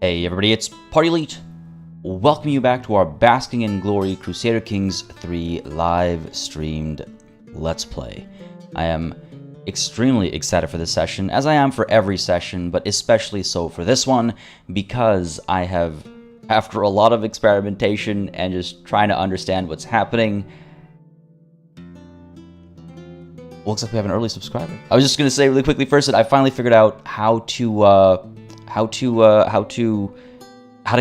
Hey everybody, it's PartyElite. Welcome you back to our Basking in Glory Crusader Kings 3 live streamed Let's Play. I am extremely excited for this session, as I am for every session, but especially so for this one, because I have, after a lot of experimentation and just trying to understand what's happening... Looks like we have an early subscriber. I was just going to say really quickly first that I finally figured out how to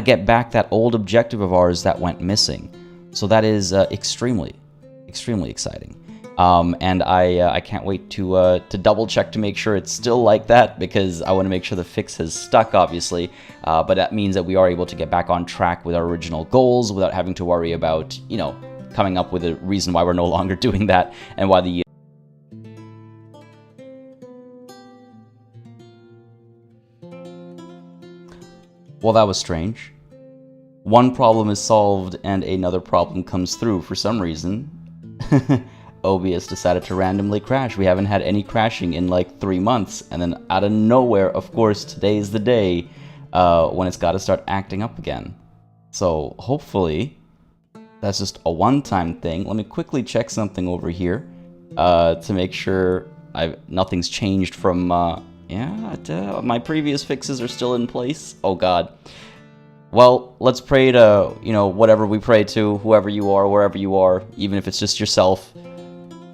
get back that old objective of ours that went missing. So that is extremely exciting. And I can't wait to double check to make sure it's still like that, because I want to make sure the fix has stuck, obviously. But that means that we are able to get back on track with our original goals without having to worry about, you know, coming up with a reason why we're no longer doing that and why the... Well, that was strange. One problem is solved and another problem comes through for some reason. OBS decided to randomly crash. We haven't had any crashing in like 3 months, and then out of nowhere, of course, today's the day when it's got to start acting up again. So hopefully that's just a one-time thing. Let me quickly check something over here to make sure nothing's changed from... my previous fixes are still in place. Oh god. Well, let's pray to, you know, whatever we pray to, whoever you are, wherever you are, even if it's just yourself.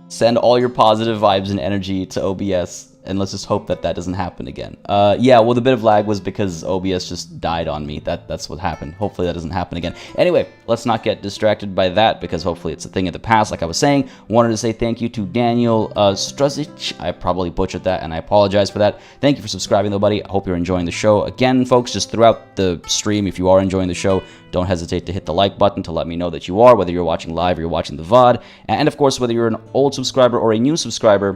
Send all your positive vibes and energy to OBS, and let's just hope that that doesn't happen again. Yeah, well, the bit of lag was because OBS just died on me. That's what happened. Hopefully that doesn't happen again. Anyway, let's not get distracted by that, because hopefully it's a thing of the past. Like I was saying, wanted to say thank you to Daniel Struzic. I probably butchered that, and I apologize for that. Thank you for subscribing, though, buddy. I hope you're enjoying the show. Again, folks, just throughout the stream, if you are enjoying the show, don't hesitate to hit the like button to let me know that you are, whether you're watching live or you're watching the VOD. And, of course, whether you're an old subscriber or a new subscriber,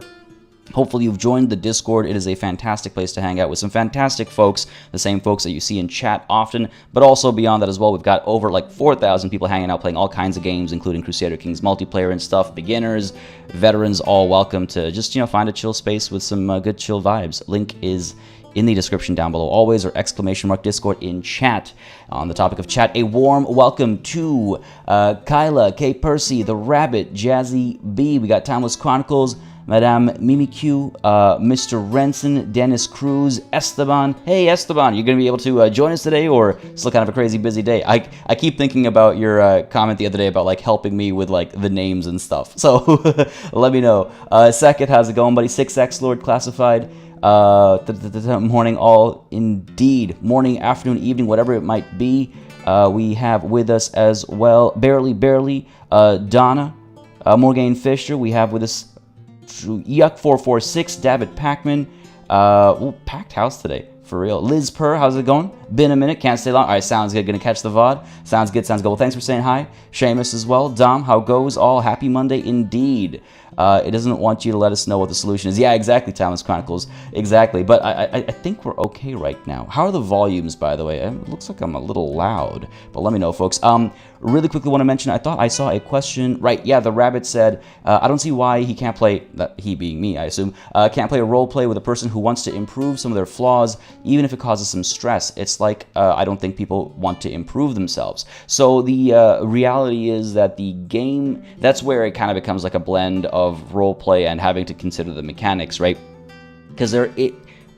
hopefully you've joined the Discord. It is a fantastic place to hang out with some fantastic folks, the same folks that you see in chat often, but also beyond that as well. We've got over like 4,000 people hanging out playing all kinds of games, including Crusader Kings multiplayer and stuff. Beginners, veterans, all welcome to just, you know, find a chill space with some good chill vibes. Link is in the description down below always, or !Discord in chat. On the topic of chat, a warm welcome to Kyla, K. Percy, The Rabbit, Jazzy B. We got Timeless Chronicles, Madame Mimikyu, Mr. Renson, Dennis Cruz, Esteban. Hey, Esteban, you going to be able to join us today, or still kind of a crazy busy day? I keep thinking about your comment the other day about, like, helping me with, like, the names and stuff. So, let me know. Second, how's it going, buddy? 6X Lord Classified. Morning all, indeed. Morning, afternoon, evening, whatever it might be. We have with us as well, Barely, Donna, Morgan Fisher. We have with us Yuck446, David Packman. Packed house today, for real. Liz Purr, how's it going? Been a minute, can't stay long. All right, sounds good. Gonna catch the VOD. Sounds good. Well, thanks for saying hi. Seamus as well. Dom, how goes? All happy Monday indeed. It doesn't want you to let us know what the solution is. Yeah, exactly, Timeless Chronicles. Exactly. But I think we're okay right now. How are the volumes, by the way? It looks like I'm a little loud, but let me know, folks. Really quickly want to mention, I thought I saw a question. Right, yeah, the Rabbit said, I don't see why he can't play, he being me, I assume, can't play a role play with a person who wants to improve some of their flaws, even if it causes some stress. It's like, I don't think people want to improve themselves. So the reality is that the game, that's where it kind of becomes like a blend of role play and having to consider the mechanics, right? Because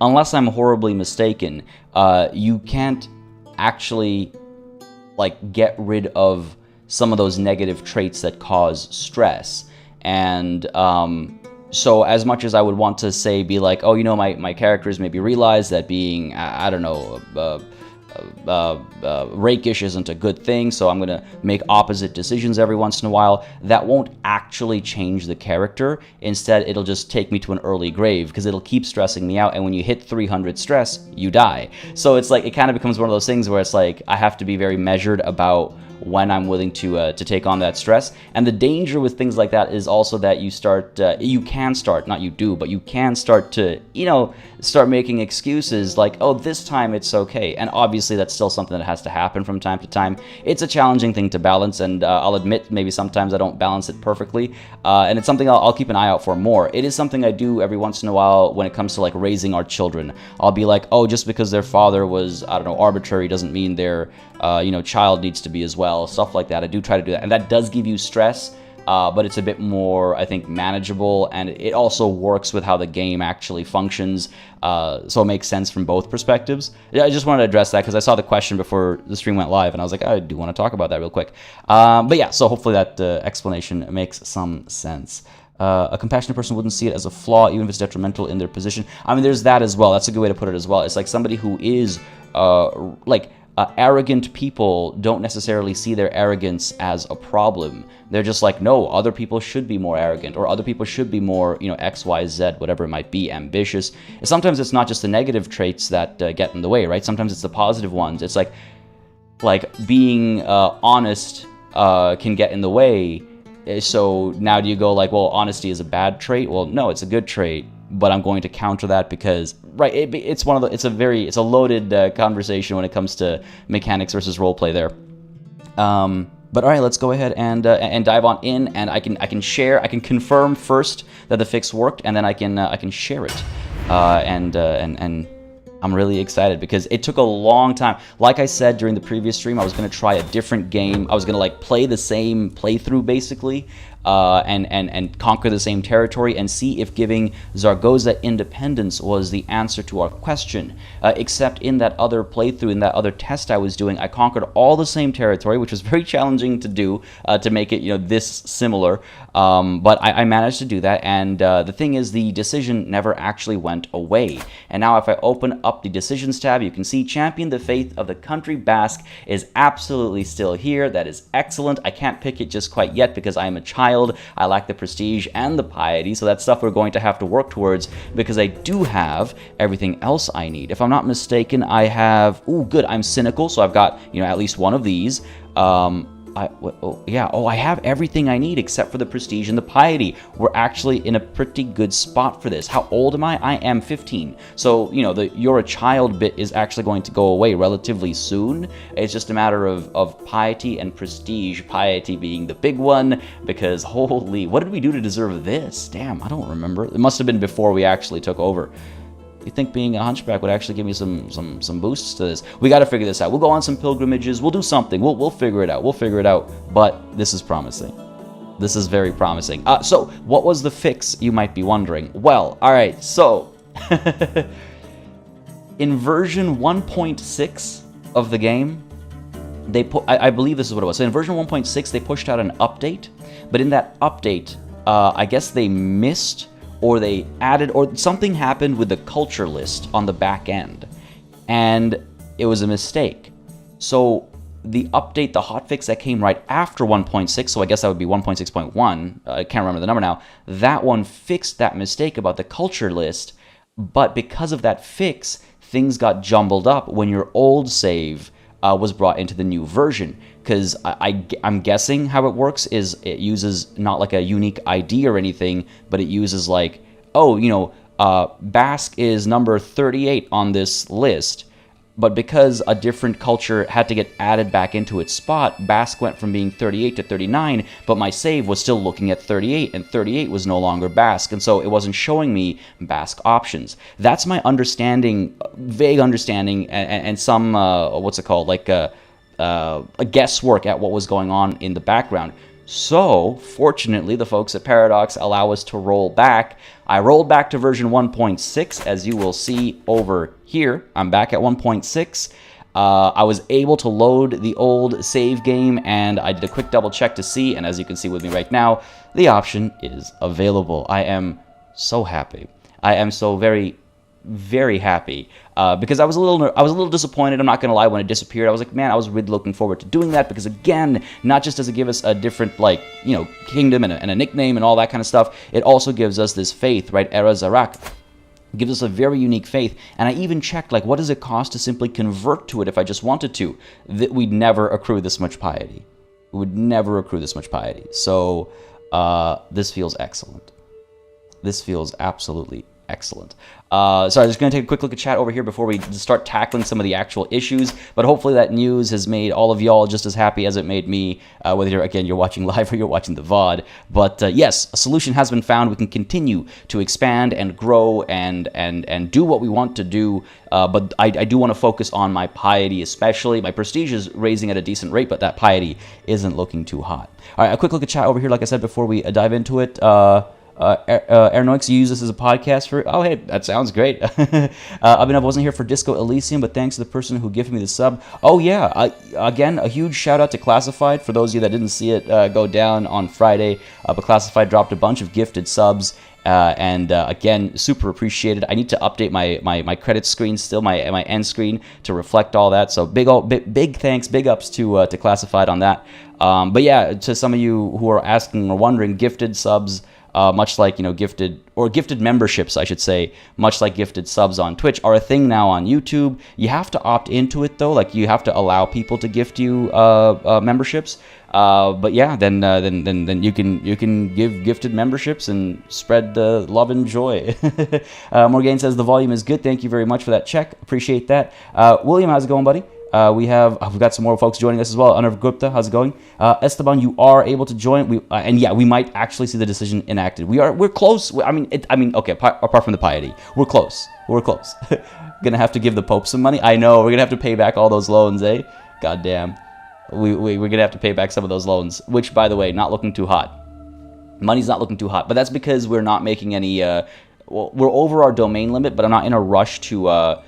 unless I'm horribly mistaken, you can't actually, like, get rid of some of those negative traits that cause stress. And so as much as I would want to say, be like, oh, you know, my characters maybe realize that being, I don't know, rakish isn't a good thing, so I'm gonna make opposite decisions every once in a while. That won't actually change the character. Instead, it'll just take me to an early grave, because it'll keep stressing me out, and when you hit 300 stress, you die. So it's like, it kind of becomes one of those things where it's like, I have to be very measured about when I'm willing to take on that stress. And the danger with things like that is also that you start, you can start, not you do, but you can start to, you know, start making excuses like, oh, this time it's okay. And obviously that's still something that has to happen from time to time. It's a challenging thing to balance, and I'll admit maybe sometimes I don't balance it perfectly, and it's something I'll keep an eye out for more. It is something I do every once in a while when it comes to like raising our children. I'll be like, oh, just because their father was, I don't know, arbitrary doesn't mean their you know, child needs to be as well, stuff like that. I do try to do that, and that does give you stress, but it's a bit more, I think, manageable, and it also works with how the game actually functions, so it makes sense from both perspectives. I just wanted to address that because I saw the question before the stream went live, and I was like, I do want to talk about that real quick. But yeah, so hopefully that explanation makes some sense. A compassionate person wouldn't see it as a flaw, even if it's detrimental in their position. I mean, there's that as well. That's a good way to put it as well. It's like somebody who is, arrogant people don't necessarily see their arrogance as a problem. They're just like, no, other people should be more arrogant, or other people should be more, you know, X, Y, Z, whatever it might be, ambitious. And sometimes it's not just the negative traits that get in the way, right? Sometimes it's the positive ones. It's like being honest can get in the way. So now do you go like, well, honesty is a bad trait? Well, no, it's a good trait, but I'm going to counter that because, right, it's one of the, it's a loaded conversation when it comes to mechanics versus roleplay there. But all right, let's go ahead and dive on in, and I can confirm first that the fix worked, and then I can share it, and I'm really excited because it took a long time. Like I said during the previous stream, I was going to try a different game. I was going to like play the same playthrough basically, and conquer the same territory and see if giving Zaragoza independence was the answer to our question. Except in that other playthrough, in that other test I was doing, I conquered all the same territory, which was very challenging to do, to make it, you know, this similar. But I managed to do that, and the thing is, the decision never actually went away. And now if I open up the decisions tab, you can see Champion the Faith of the country Basque is absolutely still here. That is excellent. I can't pick it just quite yet because I am a child. I lack the prestige and the piety, so that's stuff we're going to have to work towards because I do have everything else I need. If I'm not mistaken, I have, ooh, good, I'm cynical, so I've got, you know, at least one of these. I have everything I need except for the prestige and the piety. We're actually in a pretty good spot for this. How old am I? I am 15. So, you know, the you're a child bit is actually going to go away relatively soon. It's just a matter of piety and prestige. Piety being the big one, because holy, what did we do to deserve this? Damn, I don't remember. It must have been before we actually took over. You think being a hunchback would actually give me some boosts to this? We got to figure this out. We'll go on some pilgrimages. We'll do something. We'll figure it out. We'll figure it out. But this is promising. This is very promising. So what was the fix, you might be wondering? Well, all right. So in version 1.6 of the game, they put. I believe this is what it was. So in version 1.6, they pushed out an update. But in that update, I guess they missed, or they added, or something happened with the culture list on the back end, and it was a mistake. So the update, the hotfix that came right after 1.6, so I guess that would be 1.6.1, I can't remember the number now, that one fixed that mistake about the culture list, but because of that fix, things got jumbled up when your old save was brought into the new version. Because I'm guessing how it works is it uses not like a unique ID or anything, but it uses like, oh, you know, Basque is number 38 on this list, but because a different culture had to get added back into its spot, Basque went from being 38 to 39, but my save was still looking at 38, and 38 was no longer Basque, and so it wasn't showing me Basque options. That's my understanding, vague understanding, and some, what's it called, like a guesswork at what was going on in the background. So, fortunately, the folks at Paradox allow us to roll back. I rolled back to version 1.6, as you will see over here. I'm back at 1.6. I was able to load the old save game, and I did a quick double check to see, and as you can see with me right now, the option is available. I am so happy. I am so very, very happy. Because I was a little disappointed, I'm not going to lie, when it disappeared. I was like, man, I was really looking forward to doing that, because again, not just does it give us a different, like, you know, kingdom and a nickname and all that kind of stuff, it also gives us this faith, right? Era Zarak. It gives us a very unique faith, and I even checked, like, what does it cost to simply convert to it if I just wanted to? That we'd never accrue this much piety. We would never accrue this much piety. So this feels excellent. This feels absolutely excellent. Sorry, just going to take a quick look at chat over here before we start tackling some of the actual issues, but hopefully that news has made all of y'all just as happy as it made me, whether you're watching live or you're watching the VOD. But yes, a solution has been found. We can continue to expand and grow and do what we want to do, but I do want to focus on my piety especially. My prestige is raising at a decent rate, but that piety isn't looking too hot. All right, a quick look at chat over here, like I said, before we dive into it. Aeronoix, you use this as a podcast for... Oh, hey, that sounds great. I mean, I wasn't here for Disco Elysium, but thanks to the person who gifted me the sub. Oh, yeah. Again, a huge shout-out to Classified. For those of you that didn't see it go down on Friday, but Classified dropped a bunch of gifted subs. And again, super appreciated. I need to update my credit screen still, my end screen, to reflect all that. So big thanks, big ups to Classified on that. But yeah, to some of you who are asking or wondering, gifted subs... much like, gifted memberships, I should say, much like gifted subs on Twitch, are a thing now on YouTube. You have to opt into it, though. Like, you have to allow people to gift you memberships. But yeah, then you can give gifted memberships and spread the love and joy. Morgan says the volume is good. Thank you very much for that check. Appreciate that. William, how's it going, buddy? We've got some more folks joining us as well. Anav Gupta, how's it going? Esteban, you are able to join. And yeah, we might actually see the decision enacted. We're close. Okay, apart from the piety, we're close. We're close. Gonna have to give the Pope some money. I know, we're gonna have to pay back all those loans, eh? Goddamn. We're gonna have to pay back some of those loans, which, by the way, not looking too hot. Money's not looking too hot, but that's because we're not making any. We're over our domain limit, but I'm not in a rush to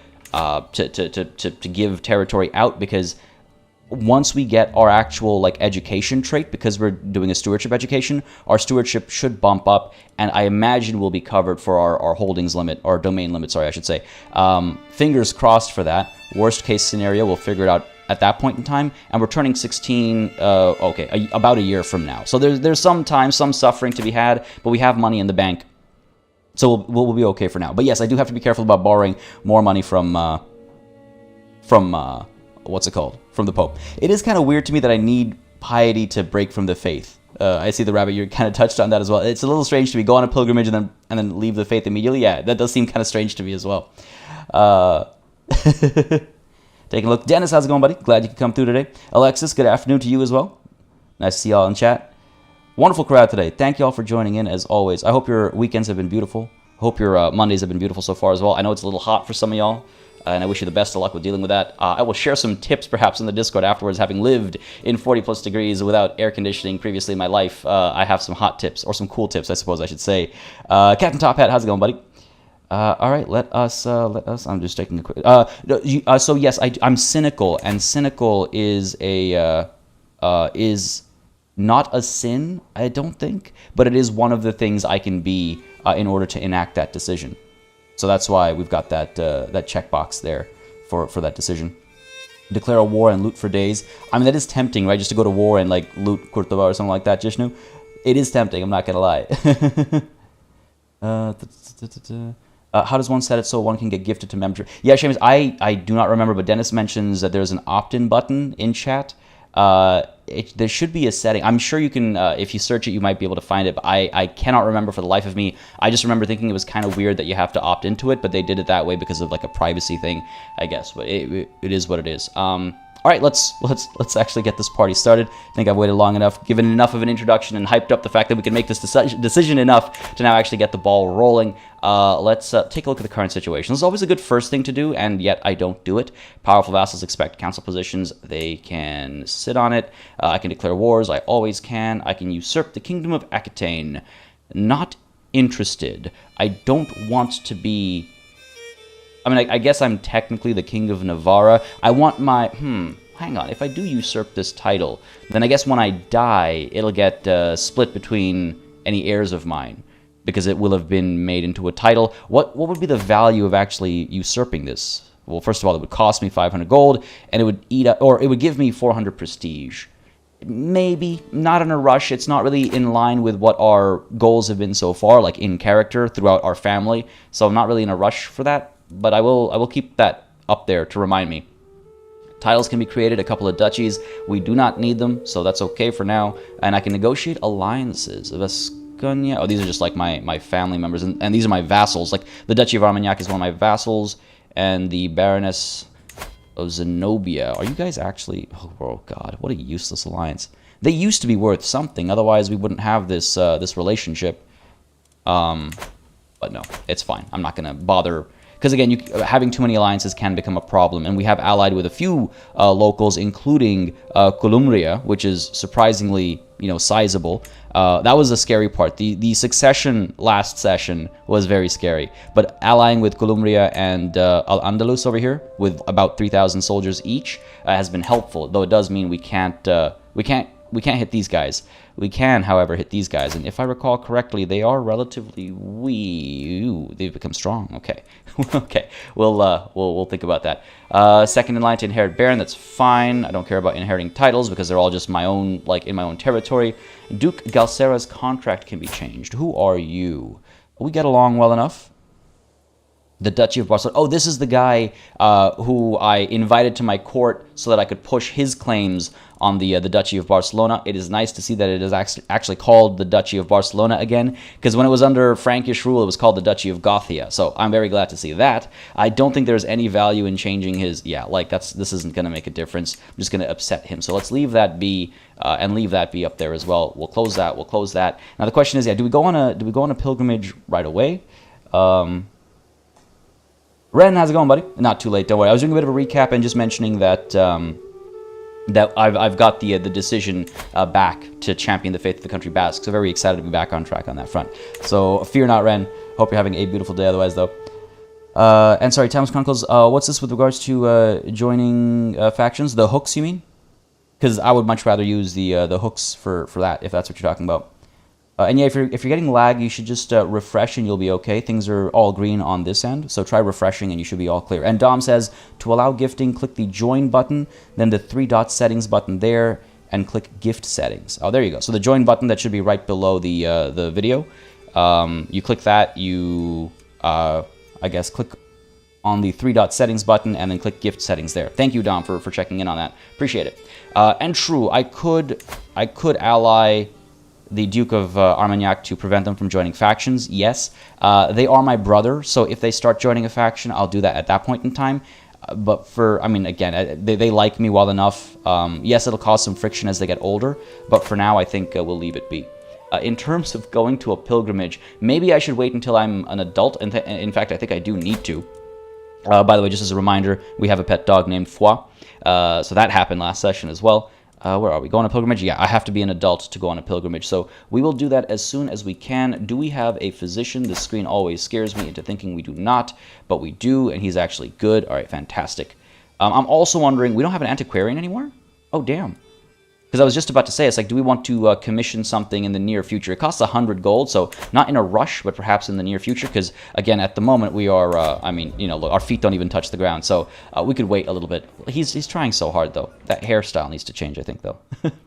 give territory out, because once we get our actual education trait, because we're doing a stewardship education, our stewardship should bump up, and I imagine we'll be covered for our holdings limit, or domain limit, sorry, I should say. Fingers crossed for that. Worst case scenario, we'll figure it out at that point in time, and we're turning 16, about a year from now. So there's some time, some suffering to be had, but we have money in the bank. So we'll be okay for now. But yes, I do have to be careful about borrowing more money from what's it called? From the Pope. It is kind of weird to me that I need piety to break from the faith. I see the rabbit, you kind of touched on that as well. It's a little strange to me, go on a pilgrimage and then leave the faith immediately. Yeah, that does seem kind of strange to me as well. Taking a look. Dennis, how's it going, buddy? Glad you could come through today. Alexis, good afternoon to you as well. Nice to see y'all in chat. Wonderful crowd today. Thank you all for joining in, as always. I hope your weekends have been beautiful. Hope your Mondays have been beautiful so far as well. I know it's a little hot for some of y'all, and I wish you the best of luck with dealing with that. I will share some tips perhaps in the Discord afterwards, having lived in 40-plus degrees without air conditioning previously in my life. I have some hot tips, or some cool tips, I suppose I should say. Captain Top Hat, how's it going, buddy? All right, let us. I'm just taking a quick. So yes, I'm cynical, and cynical is not a sin, I don't think, but it is one of the things I can be in order to enact that decision. So that's why we've got that checkbox there for that decision. Declare a war and loot for days. I mean, that is tempting, right? Just to go to war and loot Kurtova or something like that, Jishnu. It is tempting. I'm not gonna lie. How does one set it so one can get gifted to membership? Yeah, Seamus, I do not remember, but Dennis mentions that there's an opt-in button in chat. There should be a setting. I'm sure you can, if you search it, you might be able to find it, but I cannot remember for the life of me. I just remember thinking it was kind of weird that you have to opt into it, but they did it that way because of a privacy thing, I guess. But it is what it is. All right, let's actually get this party started. I think I've waited long enough, given enough of an introduction, and hyped up the fact that we can make this decision enough to now actually get the ball rolling. Let's take a look at the current situation. This is always a good first thing to do, and yet I don't do it. Powerful vassals expect council positions. They can sit on it. I can declare wars. I always can. I can usurp the kingdom of Aquitaine. Not interested. I don't want to be... I mean, I guess I'm technically the king of Navarra. I want my... hang on. If I do usurp this title, then I guess when I die, it'll get split between any heirs of mine, because it will have been made into a title. What would be the value of actually usurping this? Well, first of all, it would cost me 500 gold, and it would eat up, or it would give me 400 prestige. Maybe. Not in a rush. It's not really in line with what our goals have been so far, in character throughout our family. So I'm not really in a rush for that. But I will keep that up there to remind me. Titles can be created, a couple of duchies. We do not need them, so that's okay for now. And I can negotiate alliances. Vasconia. Oh, these are just like my family members, and these are my vassals. Like the Duchy of Armagnac is one of my vassals, and the Baroness of Zenobia. Are you guys actually? Oh God, what a useless alliance. They used to be worth something, otherwise we wouldn't have this this relationship. But no, it's fine. I'm not gonna bother. Because again, having too many alliances can become a problem, and we have allied with a few locals, including Columbria, which is surprisingly, sizable. That was the scary part. The succession last session was very scary, but allying with Columbria and Al-Andalus over here, with about 3,000 soldiers each, has been helpful. Though it does mean we can't hit these guys. We can, however, hit these guys, and if I recall correctly, they are relatively weak. Ooh, they've become strong. Okay, okay. We'll think about that. Second in line to inherit Baron. That's fine. I don't care about inheriting titles because they're all just my own, like in my own territory. Duke Galcera's contract can be changed. Who are you? We get along well enough. The Duchy of Barcelona. Oh, this is the guy who I invited to my court so that I could push his claims on the Duchy of Barcelona. It is nice to see that it is actually called the Duchy of Barcelona again, because when it was under Frankish rule, it was called the Duchy of Gothia. So I'm very glad to see that. I don't think there's any value in changing his. Yeah, like this isn't going to make a difference. I'm just going to upset him. So let's leave that be and leave that be up there as well. We'll close that. We'll close that. Now the question is, yeah, do we go on a pilgrimage right away? Ren, how's it going, buddy? Not too late, don't worry. I was doing a bit of a recap and just mentioning that that I've got the decision back to champion the faith of the country Basque. So very excited to be back on track on that front. So fear not, Ren. Hope you're having a beautiful day otherwise, though. And sorry, Timeless Chronicles, what's this with regards to joining factions? The hooks, you mean? Because I would much rather use the hooks for that, if that's what you're talking about. And yeah, if you're getting lag, you should just refresh and you'll be okay. Things are all green on this end, so try refreshing and you should be all clear. And Dom says, to allow gifting, click the join button, then the 3-dot settings button there, and click gift settings. Oh, there you go. So the join button, that should be right below the video. You click that, you, I guess, click on the 3-dot settings button, and then click gift settings there. Thank you, Dom, for checking in on that. Appreciate it. And true, I could ally the Duke of Armagnac to prevent them from joining factions, yes. They are my brother, so if they start joining a faction, I'll do that at that point in time. But I mean, again, they like me well enough. Yes, it'll cause some friction as they get older, but for now, I think we'll leave it be. In terms of going to a pilgrimage, maybe I should wait until I'm an adult. In fact, I think I do need to. By the way, just as a reminder, we have a pet dog named Foy. So that happened last session as well. Where are we? Going on a pilgrimage? Yeah, I have to be an adult to go on a pilgrimage. So we will do that as soon as we can. Do we have a physician? The screen always scares me into thinking we do not, but we do, and he's actually good. All right, fantastic. I'm also wondering, we don't have an antiquarian anymore? Oh, damn. Because I was just about to say, it's like, do we want to commission something in the near future? It costs 100 gold, so not in a rush, but perhaps in the near future. Because, again, at the moment, we are, I mean, look, our feet don't even touch the ground. So we could wait a little bit. He's trying so hard, though. That hairstyle needs to change, I think, though.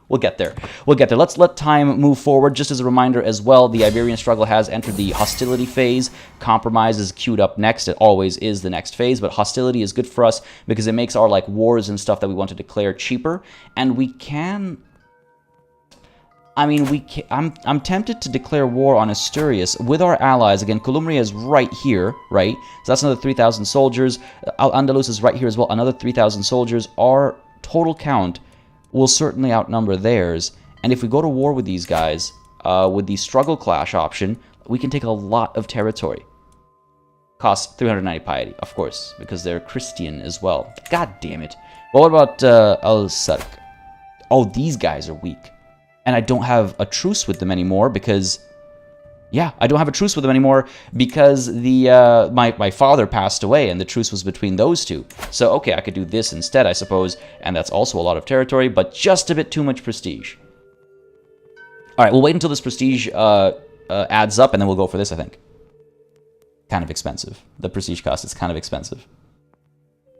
We'll get there. We'll get there. Let's let time move forward. Just as a reminder as well, the Iberian struggle has entered the hostility phase. Compromise is queued up next. It always is the next phase, but hostility is good for us because it makes our like wars and stuff that we want to declare cheaper, and we can. I mean, I'm tempted to declare war on Asturias with our allies. Again, Columbria is right here, right? So that's another 3,000 soldiers. Al-Andalus is right here as well, another 3,000 soldiers. Our total count will certainly outnumber theirs. And if we go to war with these guys, with the struggle clash option, we can take a lot of territory. Costs 390 piety, of course, because they're Christian as well. God damn it. Well, what about Al-Sark? Oh, these guys are weak. And I don't have a truce with them anymore because... Yeah, I don't have a truce with them anymore because my father passed away and the truce was between those two. So, okay, I could do this instead, I suppose. And that's also a lot of territory, but just a bit too much prestige. All right, we'll wait until this prestige adds up and then we'll go for this, I think. Kind of expensive. The prestige cost is kind of expensive.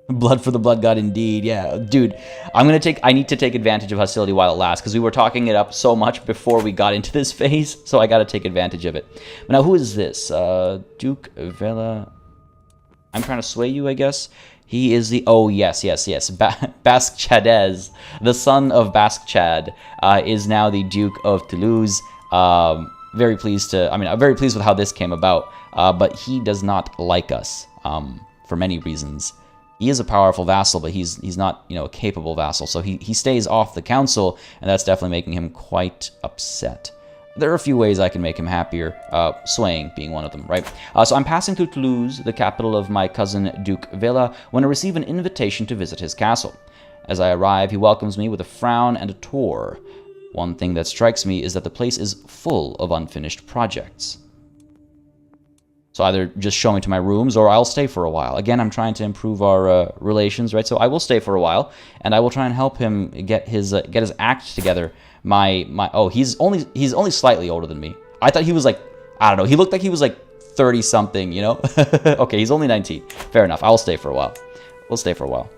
Blood for the blood god, indeed. Yeah, dude, I need to take advantage of hostility while it lasts because we were talking it up so much before we got into this phase, so I got to take advantage of it. But now, who is this? Duke Vela. I'm trying to sway you, I guess. He is the, oh yes, Basque Chadez, the son of Basque Chad, is now the Duke of Toulouse. Very pleased I'm very pleased with how this came about, but he does not like us, for many reasons. He is a powerful vassal, but he's not, a capable vassal, so he stays off the council, and that's definitely making him quite upset. There are a few ways I can make him happier, swaying being one of them, right? So I'm passing through Toulouse, the capital of my cousin Duke Villa, when I receive an invitation to visit his castle. As I arrive, he welcomes me with a frown and a tour. One thing that strikes me is that the place is full of unfinished projects. So either just show me to my rooms, or I'll stay for a while. Again, I'm trying to improve our relations, right? So I will stay for a while, and I will try and help him get his act together. He's only slightly older than me. I thought he was like, I don't know. He looked like he was like 30 something, Okay, he's only 19. Fair enough. I'll stay for a while. We'll stay for a while.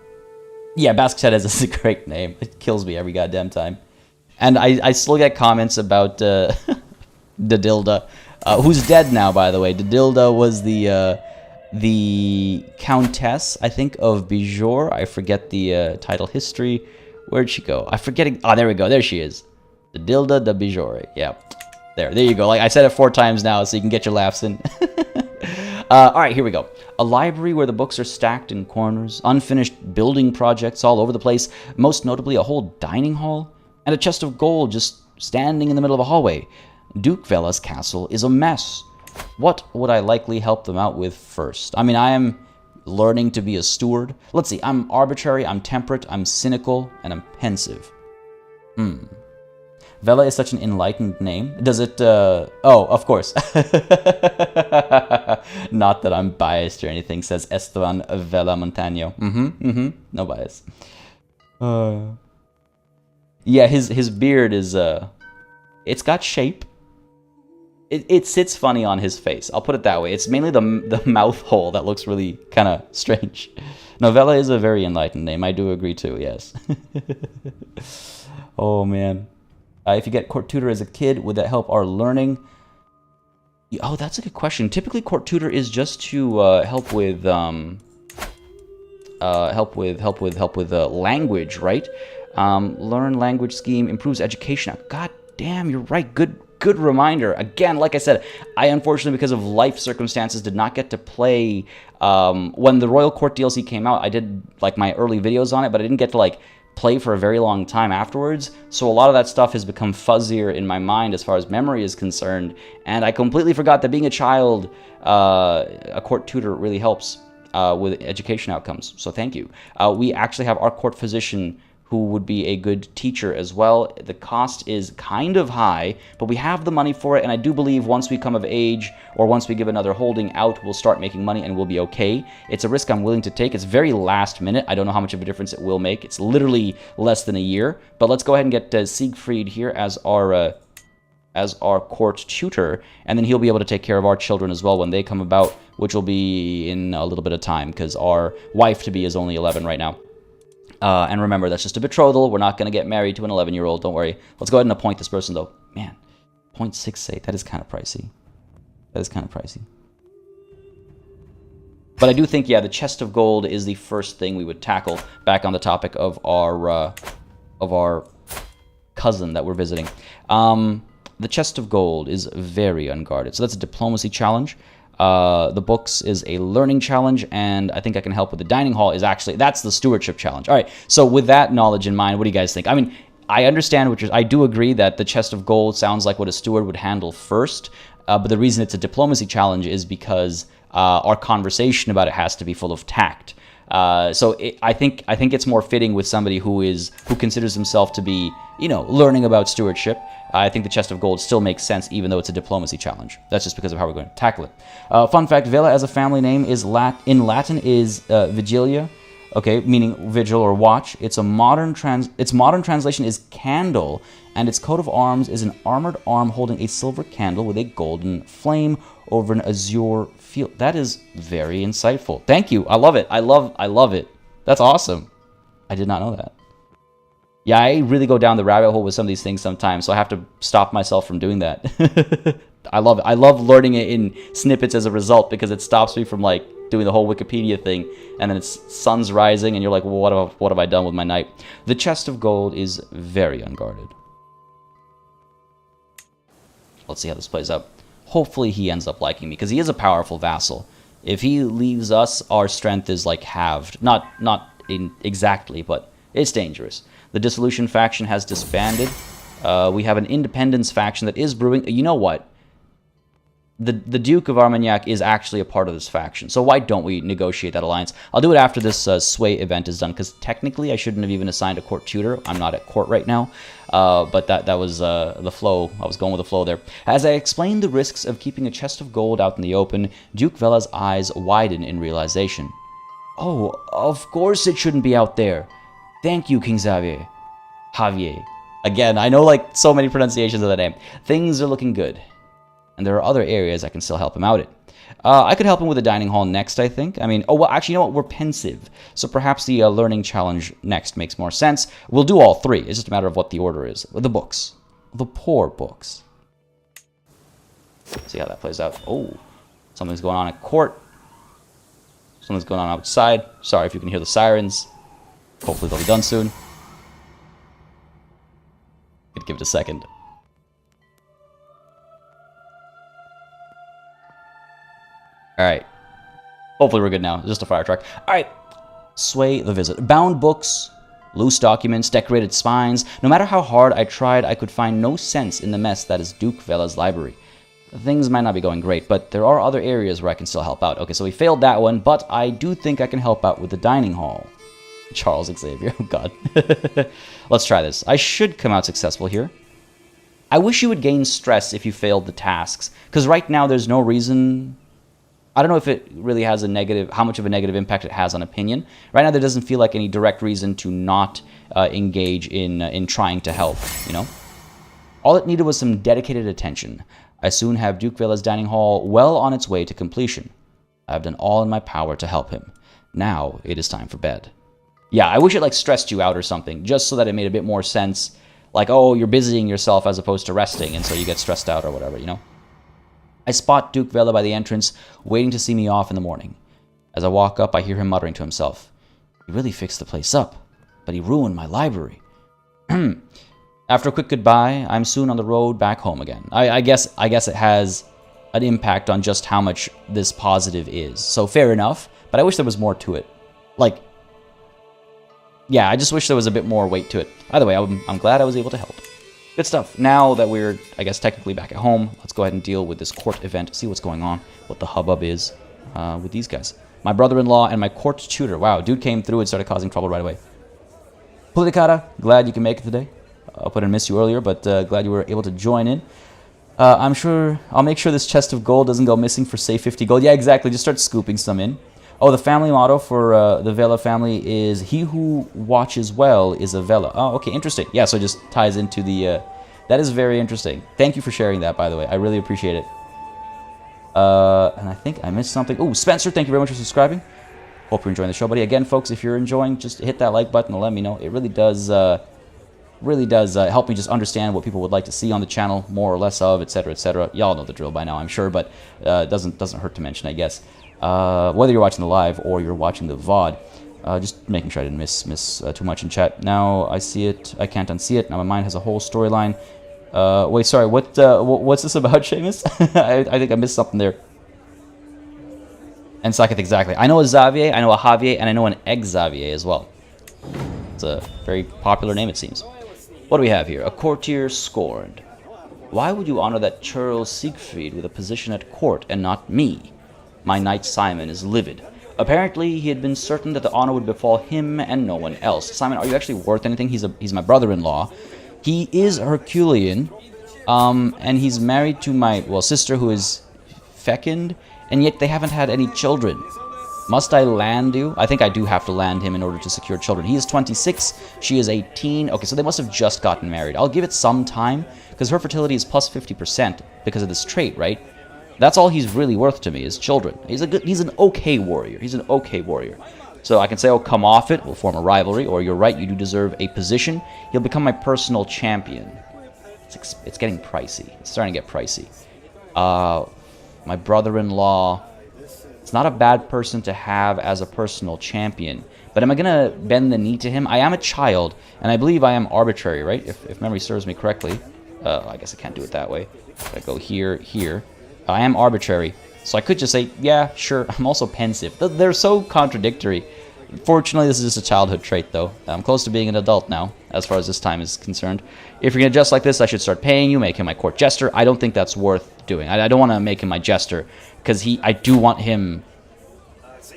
Yeah, Basque Chat is a great name. It kills me every goddamn time. And I still get comments about Didilda, who's dead now, by the way. Didilda was the Countess, I think, of Bijor. I forget the title history. Where'd she go? I'm forgetting. Oh, there we go. There she is. Didilda de Bijor. Yeah. There you go. Like I said it 4 times now, so you can get your laughs in. All right, here we go. A library where the books are stacked in corners, unfinished building projects all over the place, most notably a whole dining hall, and a chest of gold just standing in the middle of a hallway. Duke Vella's castle is a mess. What would I likely help them out with first? I am learning to be a steward. Let's see, I'm arbitrary, I'm temperate, I'm cynical, and I'm pensive. Vella is such an enlightened name. Does it, oh, of course. Not that I'm biased or anything, says Esteban Vella Montaño. No bias. Yeah, his beard is, it's got shape. It sits funny on his face. I'll put it that way. It's mainly the mouth hole that looks really kind of strange. Novella is a very enlightened name. I do agree too, yes. Oh, man. If you get court tutor as a kid, would that help our learning? Oh, that's a good question. Typically, court tutor is just to help with language, right? Learn language scheme, improves education. God damn, you're right. Good reminder. Again, like I said, I unfortunately, because of life circumstances, did not get to play when the Royal Court DLC came out. I did like my early videos on it, but I didn't get to like play for a very long time afterwards. So a lot of that stuff has become fuzzier in my mind as far as memory is concerned, and I completely forgot that being a child, a court tutor really helps with education outcomes. So thank you. We actually have our court physician who would be a good teacher as well. The cost is kind of high, but we have the money for it, and I do believe once we come of age, or once we give another holding out, we'll start making money and we'll be okay. It's a risk I'm willing to take. It's very last minute. I don't know how much of a difference it will make. It's literally less than a year, but let's go ahead and get Siegfried here as our court tutor, and then he'll be able to take care of our children as well when they come about, which will be in a little bit of time, because our wife-to-be is only 11 right now. And remember, that's just a betrothal. We're not going to get married to an 11-year-old. Don't worry. Let's go ahead and appoint this person, though. Man, 0.68. That is kind of pricey. But I do think, yeah, the chest of gold is the first thing we would tackle. Back on the topic of our cousin that we're visiting. The chest of gold is very unguarded. So that's a diplomacy challenge. The books is a learning challenge, and I think I can help with the dining hall is actually, that's the stewardship challenge. All right, so with that knowledge in mind, what do you guys think? I understand I do agree that the chest of gold sounds like what a steward would handle first, but the reason it's a diplomacy challenge is because our conversation about it has to be full of tact. I think it's more fitting with somebody who considers himself to be, learning about stewardship. I think the chest of gold still makes sense, even though it's a diplomacy challenge. That's just because of how we're going to tackle it. Fun fact: Vela as a family name is in Latin is Vigilia, okay, meaning vigil or watch. Its modern translation is candle, and its coat of arms is an armored arm holding a silver candle with a golden flame over an azure field. That is very insightful. Thank you. I love it. I love it. That's awesome. I did not know that. Yeah, I really go down the rabbit hole with some of these things sometimes, so I have to stop myself from doing that. I love it. I love learning it in snippets as a result because it stops me from like doing the whole Wikipedia thing, and then it's sun's rising, and you're like, well, what have I done with my night? The chest of gold is very unguarded. Let's see how this plays out. Hopefully he ends up liking me, because he is a powerful vassal. If he leaves us, our strength is like halved. Not exactly, but it's dangerous. The dissolution faction has disbanded. We have an independence faction that is brewing. You know what? The Duke of Armagnac is actually a part of this faction, so why don't we negotiate that alliance? I'll do it after this Sway event is done, because technically I shouldn't have even assigned a court tutor. I'm not at court right now, but that was the flow. I was going with the flow there. As I explained the risks of keeping a chest of gold out in the open, Duke Vela's eyes widen in realization. Oh, of course it shouldn't be out there. Thank you, King Xavier. Javier. Again, I know like so many pronunciations of that name. Things are looking good. And there are other areas I can still help him out in. I could help him with the dining hall next, I think. I mean, oh, well, actually, you know what? We're pensive. So perhaps the learning challenge next makes more sense. We'll do all three. It's just a matter of what the order is. The books. The poor books. See how that plays out. Oh, something's going on at court. Something's going on outside. Sorry if you can hear the sirens. Hopefully they'll be done soon. Could give it a second. Alright. Hopefully we're good now. Just a fire truck. Alright. Sway the visit. Bound books, loose documents, decorated spines. No matter how hard I tried, I could find no sense in the mess that is Duke Vela's library. Things might not be going great, but there are other areas where I can still help out. Okay, so we failed that one, but I do think I can help out with the dining hall. Charles Xavier. Oh, God. Let's try this. I should come out successful here. I wish you would gain stress if you failed the tasks, because right now there's no reason... I don't know if it really has a negative, how much of a negative impact it has on opinion. Right now, there doesn't feel like any direct reason to not engage in trying to help, you know? All it needed was some dedicated attention. I soon have Duke Vela's dining hall well on its way to completion. I have done all in my power to help him. Now, it is time for bed. Yeah, I wish it like stressed you out or something, just so that it made a bit more sense. Like, oh, you're busying yourself as opposed to resting, and so you get stressed out or whatever, you know? I spot Duke Vela by the entrance, waiting to see me off in the morning. As I walk up, I hear him muttering to himself. He really fixed the place up, but he ruined my library. After a quick goodbye, I'm soon on the road back home again. I guess it has an impact on just how much this positive is. So fair enough, but I wish there was more to it. Like, yeah, I just wish there was a bit more weight to it. Either way, I'm glad I was able to help. Good stuff. Now that we're, I guess, technically back at home, let's go ahead and deal with this court event, see what's going on, what the hubbub is with these guys. My brother-in-law and my court tutor. Wow, dude came through and started causing trouble right away. Politicata, glad you can make it today. I didn't miss you earlier, but glad you were able to join in. I'll make sure this chest of gold doesn't go missing for, say, 50 gold. Yeah, exactly. Just start scooping some in. Oh, the family motto for the Vela family is, he who watches well is a Vela. Oh, okay, interesting. Yeah, so it just ties into the... that is very interesting. Thank you for sharing that, by the way. I really appreciate it. And I think I missed something. Oh, Spencer, thank you very much for subscribing. Hope you're enjoying the show, buddy. Again, folks, if you're enjoying, just hit that like button and let me know. It really does help me just understand what people would like to see on the channel, more or less of, etc., etc. Y'all know the drill by now, I'm sure, but it doesn't hurt to mention, I guess. Whether you're watching the live or you're watching the VOD, just making sure I didn't miss too much in chat. Now I see it, I can't unsee it. Now my mind has a whole storyline. Wait, sorry, what's this about, Seamus? I think I missed something there. And Sakith, exactly. I know a Xavier, I know a Javier, and I know an ex-Xavier as well. It's a very popular name, it seems. What do we have here? A courtier scorned. Why would you honor that churl Siegfried with a position at court and not me? My knight Simon is livid. Apparently, he had been certain that the honor would befall him and no one else. Simon, are you actually worth anything? He's my brother-in-law. He is Herculean, and he's married to my, well, sister who is fecund, and yet they haven't had any children. Must I land you? I think I do have to land him in order to secure children. He is 26, she is 18. Okay, so they must have just gotten married. I'll give it some time, because her fertility is plus 50% because of this trait, right? That's all he's really worth to me, is children. He's an okay warrior. He's an okay warrior. So I can say, oh, come off it, we'll form a rivalry, or you're right, you do deserve a position. He'll become my personal champion. It's getting pricey. It's starting to get pricey. My brother-in-law. It's not a bad person to have as a personal champion. But am I going to bend the knee to him? I am a child, and I believe I am arbitrary, right? If memory serves me correctly. I guess I can't do it that way. I go here, here. I am arbitrary. So I could just say, yeah, sure. I'm also pensive. They're so contradictory. Fortunately, this is just a childhood trait, though. I'm close to being an adult now, as far as this time is concerned. If you're going to just like this, I should start paying you, make him my court jester. I don't think that's worth doing. I don't want to make him my jester, because I do want him...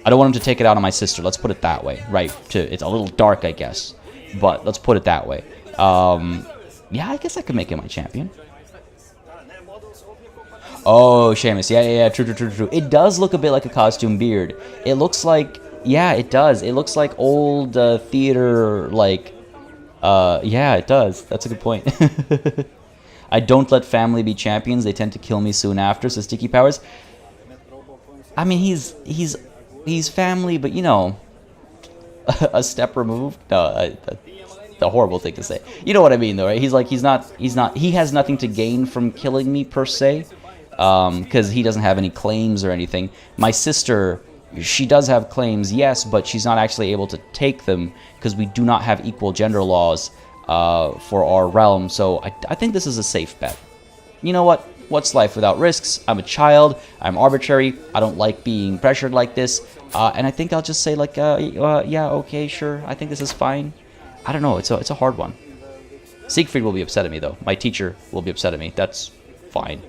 I don't want him to take it out on my sister. Let's put it that way, right? It's a little dark, I guess, but let's put it that way. Yeah, I guess I could make him my champion. Oh, Seamus. Yeah. True. It does look a bit like a costume beard. It looks like... Yeah, it does. It looks like old theater, like... yeah, it does. That's a good point. I don't let family be champions. They tend to kill me soon after, says Sticky Powers. I mean, he's family, but, you know... a step removed? No, that's a horrible thing to say. You know what I mean, though, right? He has nothing to gain from killing me, per se. Because he doesn't have any claims or anything. My sister, she does have claims, yes, but she's not actually able to take them because we do not have equal gender laws for our realm. So I think this is a safe bet. You know what? What's life without risks? I'm a child. I'm arbitrary. I don't like being pressured like this. And I think I'll just say, like, yeah, okay, sure. I think this is fine. I don't know. It's a hard one. Siegfried will be upset at me, though. My teacher will be upset at me. That's fine.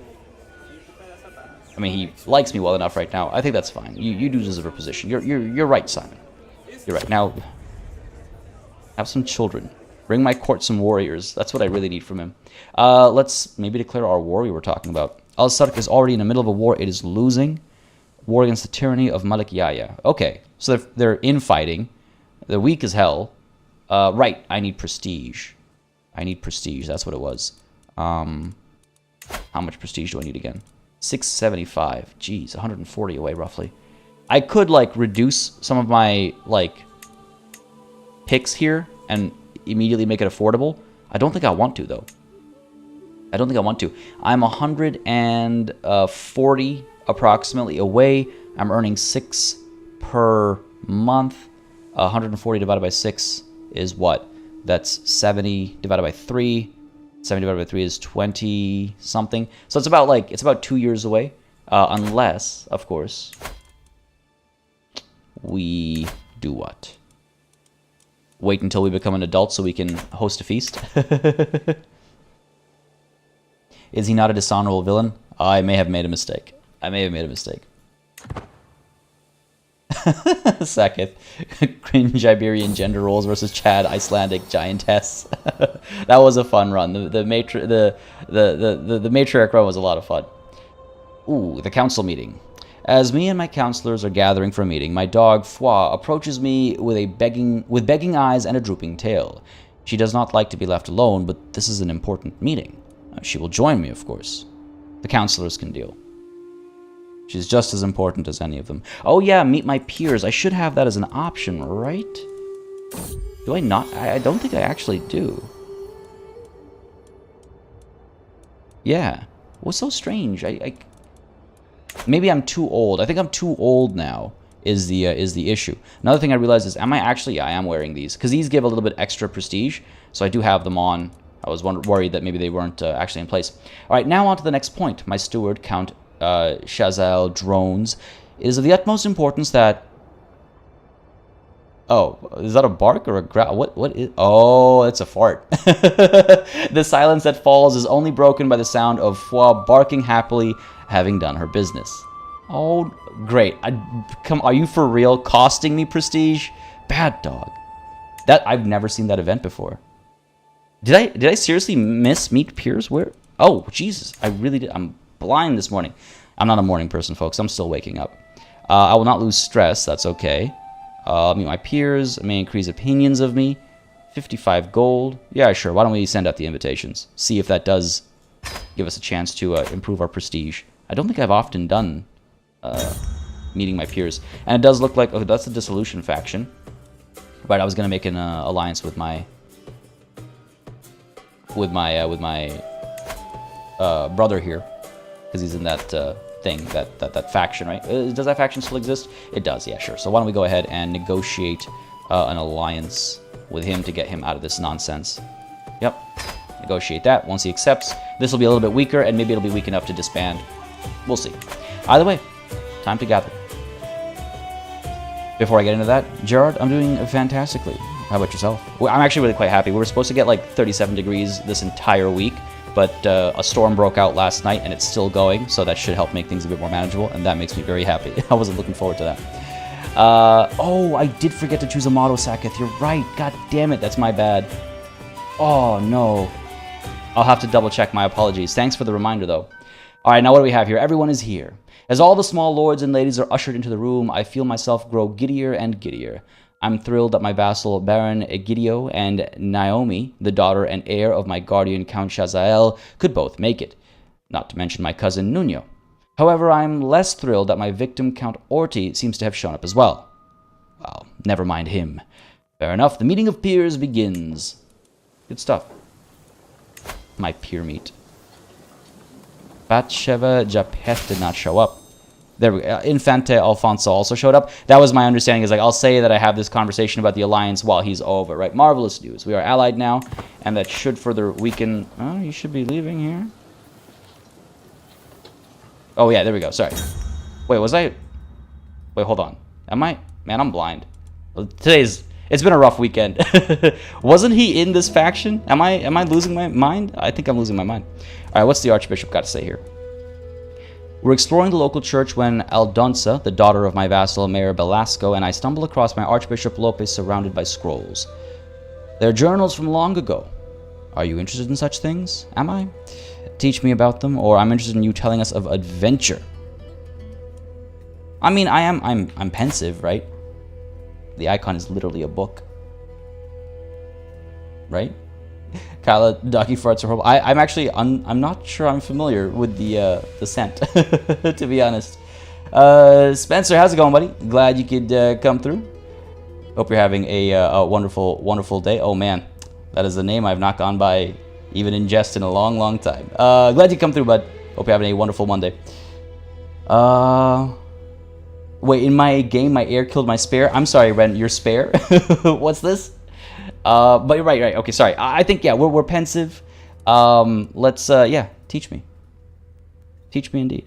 I mean, he likes me well enough right now. I think that's fine. You do deserve a position. You're right, Simon. You're right. Now, have some children. Bring my court some warriors. That's what I really need from him. Let's maybe declare our war we were talking about. Al-Sark is already in the middle of a war. It is losing. War against the tyranny of Malik Yahya. Okay, so they're infighting. They're weak as hell. Right, I need prestige. I need prestige. That's what it was. How much prestige do I need again? 675. Jeez, 140 away, roughly. I could, like, reduce some of my, like, picks here and immediately make it affordable. I don't think I want to, though. I don't think I want to. I'm 140 approximately away. I'm earning 6 per month. 140 divided by 6 is what? That's 70 divided by 3. 70 divided by 3 is 20 something. So it's about 2 years away. Unless, of course, we do what? Wait until we become an adult so we can host a feast. Is he not a dishonorable villain? I may have made a mistake. Second, cringe Iberian gender roles versus Chad Icelandic giantess. That was a fun run. The matriarch run was a lot of fun. Ooh, the council meeting. As me and my counselors are gathering for a meeting, my dog Foi approaches me with begging eyes and a drooping tail. She does not like to be left alone, but this is an important meeting. She will join me, of course. The counselors can deal. She's just as important as any of them. Oh yeah, meet my peers. I should have that as an option, right? Do I not? I don't think I actually do. Yeah. What's so strange? Maybe I'm too old. I think I'm too old now is the issue. Another thing I realized is, I am wearing these. Because these give a little bit extra prestige. So I do have them on. I was worried that maybe they weren't actually in place. Alright, now on to the next point. My steward, Count Shazal drones. It is of the utmost importance that... Oh, is that a bark or a growl? What is... Oh, it's a fart. The silence that falls is only broken by the sound of Foi barking happily, having done her business. Oh, great. Are you for real? Costing me prestige? Bad dog. I've never seen that event before. Did I seriously miss meet peers? Where? Oh, Jesus. I really did. I'm blind this morning. I'm not a morning person, folks. I'm still waking up. I will not lose stress. That's okay. Meet my peers. I may increase opinions of me. 55 gold. Yeah, sure. Why don't we send out the invitations? See if that does give us a chance to improve our prestige. I don't think I've often done meeting my peers. And it does look like... Oh, that's the Dissolution faction. Right, I was going to make an alliance with my... brother here. because he's in that thing, that faction, right? Does that faction still exist? It does, yeah, sure. So why don't we go ahead and negotiate an alliance with him to get him out of this nonsense. Yep, negotiate that. Once he accepts, this will be a little bit weaker, and maybe it'll be weak enough to disband. We'll see. Either way, time to gather. Before I get into that, Gerard, I'm doing fantastically. How about yourself? Well, I'm actually really quite happy. We were supposed to get like 37 degrees this entire week, but a storm broke out last night, and it's still going, so that should help make things a bit more manageable, and that makes me very happy. I wasn't looking forward to that. Oh, I did forget to choose a motto, Saketh. You're right. God damn it, that's my bad. Oh, no. I'll have to double check. My apologies. Thanks for the reminder, though. All right, now what do we have here? Everyone is here. As all the small lords and ladies are ushered into the room, I feel myself grow giddier and giddier. I'm thrilled that my vassal Baron Egidio and Naomi, the daughter and heir of my guardian Count Shazael, could both make it, not to mention my cousin Nuno. However, I'm less thrilled that my victim Count Orti seems to have shown up as well. Well, never mind him. Fair enough, the meeting of peers begins. Good stuff. My peer meet. Batsheva Japeth did not show up. There we go. Infante Alfonso also showed up. That was my understanding, is like, I'll say that I have this conversation about the alliance while he's over, right? Marvelous news. We are allied now, and that should further weaken... Oh, you should be leaving here. Oh, yeah, there we go. Sorry. Wait, was I... Wait, hold on. Am I... Man, I'm blind. Today's... It's been a rough weekend. Wasn't he in this faction? Am I losing my mind? I think I'm losing my mind. All right, what's the Archbishop got to say here? We're exploring the local church when Aldonza, the daughter of my vassal Mayor Belasco, and I stumble across my Archbishop Lopez surrounded by scrolls. They're journals from long ago. Are you interested in such things? Am I? Teach me about them, or I'm interested in you telling us of adventure. I mean, I'm pensive, right? The icon is literally a book. Right? Kyla, Ducky farts are horrible. I'm actually, I'm not sure I'm familiar with the scent, to be honest. Spencer, how's it going, buddy? Glad you could come through. Hope you're having a wonderful, wonderful day. Oh, man. That is a name I've not gone by even in jest in a long, long time. Glad you come through, bud. Hope you're having a wonderful Monday. Wait, in my game, my heir killed my spare. I'm sorry, Ren, your spare? What's this? But you're right. Okay, sorry. I think, yeah, we're pensive. Let's, yeah, teach me. Teach me indeed.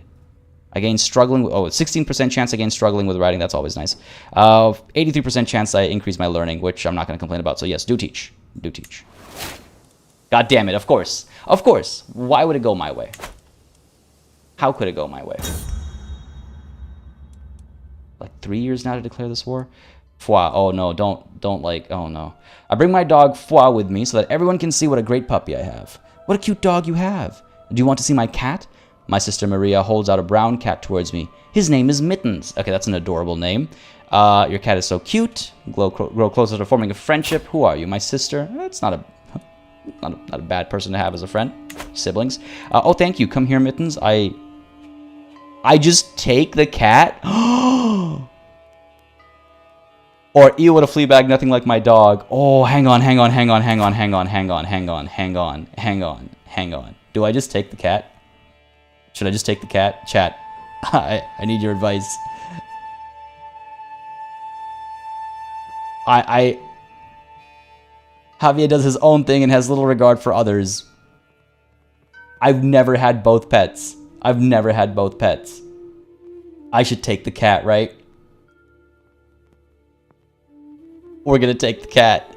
I gain struggling with, 16% chance I gain struggling with writing. That's always nice. 83% chance I increase my learning, which I'm not going to complain about. So yes, do teach. Do teach. God damn it, of course. Of course. Why would it go my way? How could it go my way? Like 3 years now to declare this war? Foi. Oh no, don't like, oh no. I bring my dog Foi with me so that everyone can see what a great puppy I have. What a cute dog you have. Do you want to see my cat? My sister Maria holds out a brown cat towards me. His name is Mittens. Okay, that's an adorable name. Your cat is so cute. Grow closer to forming a friendship. Who are you? My sister? That's not a bad person to have as a friend. Siblings. Oh, thank you. Come here, Mittens. I just take the cat? Or ew, what a flea bag, nothing like my dog. Oh, hang on. Do I just take the cat? Should I just take the cat? Chat, I need your advice. Javier does his own thing and has little regard for others. I've never had both pets. I should take the cat, right? We're gonna take the cat.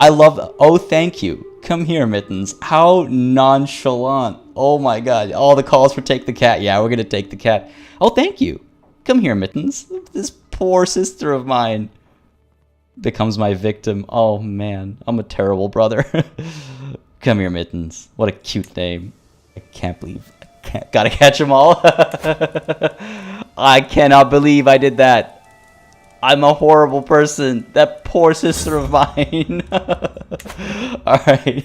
I love... Oh, thank you. Come here, Mittens. How nonchalant. Oh my god. All the calls for take the cat. Yeah, we're gonna take the cat. Oh, thank you. Come here, Mittens. This poor sister of mine becomes my victim. Oh, man. I'm a terrible brother. Come here, Mittens. What a cute name. I can't believe... Gotta catch them all. I cannot believe I did that. I'm a horrible person. That poor sister of mine. Alright.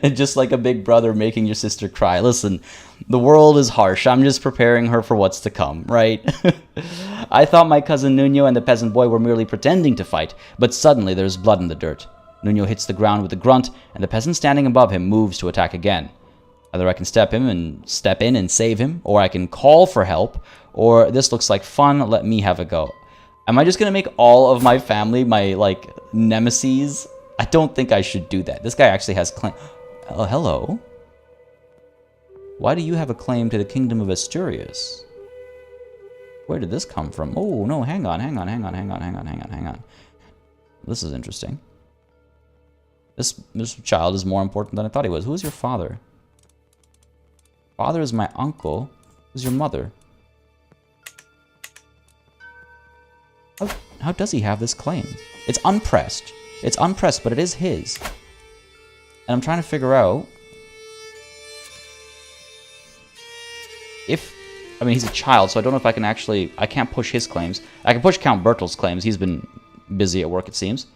And just like a big brother making your sister cry. Listen, the world is harsh. I'm just preparing her for what's to come, right? I thought my cousin Nuno and the peasant boy were merely pretending to fight, but suddenly there's blood in the dirt. Nuno hits the ground with a grunt, and the peasant standing above him moves to attack again. Either I can step in and save him, or I can call for help, or this looks like fun, let me have a go. Am I just going to make all of my family my, like, nemesis? I don't think I should do that. This guy actually has claim... Oh, hello? Why do you have a claim to the kingdom of Asturias? Where did this come from? Oh, no, hang on. This is interesting. This child is more important than I thought he was. Who is your father? Father is my uncle. Who's your mother? How does he have this claim? It's unpressed. It's unpressed, but it is his. And I'm trying to figure out if... I mean, he's a child, so I don't know if I can actually... I can't push his claims. I can push Count Bertel's claims. He's been busy at work, it seems.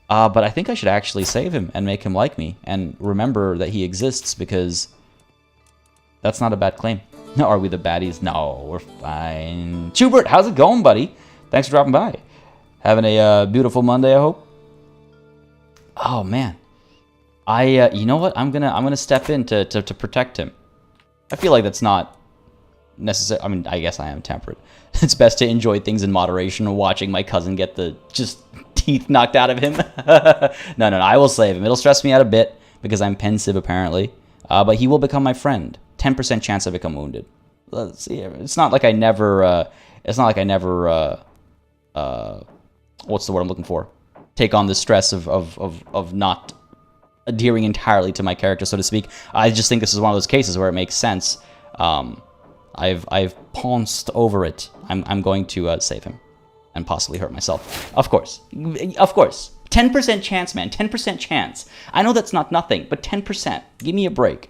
But I think I should actually save him and make him like me. And remember that he exists, because that's not a bad claim. No, are we the baddies? No, we're fine. Schubert, how's it going, buddy? Thanks for dropping by. Having a beautiful Monday, I hope. Oh man, you know what? I'm gonna step in to protect him. I feel like that's not necessary. I mean, I guess I am temperate. It's best to enjoy things in moderation. Watching my cousin get the just teeth knocked out of him. No, I will save him. It'll stress me out a bit because I'm pensive apparently. But he will become my friend. 10% chance I become wounded. Let's see. It's not like I never. What's the word I'm looking for? Take on the stress of not adhering entirely to my character, so to speak. I just think this is one of those cases where it makes sense. I've pounced over it. I'm going to save him and possibly hurt myself. Of course. 10% chance, man. 10% chance. I know that's not nothing, but 10%. Give me a break.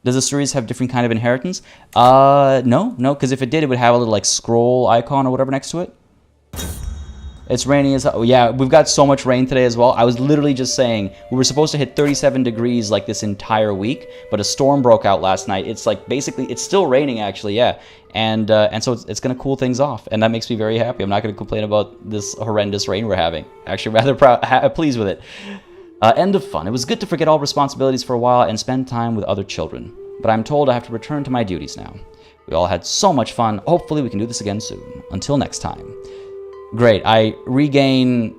Does the series have different kind of inheritance? No, because if it did, it would have a little like scroll icon or whatever next to it. It's raining as hell. Yeah, we've got so much rain today as well. I was literally just saying we were supposed to hit 37 degrees like this entire week, but a storm broke out last night. It's like basically it's still raining actually, yeah, and so it's gonna cool things off, and that makes me very happy. I'm not gonna complain about this horrendous rain we're having. Actually, rather pleased with it. End of fun. It was good to forget all responsibilities for a while and spend time with other children, but I'm told I have to return to my duties now. We all had so much fun. Hopefully we can do this again soon. Until next time. Great, I regain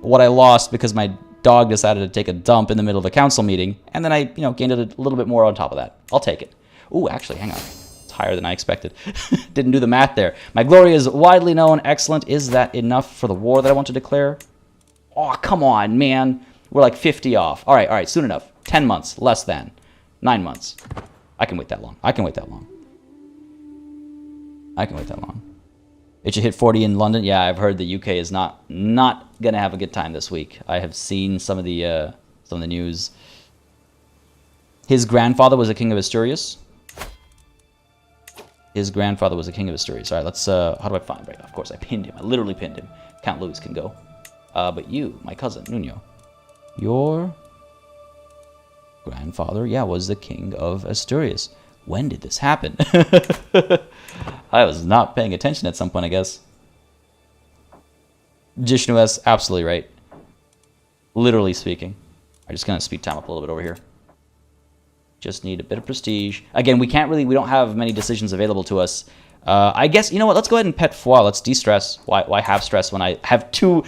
what I lost because my dog decided to take a dump in the middle of a council meeting, and then I, gained it a little bit more on top of that. I'll take it. Ooh, actually, hang on. It's higher than I expected. Didn't do the math there. My glory is widely known. Excellent. Is that enough for the war that I want to declare? Oh, come on, man. We're like 50 off. All right, soon enough. 10 months, less than. 9 months. I can wait that long. It should hit 40 in London. Yeah, I've heard the UK is not gonna have a good time this week. I have seen some of the news. His grandfather was a king of Asturias. All right, let's. How do I find? Right, of course, I pinned him. I literally pinned him. Count Louis can go. But you, my cousin Nuno, your grandfather, yeah, was the king of Asturias. When did this happen? I was not paying attention at some point, I guess. Jishnu S, absolutely right. Literally speaking. I'm just going to speed time up a little bit over here. Just need a bit of prestige. Again, we don't have many decisions available to us. I guess, you know what, let's go ahead and pet Foie. Let's de-stress. Why have stress when I have two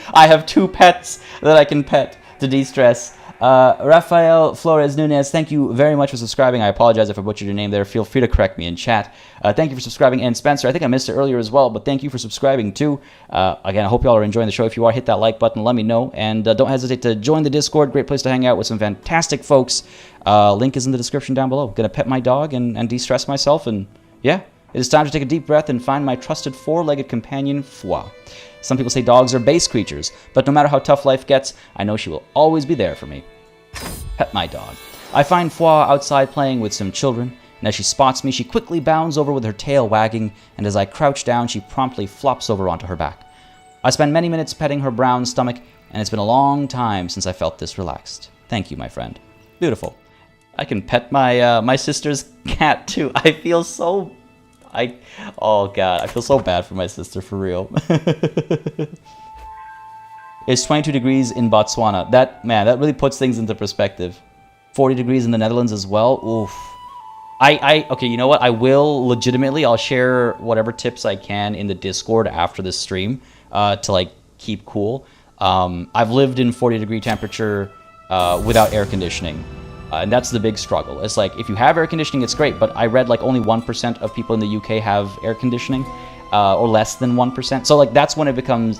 pets that I can pet to de-stress? Rafael Flores Nunez, thank you very much for subscribing. I apologize if I butchered your name there. Feel free to correct me in chat. Thank you for subscribing. And Spencer, I think I missed it earlier as well, but thank you for subscribing too. Again, I hope you all are enjoying the show. If you are, hit that like button, let me know. And don't hesitate to join the Discord. Great place to hang out with some fantastic folks. Link is in the description down below. Gonna pet my dog and de-stress myself. And yeah, it is time to take a deep breath and find my trusted four-legged companion, Foie. Some people say dogs are base creatures, but no matter how tough life gets, I know she will always be there for me. Pet my dog. I find Foie outside playing with some children, and as she spots me, she quickly bounds over with her tail wagging, and as I crouch down, she promptly flops over onto her back. I spend many minutes petting her brown stomach, and it's been a long time since I felt this relaxed. Thank you, my friend. Beautiful. I can pet my sister's cat, too. I feel so... oh, God. I feel so bad for my sister, for real. It's 22 degrees in Botswana. That really puts things into perspective. 40 degrees in the Netherlands as well. Oof. Okay, you know what? I will legitimately, I'll share whatever tips I can in the Discord after this stream to like keep cool. I've lived in 40 degree temperature without air conditioning. And that's the big struggle. It's like, if you have air conditioning, it's great, but I read like only 1% of people in the UK have air conditioning, or less than 1%. So like that's when it becomes,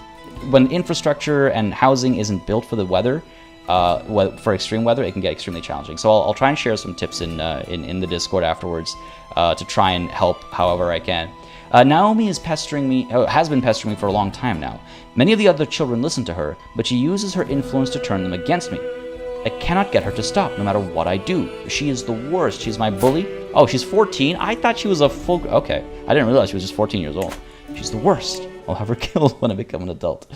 when infrastructure and housing isn't built for the weather, for extreme weather, it can get extremely challenging. So I'll try and share some tips in the Discord afterwards to try and help however I can. Naomi is pestering me, has been pestering me for a long time now. Many of the other children listen to her, but she uses her influence to turn them against me. I cannot get her to stop, no matter what I do. She is the worst. She's my bully. Oh, she's 14? I thought she was a full... Okay, I didn't realize she was just 14 years old. She's the worst. I'll have her killed when I become an adult.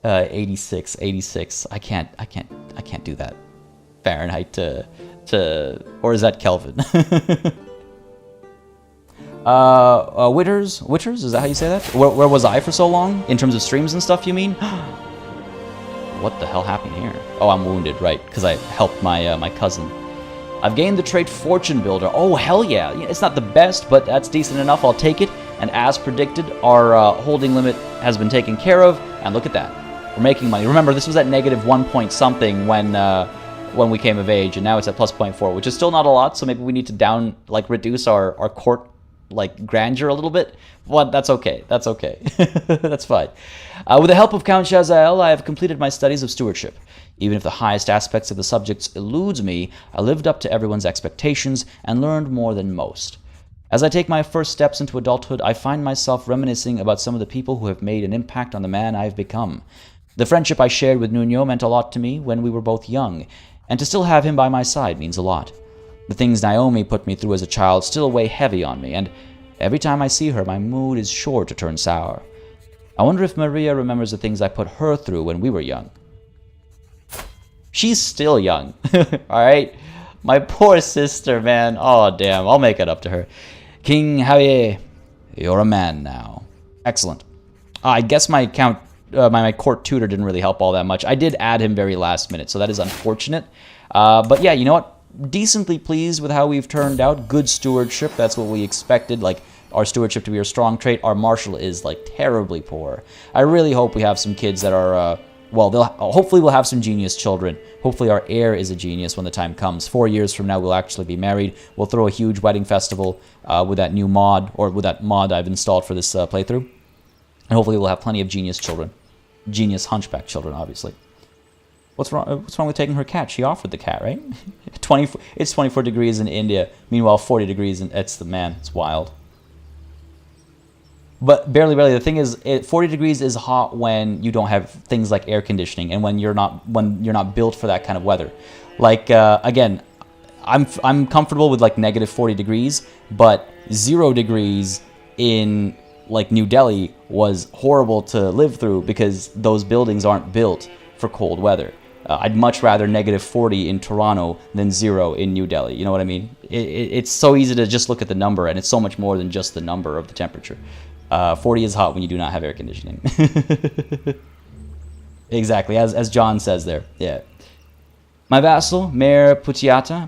86. I can't do that. Fahrenheit to... Or is that Kelvin? Witters? Is that how you say that? Where was I for so long? In terms of streams and stuff, you mean? What the hell happened here? Oh, I'm wounded, right, because I helped my cousin. I've gained the trait Fortune Builder. Oh, hell yeah. It's not the best, but that's decent enough. I'll take it. And as predicted, our holding limit has been taken care of. And look at that. We're making money. Remember, this was at negative 1 point something when we came of age, and now it's at plus 0.4, which is still not a lot, so maybe we need to reduce our court grandeur a little bit. Well, that's okay. That's okay. That's fine. With the help of Count Shazael, I have completed my studies of stewardship. Even if the highest aspects of the subjects eludes me, I lived up to everyone's expectations and learned more than most. As I take my first steps into adulthood, I find myself reminiscing about some of the people who have made an impact on the man I have become. The friendship I shared with Nuno meant a lot to me when we were both young, and to still have him by my side means a lot. The things Naomi put me through as a child still weigh heavy on me, and every time I see her, my mood is sure to turn sour. I wonder if Maria remembers the things I put her through when we were young. She's still young, alright? My poor sister, man. Oh, damn. I'll make it up to her. King Javier, you're a man now. Excellent. I guess my court tutor didn't really help all that much. I did add him very last minute, so that is unfortunate. But yeah, you know what? Decently pleased with how we've turned out. Good stewardship, that's what we expected. Like, our stewardship to be a strong trait. Our martial is, terribly poor. I really hope we have some kids that are, hopefully we'll have some genius children. Hopefully our heir is a genius when the time comes. 4 years from now, we'll actually be married. We'll throw a huge wedding festival with that new mod, or with that mod I've installed for this playthrough. And hopefully we'll have plenty of genius children. Genius hunchback children, obviously. What's wrong with taking her cat? She offered the cat, right? It's 24 degrees in India. Meanwhile, 40 degrees in... It's wild. But barely, the thing is, 40 degrees is hot when you don't have things like air conditioning, and when you're not built for that kind of weather. Again, I'm comfortable with negative 40 degrees, but 0 degrees in New Delhi was horrible to live through because those buildings aren't built for cold weather. I'd much rather negative 40 in Toronto than 0 in New Delhi. You know what I mean? It's so easy to just look at the number, and it's so much more than just the number of the temperature. 40 is hot when you do not have air conditioning. Exactly, as John says there. Yeah. My vassal, Mayor Putiata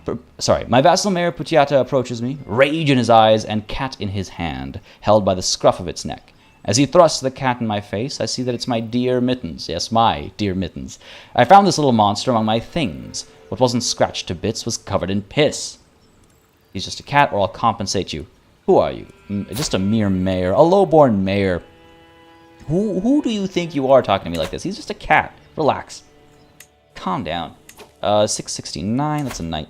approaches me, rage in his eyes and cat in his hand, held by the scruff of its neck. As he thrusts the cat in my face, I see that it's my dear Mittens. Yes, my dear Mittens. I found this little monster among my things. What wasn't scratched to bits was covered in piss. He's just a cat, or I'll compensate you. Who are you? Just a mere mayor. A low-born mayor. Who do you think you are talking to me like this? He's just a cat. Relax. Calm down. 669, that's a knight.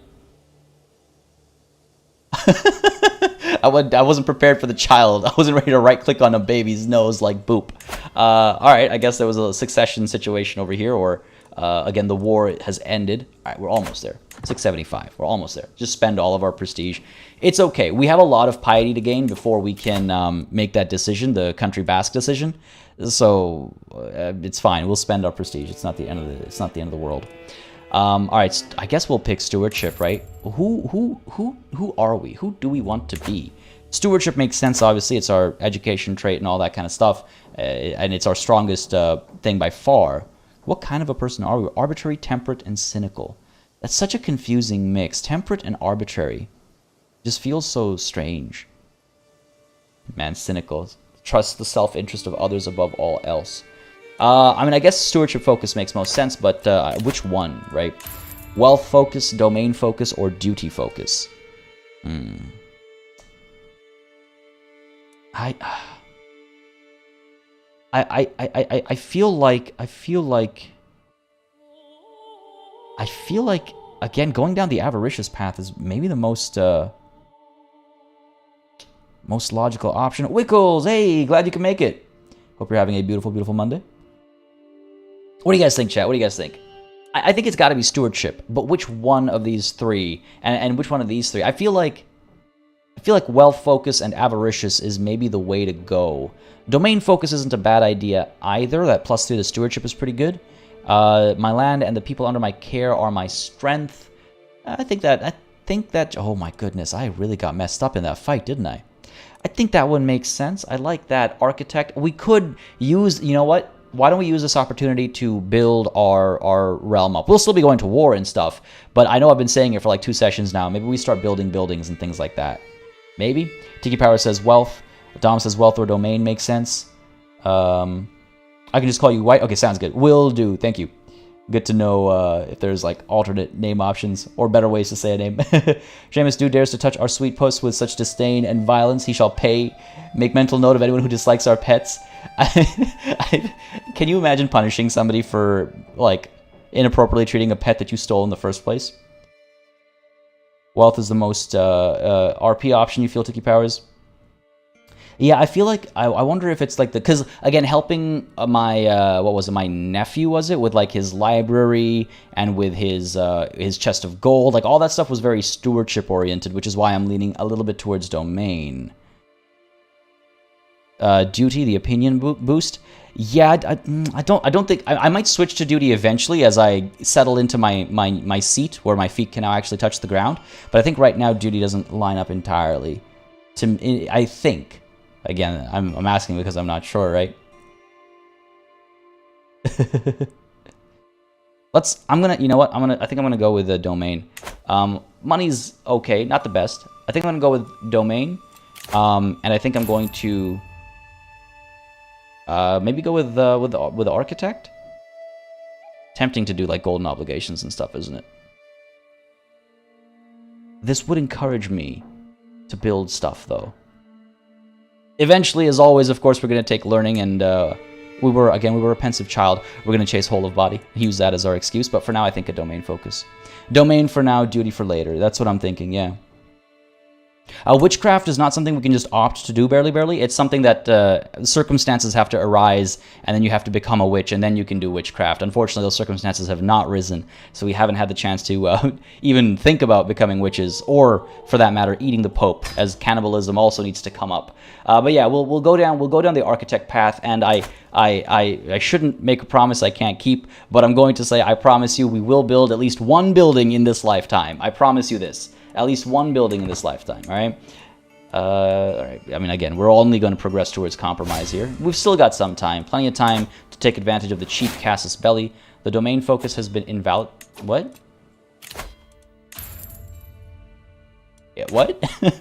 I wasn't prepared for the child. I wasn't ready to right-click on a baby's nose like boop. Alright, I guess there was a succession situation over here, or again, the war has ended. Alright, we're almost there. 675, we're almost there. Just spend all of our prestige. It's okay. We have a lot of piety to gain before we can make that decision, the country Basque decision. So it's fine. We'll spend our prestige. It's not the end of the world. All right, I guess we'll pick stewardship, right? Who are we? Who do we want to be? Stewardship makes sense, obviously. It's our education trait and all that kind of stuff. and it's our strongest thing by far. What kind of a person are we? Arbitrary, temperate, and cynical. That's such a confusing mix. Temperate and arbitrary just feels so strange. Man, cynical. Trust the self-interest of others above all else. I mean, I guess stewardship focus makes most sense, but which one, right? Wealth focus, domain focus, or duty focus? I feel like again, going down the avaricious path is maybe the most logical option. Wickles, hey, glad you can make it. Hope you're having a beautiful, beautiful Monday. What do you guys think, chat? What do you guys think? I think it's got to be stewardship, but which one of these three, and which one of these three? I feel like wealth focus and avaricious is maybe the way to go. Domain focus isn't a bad idea either. That +3 to stewardship is pretty good. My land and the people under my care are my strength. I think that. Oh my goodness, I really got messed up in that fight, didn't I? I think that one makes sense. I like that. Architect. We could use. You know what? Why don't we use this opportunity to build our realm up? We'll still be going to war and stuff, but I know I've been saying it for like 2 sessions now. Maybe we start building buildings and things like that. Maybe. Tiki Power says wealth. Dom says wealth or domain makes sense. I can just call you White. Okay, sounds good. Will do. Thank you. Good to know if there's like alternate name options or better ways to say a name. Seamus Dude dares to touch our sweet puss with such disdain and violence. He shall pay. Make mental note of anyone who dislikes our pets. Can you imagine punishing somebody for like inappropriately treating a pet that you stole in the first place? Wealth is the most RP option you feel, Tiki Powers? Yeah, I feel like I wonder if it's like because again, helping my what was it, my nephew, was it, with like his library and with his chest of gold, like all that stuff was very stewardship oriented, which is why I'm leaning a little bit towards domain. Duty, the opinion boost. Yeah, I don't think I might switch to duty eventually as I settle into my seat where my feet can now actually touch the ground. But I think right now duty doesn't line up entirely. I think. Again, I'm asking because I'm not sure, right? You know what? I think I'm gonna go with the domain. Money's okay, not the best. I think I'm gonna go with domain. And I think I'm going to maybe go with the architect. Tempting to do like golden obligations and stuff, isn't it? This would encourage me to build stuff, though. Eventually, as always, of course, we're going to take learning, and we were a pensive child. We're going to chase whole of body, use that as our excuse, but for now, I think a domain focus. Domain for now, duty for later. That's what I'm thinking, yeah. Witchcraft is not something we can just opt to do barely. It's something that circumstances have to arise, and then you have to become a witch, and then you can do witchcraft. Unfortunately, those circumstances have not risen, so we haven't had the chance to even think about becoming witches, or, for that matter, eating the Pope, as cannibalism also needs to come up. But yeah, we'll go down the architect path, and I shouldn't make a promise I can't keep, but I'm going to say I promise you we will build at least one building in this lifetime. I promise you this. At least one building in this lifetime, all right? All right. I mean, again, we're only going to progress towards compromise here. We've still got some time. Plenty of time to take advantage of the cheap Casus Belli. The domain focus has been invalid. What? Yeah, what? Am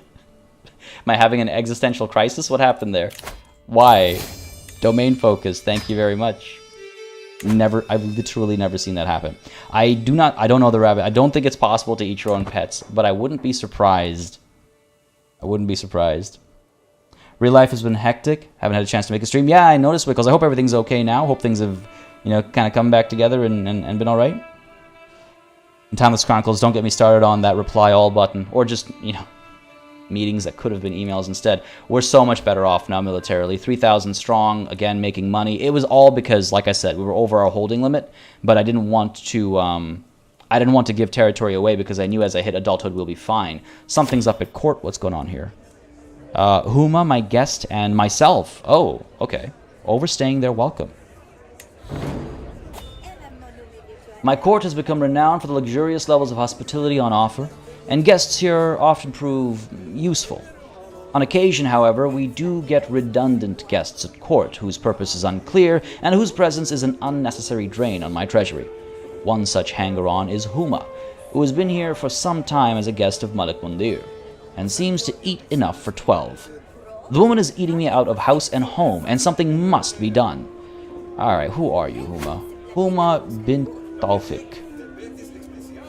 I having an existential crisis? What happened there? Why? Domain focus. Thank you very much. I've literally never seen that happen. I don't know the rabbit. I don't think it's possible to eat your own pets, but I wouldn't be surprised. Real life has been hectic. Haven't had a chance to make a stream. Yeah, I noticed, because I hope everything's okay now. Hope things have, kind of come back together and been all right. And Timeless Chronicles, don't get me started on that reply all button, or just, meetings that could have been emails instead. We're so much better off now militarily. 3,000 strong, again, making money. It was all because, like I said, we were over our holding limit, but I didn't want to give territory away because I knew as I hit adulthood we'll be fine. Something's up at court. What's going on here? Huma, my guest, and myself. Oh, okay. Overstaying their welcome. My court has become renowned for the luxurious levels of hospitality on offer, and guests here often prove useful. On occasion, however, we do get redundant guests at court, whose purpose is unclear, and whose presence is an unnecessary drain on my treasury. One such hanger-on is Huma, who has been here for some time as a guest of Malik Mundir, and seems to eat enough for 12. The woman is eating me out of house and home, and something must be done. Alright, who are you, Huma? Huma bin Taufik.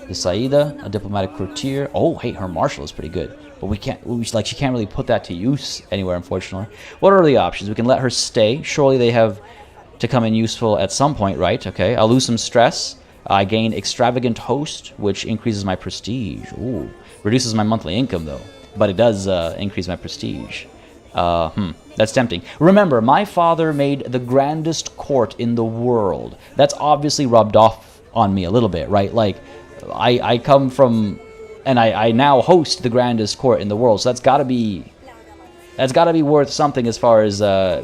The Saida, a diplomatic courtier. Oh, hey, her marshal is pretty good. But she can't really put that to use anywhere, unfortunately. What are the options? We can let her stay. Surely they have to come in useful at some point, right? Okay, I'll lose some stress. I gain extravagant host, which increases my prestige. Ooh, reduces my monthly income, though. But it does increase my prestige. That's tempting. Remember, my father made the grandest court in the world. That's obviously rubbed off on me a little bit, right? Like, I come from... And I now host the grandest court in the world, so that's got to be worth something as far as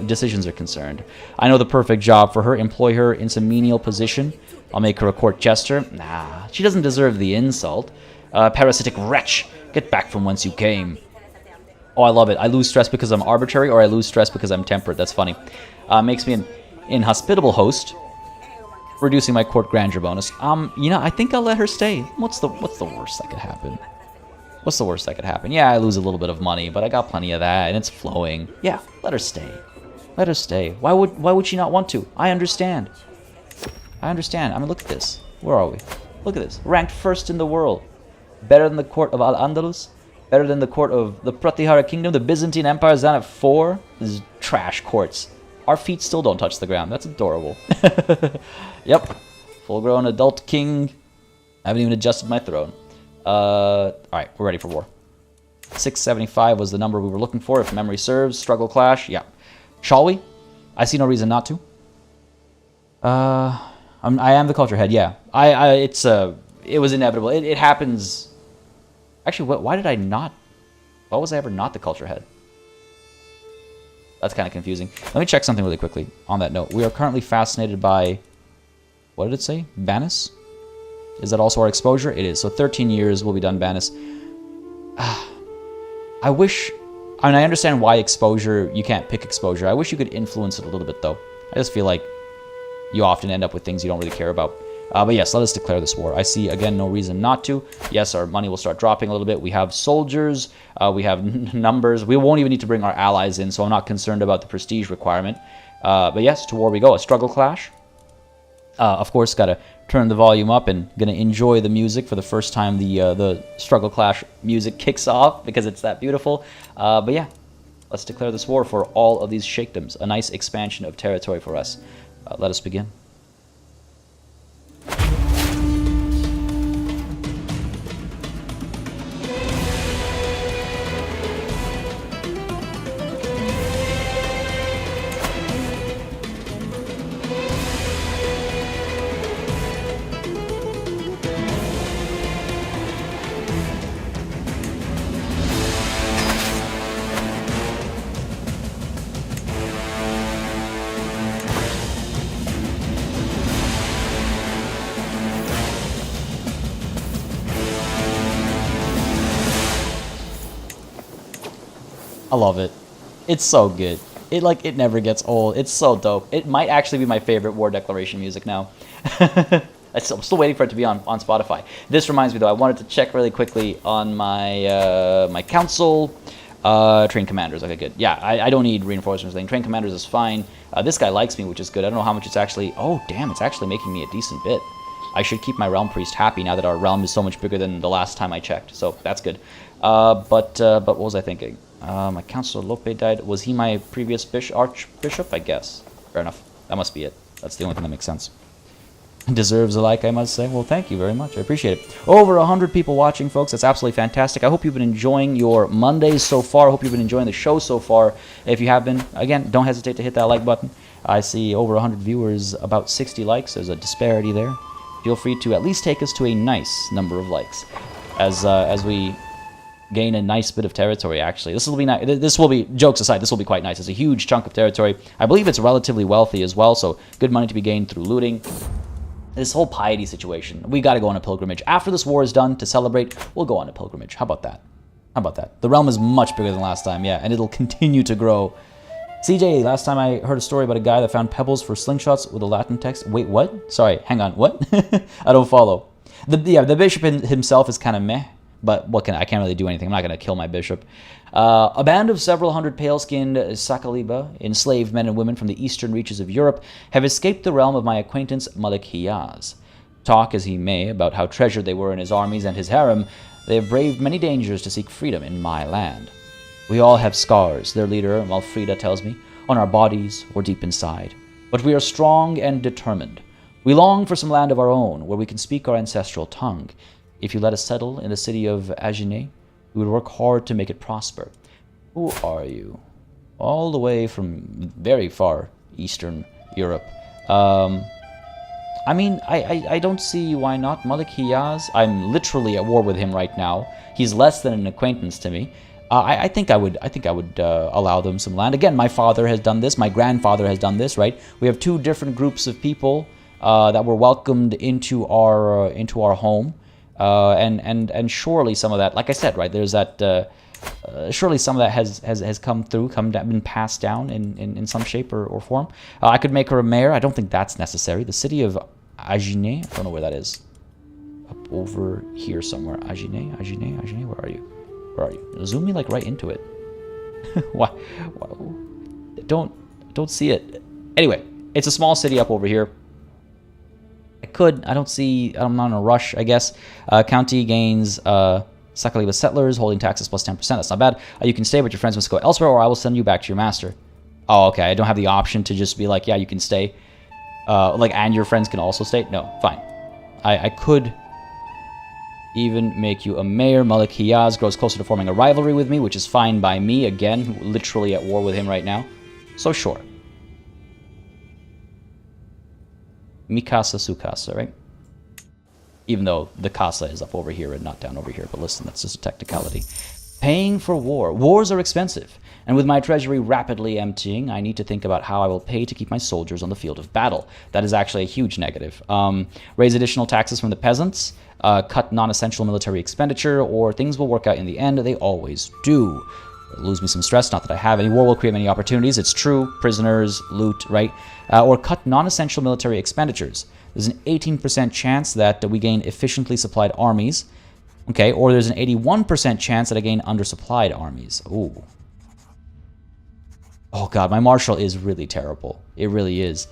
decisions are concerned. I know the perfect job for her. Employ her in some menial position. I'll make her a court jester. Nah, she doesn't deserve the insult. Parasitic wretch, get back from whence you came. Oh, I love it. I lose stress because I'm arbitrary, or I lose stress because I'm temperate. That's funny. Makes me an inhospitable host. Reducing my court grandeur bonus. I think I'll let her stay. What's the worst that could happen? What's the worst that could happen? Yeah, I lose a little bit of money, but I got plenty of that, and it's flowing. Yeah, let her stay. Let her stay. Why would she not want to? I understand. I mean, look at this. Where are we? Look at this. Ranked first in the world. Better than the court of Al-Andalus. Better than the court of the Pratihara Kingdom. The Byzantine Empire is down at 4. This is trash courts. Our feet still don't touch the ground. That's adorable. Yep. Full-grown adult king. I haven't even adjusted my throne. Alright, we're ready for war. 675 was the number we were looking for, if memory serves. Struggle clash. Yeah. Shall we? I see no reason not to. I am the culture head, yeah. It was inevitable. It happens... Actually, why did I not... Why was I ever not the culture head? That's kind of confusing. Let me check something really quickly on that note. We are currently fascinated by... What did it say? Banis? Is that also our exposure? It is. So 13 years will be done Banis. I wish... I mean, I understand why exposure... You can't pick exposure. I wish you could influence it a little bit, though. I just feel like you often end up with things you don't really care about. But yes, let us declare this war. I see, again, no reason not to. Yes, our money will start dropping a little bit. We have soldiers. We have numbers. We won't even need to bring our allies in, so I'm not concerned about the prestige requirement. But yes, to war we go. A struggle clash. Of course, got to turn the volume up and going to enjoy the music for the first time the struggle clash music kicks off because it's that beautiful. But yeah, let's declare this war for all of these sheikdoms. A nice expansion of territory for us. Let us begin. I love it. It's so good. It never gets old. It's so dope. It might actually be my favorite war declaration music now. I'm still waiting for it to be on Spotify. This reminds me though, I wanted to check really quickly on my my council. Train commanders. Okay, good. Yeah, I don't need reinforcements or anything. Train commanders is fine. This guy likes me, which is good. I don't know how much it's actually... Oh, damn, it's actually making me a decent bit. I should keep my realm priest happy now that our realm is so much bigger than the last time I checked. So that's good. But what was I thinking? My Councilor Lope died. Was he my previous archbishop? I guess. Fair enough. That must be it. That's the only thing that makes sense. Deserves a like, I must say. Well, thank you very much. I appreciate it. Over 100 people watching, folks. That's absolutely fantastic. I hope you've been enjoying your Mondays so far. I hope you've been enjoying the show so far. If you have been, again, don't hesitate to hit that like button. I see over 100 viewers, about 60 likes. There's a disparity there. Feel free to at least take us to a nice number of likes as we gain a nice bit of territory. Actually, this will be nice. This will be, jokes aside, this will be quite nice. It's a huge chunk of territory. I believe it's relatively wealthy as well, so good money to be gained through looting. This whole piety situation, we got to go on a pilgrimage. After this war is done, to celebrate, we'll go on a pilgrimage. How about that? How about that? The realm is much bigger than last time, yeah, and it'll continue to grow. CJ, last time I heard a story about a guy that found pebbles for slingshots with a Latin text. Wait, what? Sorry, hang on, what? I don't follow. The bishop himself is kind of meh, but I can't really do anything. I'm not going to kill my bishop. A band of several hundred pale-skinned Sakaliba, enslaved men and women from the eastern reaches of Europe, have escaped the realm of my acquaintance Malik Hiyaz. Talk as he may about how treasured they were in his armies and his harem, they have braved many dangers to seek freedom in my land. We all have scars, their leader, Malfrida tells me, on our bodies or deep inside. But we are strong and determined. We long for some land of our own, where we can speak our ancestral tongue. If you let us settle in the city of Agenais, we would work hard to make it prosper. Who are you? All the way from very far Eastern Europe. I mean, I don't see why not. Malik Hiyaz, I'm literally at war with him right now. He's less than an acquaintance to me. I think I would allow them some land. Again, my father has done this. My grandfather has done this. Right? We have two different groups of people that were welcomed into our home, and surely some of that, like I said, right? There's that. Surely some of that has come through, been passed down in some shape or form. I could make her a mayor. I don't think that's necessary. The city of Agenais, I don't know where that is. Up over here somewhere. Agenais. Where are you? Where are you? Zoom me like right into it. Why? Don't see it. Anyway, it's a small city up over here. I'm not in a rush, I guess. County gains Sakaliba settlers, holding taxes plus 10%. That's not bad. You can stay, but your friends must go elsewhere, or I will send you back to your master. Oh, okay. I don't have the option to just be like, yeah, you can stay. And your friends can also stay? No, fine. I could even make you a mayor. Malik Hiyaz grows closer to forming a rivalry with me, which is fine by me. Again, literally at war with him right now. So sure. Mikasa Sukasa, right? Even though the casa is up over here and not down over here. But listen, that's just a technicality. Paying for war. Wars are expensive. And with my treasury rapidly emptying, I need to think about how I will pay to keep my soldiers on the field of battle. That is actually a huge negative. Raise additional taxes from the peasants. Cut non-essential military expenditure, or things will work out in the end. They always do. Lose me some stress, not that I have any. War will create many opportunities. It's true. Prisoners, loot, right? Or cut non-essential military expenditures. There's an 18% chance that we gain efficiently supplied armies. Okay, or there's an 81% chance that I gain undersupplied armies. Ooh. Oh god, my marshal is really terrible. It really is.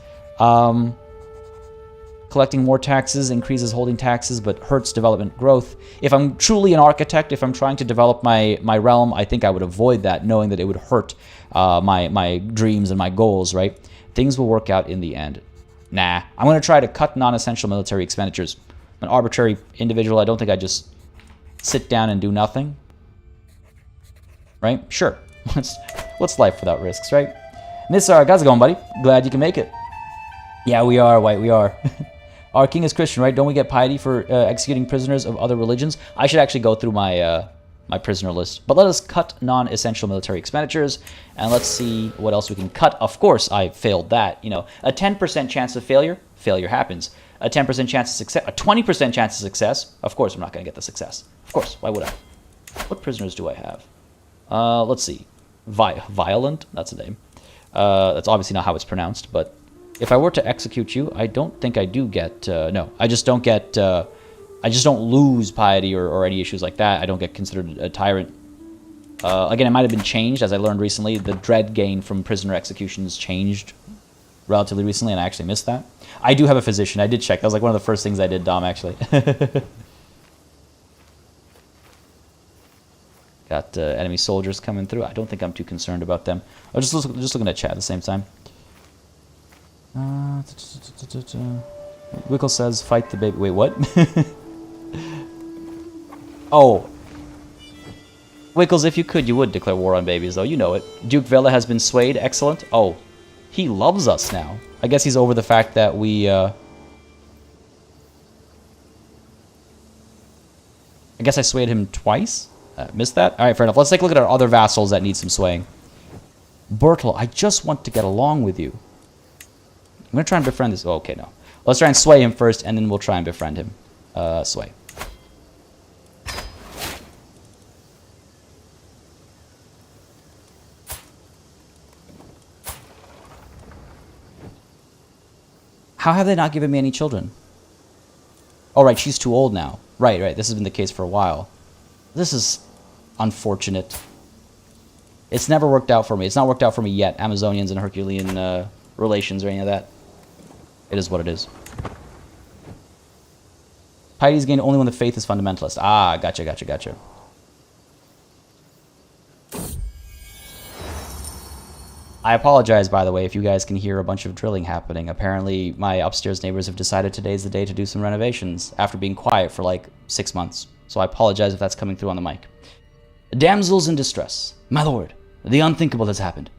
Collecting more taxes increases holding taxes, but hurts development growth. If I'm truly an architect, if I'm trying to develop my realm, I think I would avoid that, knowing that it would hurt my dreams and my goals, right? Things will work out in the end. Nah, I'm going to try to cut non-essential military expenditures. I'm an arbitrary individual. I don't think I just sit down and do nothing. Right? Sure. What's life without risks, right? Nissar, how's it going, buddy? Glad you can make it. Yeah, we are, White, we are. Our king is Christian, right? Don't we get piety for executing prisoners of other religions? I should actually go through my my prisoner list. But let us cut non-essential military expenditures, and let's see what else we can cut. Of course, I failed that. You know, a 10% chance of failure, failure happens. A 10% chance of success, a 20% chance of success. Of course, I'm not going to get the success. Of course, why would I? What prisoners do I have? Let's see. Violent, that's a name. That's obviously not how it's pronounced, but if I were to execute you, I don't think I do get, no, I just don't get, I just don't lose piety or any issues like that. I don't get considered a tyrant. Again, it might have been changed, as I learned recently. The dread gain from prisoner executions changed relatively recently, and I actually missed that. I do have a physician. I did check. That was like one of the first things I did, Dom, actually. Got enemy soldiers coming through. I don't think I'm too concerned about them. I was just looking at chat at the same time. Wickle says, fight the baby. Wait, what? Oh. Wickles, if you could, you would declare war on babies, though. You know it. Duke Vela has been swayed. Excellent. Oh. He loves us now. I guess he's over the fact that we, I guess I swayed him twice? Missed that? Alright, fair enough. Let's take a look at our other vassals that need some swaying. Bertel, I just want to get along with you. I'm going to try and befriend this. Oh, okay, no. Let's try and sway him first, and then we'll try and befriend him. Sway. How have they not given me any children? Oh, right, she's too old now. Right, this has been the case for a while. This is unfortunate. It's never worked out for me. It's not worked out for me yet, Amazonians and Herculean relations or any of that. It is what it is. Piety is gained only when the faith is fundamentalist. Ah, gotcha. I apologize, by the way, if you guys can hear a bunch of drilling happening. Apparently, my upstairs neighbors have decided today's the day to do some renovations after being quiet for like 6 months. So I apologize if that's coming through on the mic. Damsels in distress. My lord, the unthinkable has happened.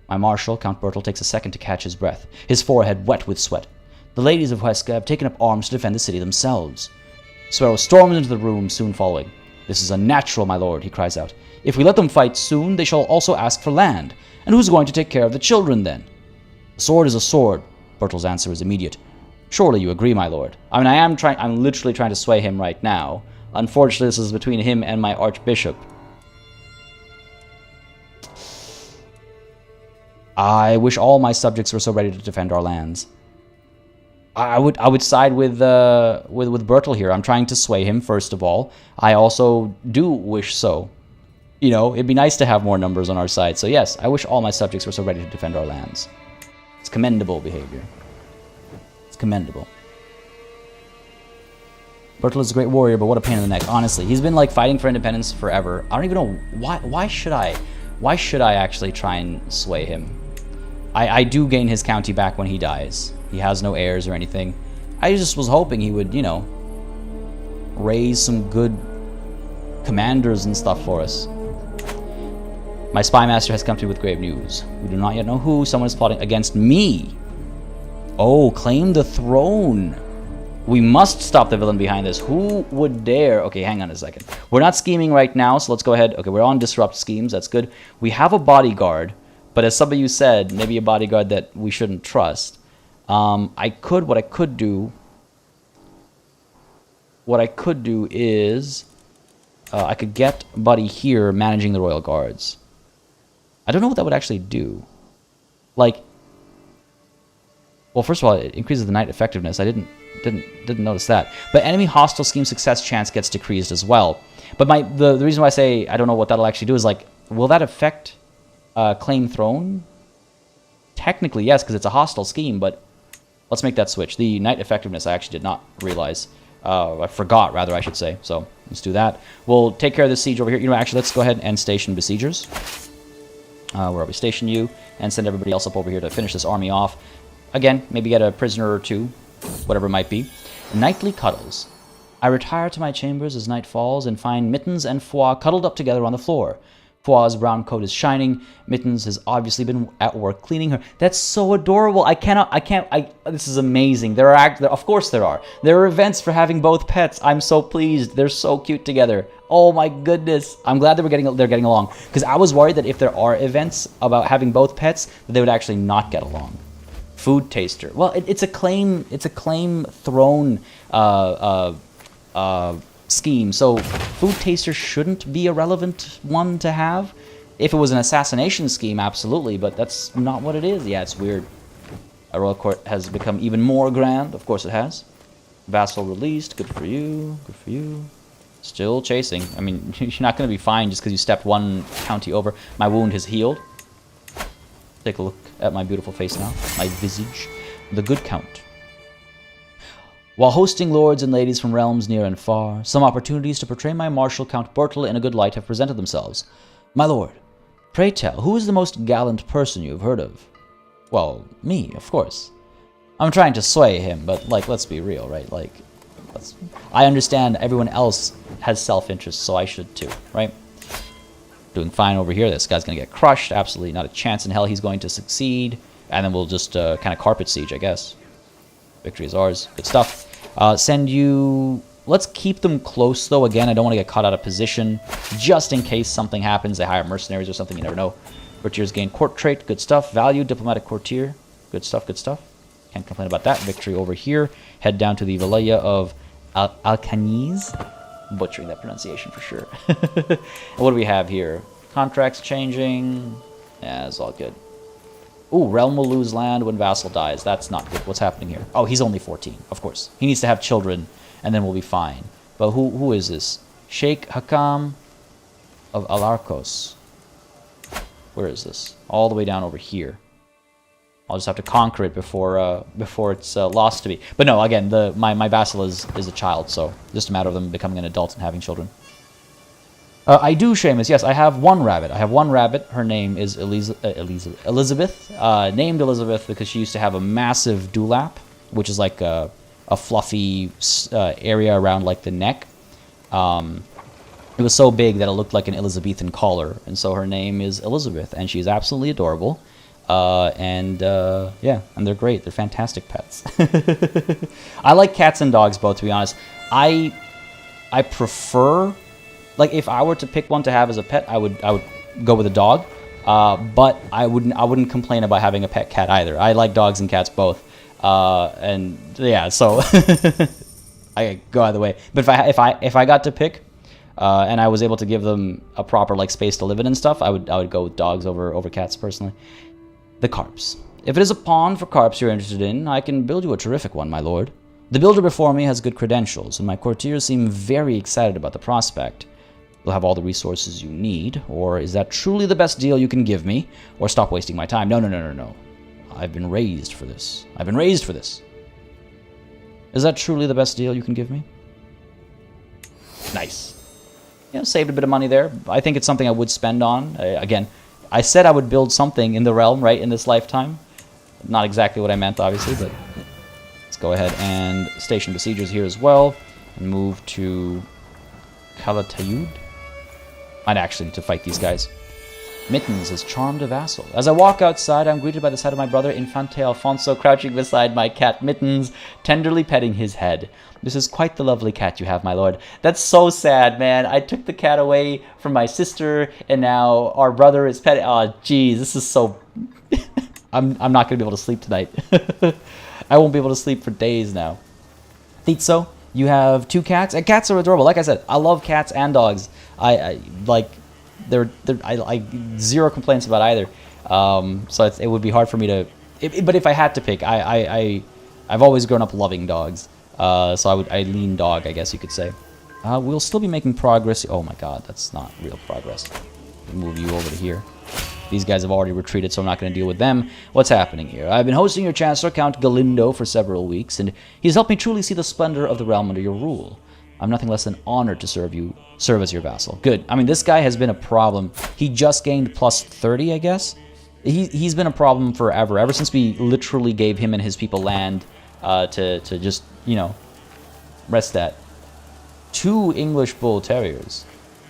My marshal, Count Bertel, takes a second to catch his breath, his forehead wet with sweat. The ladies of Huesca have taken up arms to defend the city themselves. Sparrow storms into the room, soon following. This is unnatural, my lord, he cries out. If we let them fight soon, they shall also ask for land. And who's going to take care of the children, then? A sword is a sword. Bertel's answer is immediate. Surely you agree, my lord. I mean, I'm literally trying to sway him right now. Unfortunately, this is between him and my archbishop. I wish all my subjects were so ready to defend our lands. I would side with Bertel here. I'm trying to sway him, first of all. I also do wish so. You know, it'd be nice to have more numbers on our side. So yes, I wish all my subjects were so ready to defend our lands. It's commendable behavior. It's commendable. Bertel is a great warrior, but what a pain in the neck. Honestly, he's been like fighting for independence forever. I don't even know why should I actually try and sway him? I do gain his county back when he dies. He has no heirs or anything. I just was hoping he would, you know, raise some good commanders and stuff for us. My spy master has come to me with grave news. We do not yet know who. Someone is plotting against me. Oh, claim the throne. We must stop the villain behind this. Who would dare? Okay, hang on a second. We're not scheming right now, so let's go ahead. Okay, we're on disrupt schemes. That's good. We have a bodyguard, but as some of you said, maybe a bodyguard that we shouldn't trust. What I could do is I could get Buddy here managing the royal guards. I don't know what that would actually do. Like, well, first of all, it increases the knight effectiveness. I didn't notice that. But enemy hostile scheme success chance gets decreased as well. But the reason why I say I don't know what that'll actually do is, like, will that affect claim throne? Technically, yes, because it's a hostile scheme, but let's make that switch. The knight effectiveness I actually did not realize. I forgot, rather, I should say. So let's do that. We'll take care of this siege over here. You know, actually, let's go ahead and station besiegers. Where we station you, and send everybody else up over here to finish this army off. Again, maybe get a prisoner or two, whatever it might be. Nightly cuddles. I retire to my chambers as night falls and find Mittens and Foix cuddled up together on the floor. Foix's brown coat is shining. Mittens has obviously been at work cleaning her. That's so adorable. This is amazing. Of course there are. There are events for having both pets. I'm so pleased. They're so cute together. Oh my goodness. I'm glad that they're getting along. Because I was worried that if there are events about having both pets, that they would actually not get along. Food taster. Well, it's a claim throne scheme, so food taster shouldn't be a relevant one to have. If it was an assassination scheme, absolutely, but that's not what it is. Yeah, it's weird. A royal court has become even more grand. Of course it has. Vassal released. Good for you. Good for you. Still chasing. I mean, you're not going to be fine just because you stepped one county over. My wound has healed. Take a look at my beautiful face now. My visage. The good count. While hosting lords and ladies from realms near and far, some opportunities to portray my marshal Count Bertel in a good light have presented themselves. My lord, pray tell, who is the most gallant person you have heard of? Well, me, of course. I'm trying to sway him, but, like, let's be real, right? Like, I understand everyone else has self-interest, so I should too, right? Doing fine over here. This guy's gonna get crushed. Absolutely not a chance in hell he's going to succeed. And then we'll just kind of carpet siege, I guess. Victory is ours. Good stuff. Send you... Let's keep them close, though. Again, I don't want to get caught out of position. Just in case something happens. They hire mercenaries or something. You never know. Courtiers gain court trait. Good stuff. Value. Diplomatic courtier. Good stuff. Good stuff. Can't complain about that. Victory over here. Head down to the Vilaya of Alcaniz. Butchering that pronunciation for sure. What do we have here? Contracts changing. Yeah, it's all good. Ooh, realm will lose land when vassal dies. That's not good. What's happening here? Oh, he's only 14, of course. He needs to have children, and then we'll be fine. But who is this? Sheikh Hakam of Alarcos. Where is this? All the way down over here. I'll just have to conquer it before it's lost to me. But no, again, my vassal is a child, so just a matter of them becoming an adult and having children. I do, Seamus. Yes, I have one rabbit. I have one rabbit. Her name is Elizabeth. Named Elizabeth because she used to have a massive dewlap, which is like a fluffy area around like the neck. It was so big that it looked like an Elizabethan collar, and so her name is Elizabeth, and she's absolutely adorable. Yeah, and they're great. They're fantastic pets. I like cats and dogs both, to be honest. I prefer, like, if I were to pick one to have as a pet, I would go with a dog. But I wouldn't complain about having a pet cat either. I like dogs and cats both. And yeah, so I go either way. But if I got to pick, and I was able to give them a proper like space to live in and stuff, I would go with dogs over cats personally. The carps. If it is a pond for carps you're interested in, I can build you a terrific one, my lord. The builder before me has good credentials, and my courtiers seem very excited about the prospect. You'll have all the resources you need, or is that truly the best deal you can give me? Or stop wasting my time. No. I've been raised for this. I've been raised for this. Is that truly the best deal you can give me? Nice. Saved a bit of money there. I think it's something I would spend on. Again, I said I would build something in the realm, right, in this lifetime. Not exactly what I meant, obviously, but let's go ahead and station besiegers here as well. And move to Calatayud. I'd actually need to fight these guys. Mittens has charmed a vassal. As I walk outside, I'm greeted by the sight of my brother Infante Alfonso crouching beside my cat Mittens, tenderly petting his head. This is quite the lovely cat you have, my lord. That's so sad, man. I took the cat away from my sister, and now our brother is petting. Oh, geez, this is so... I'm not going to be able to sleep tonight. I won't be able to sleep for days now. Thitso, you have 2 cats, and cats are adorable. Like I said, I love cats and dogs. I zero complaints about either. So it would be hard for me to... but if I had to pick, I've always grown up loving dogs. So I lean dog, I guess you could say. We'll still be making progress. Oh my god, that's not real progress. Move you over to here. These guys have already retreated, so I'm not going to deal with them. What's happening here? I've been hosting your Chancellor, Count Galindo, for several weeks, and he's helped me truly see the splendor of the realm under your rule. I'm nothing less than honored to serve as your vassal. Good. I mean, this guy has been a problem. He just gained plus 30, I guess. He's been a problem forever. Ever since we literally gave him and his people land to just, rest at. 2 English Bull Terriers.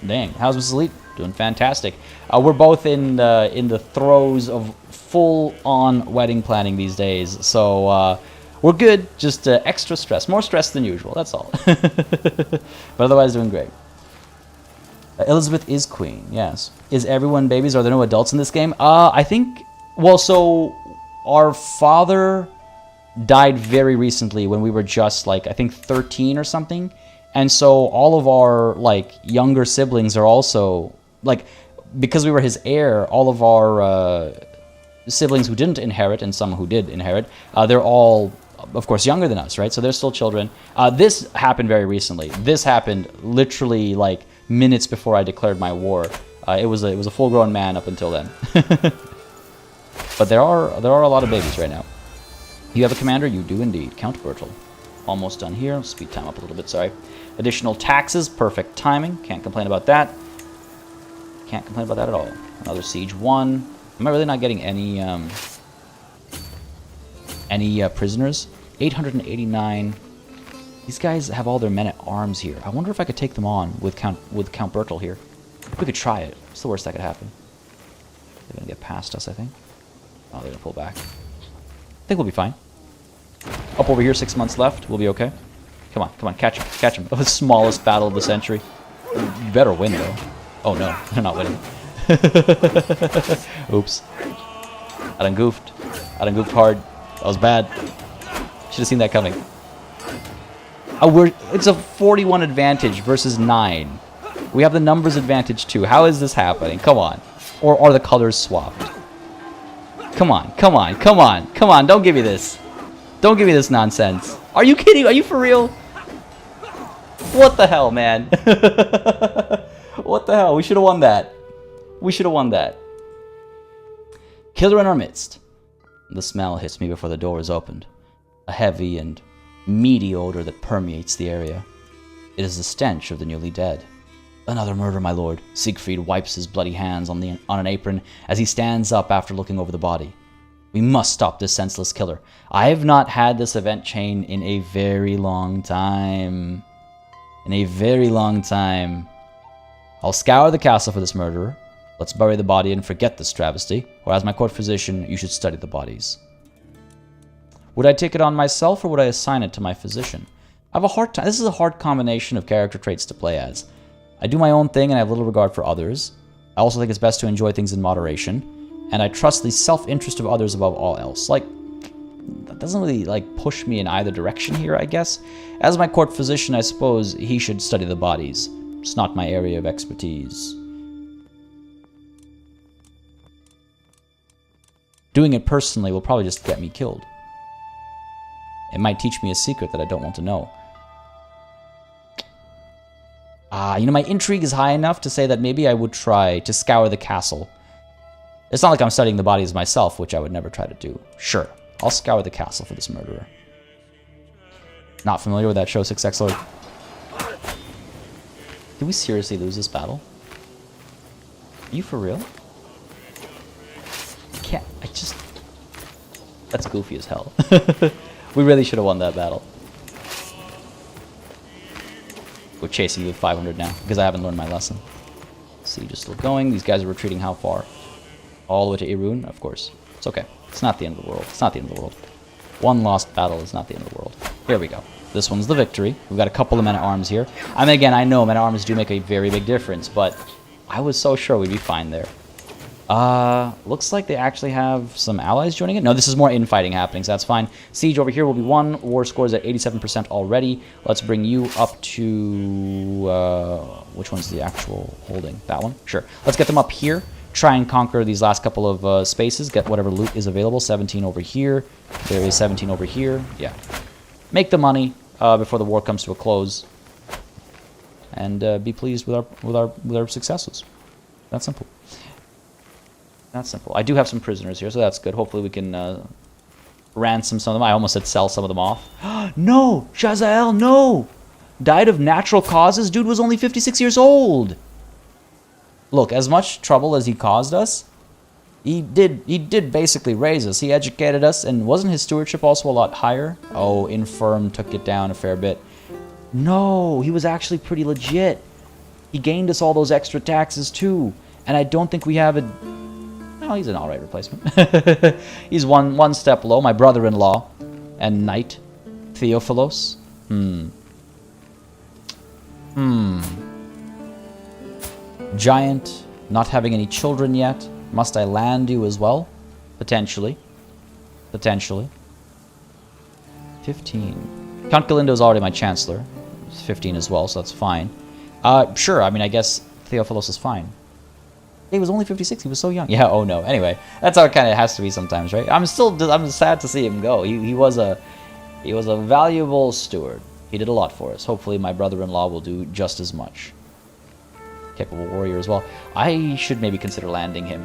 Dang. How's Mrs. Elite? Doing fantastic. We're both in the throes of full-on wedding planning these days, so we're good. Just extra stress, more stress than usual. That's all. But otherwise, doing great. Elizabeth is queen. Yes. Is everyone babies? Are there no adults in this game? I think. Well, so our father died very recently when we were just I think 13 or something. And so all of our younger siblings are also because we were his heir, all of our siblings who didn't inherit and some who did inherit, they're all of course younger than us, right? So they're still children. This happened very recently. This happened literally minutes before I declared my war. It was a full-grown man up until then. But there are a lot of babies right now. You have a commander? You do indeed. Count Bertel. Almost done here. Speed time up a little bit, sorry. Additional taxes, perfect timing. Can't complain about that. Can't complain about that at all. Another siege 1. Am I really not getting any prisoners? 889. These guys have all their men at arms here. I wonder if I could take them on with Count Bertel here. We could try it. It's the worst that could happen. They're gonna get past us, I think. Oh, they're gonna pull back. I think we'll be fine. Up over here, 6 months left. We'll be okay. Come on, catch him. Oh, the smallest battle of the century. You better win, though. Oh, no, they're not winning. Oops. I done goofed hard. That was bad. Should have seen that coming. It's a 41 advantage versus 9. We have the numbers advantage, too. How is this happening? Come on. Or are the colors swapped? Come on, come on, come on, come on, don't give me this. Don't give me this nonsense. Are you kidding? Are you for real? What the hell, man? What the hell? We should have won that. We should have won that. Killer in our midst. The smell hits me before the door is opened. A heavy and meaty odor that permeates the area. It is the stench of the newly dead. Another murder, my lord. Siegfried wipes his bloody hands on an apron as he stands up after looking over the body. We must stop this senseless killer. I have not had this event chain in a very long time. In a very long time. I'll scour the castle for this murderer. Let's bury the body and forget this travesty, or as my court physician, you should study the bodies. Would I take it on myself, or would I assign it to my physician? I have a hard time. This is a hard combination of character traits to play as. I do my own thing and I have little regard for others. I also think it's best to enjoy things in moderation, and I trust the self-interest of others above all else. Like, that doesn't really, like, push me in either direction here, I guess. As my court physician, I suppose he should study the bodies. It's not my area of expertise. Doing it personally will probably just get me killed. It might teach me a secret that I don't want to know. You know, my intrigue is high enough to say that maybe I would try to scour the castle. It's not like I'm studying the bodies myself, which I would never try to do. Sure, I'll scour the castle for this murderer. Not familiar with that show, 6X Lord. Did we seriously lose this battle? Are you for real? I just... That's goofy as hell. We really should have won that battle. We're chasing you with 500 now, because I haven't learned my lesson. Siege is still going. These guys are retreating how far? All the way to Irun? Of course. It's okay. It's not the end of the world. It's not the end of the world. One lost battle is not the end of the world. Here we go. This one's the victory. We've got a couple of men-at-arms here. I mean, again, I know men-at-arms do make a very big difference, but I was so sure we'd be fine there. Looks like they actually have some allies joining it. No, this is more infighting happening, so that's fine. Siege over here will be won. War scores at 87% already. Let's bring you up to... which one's the actual holding? That one? Sure. Let's get them up here. Try and conquer these last couple of spaces. Get whatever loot is available. 17 over here. There is 17 over here. Yeah. Make the money before the war comes to a close. And be pleased with our successes. That's simple. That's simple. I do have some prisoners here, so that's good. Hopefully we can ransom some of them. I almost said sell some of them off. No! Shazael, no! Died of natural causes? Dude was only 56 years old! Look, as much trouble as he caused us, he did basically raise us. He educated us, and wasn't his stewardship also a lot higher? Oh, Infirm took it down a fair bit. No, he was actually pretty legit. He gained us all those extra taxes too. And I don't think we have a... Oh, he's an alright replacement. He's one step low. My brother-in-law and knight, Theophilos. Giant, not having any children yet. Must I land you as well? Potentially. Potentially. 15. Count Galindo's already my chancellor. He's 15 as well, so that's fine. Sure, I mean, I guess Theophilos is fine. He was only 56. He was so young. Yeah. Oh no. Anyway, that's how it kind of has to be sometimes, right? I'm sad to see him go. He was a valuable steward. He did a lot for us. Hopefully, my brother-in-law will do just as much. Capable warrior as well. I should maybe consider landing him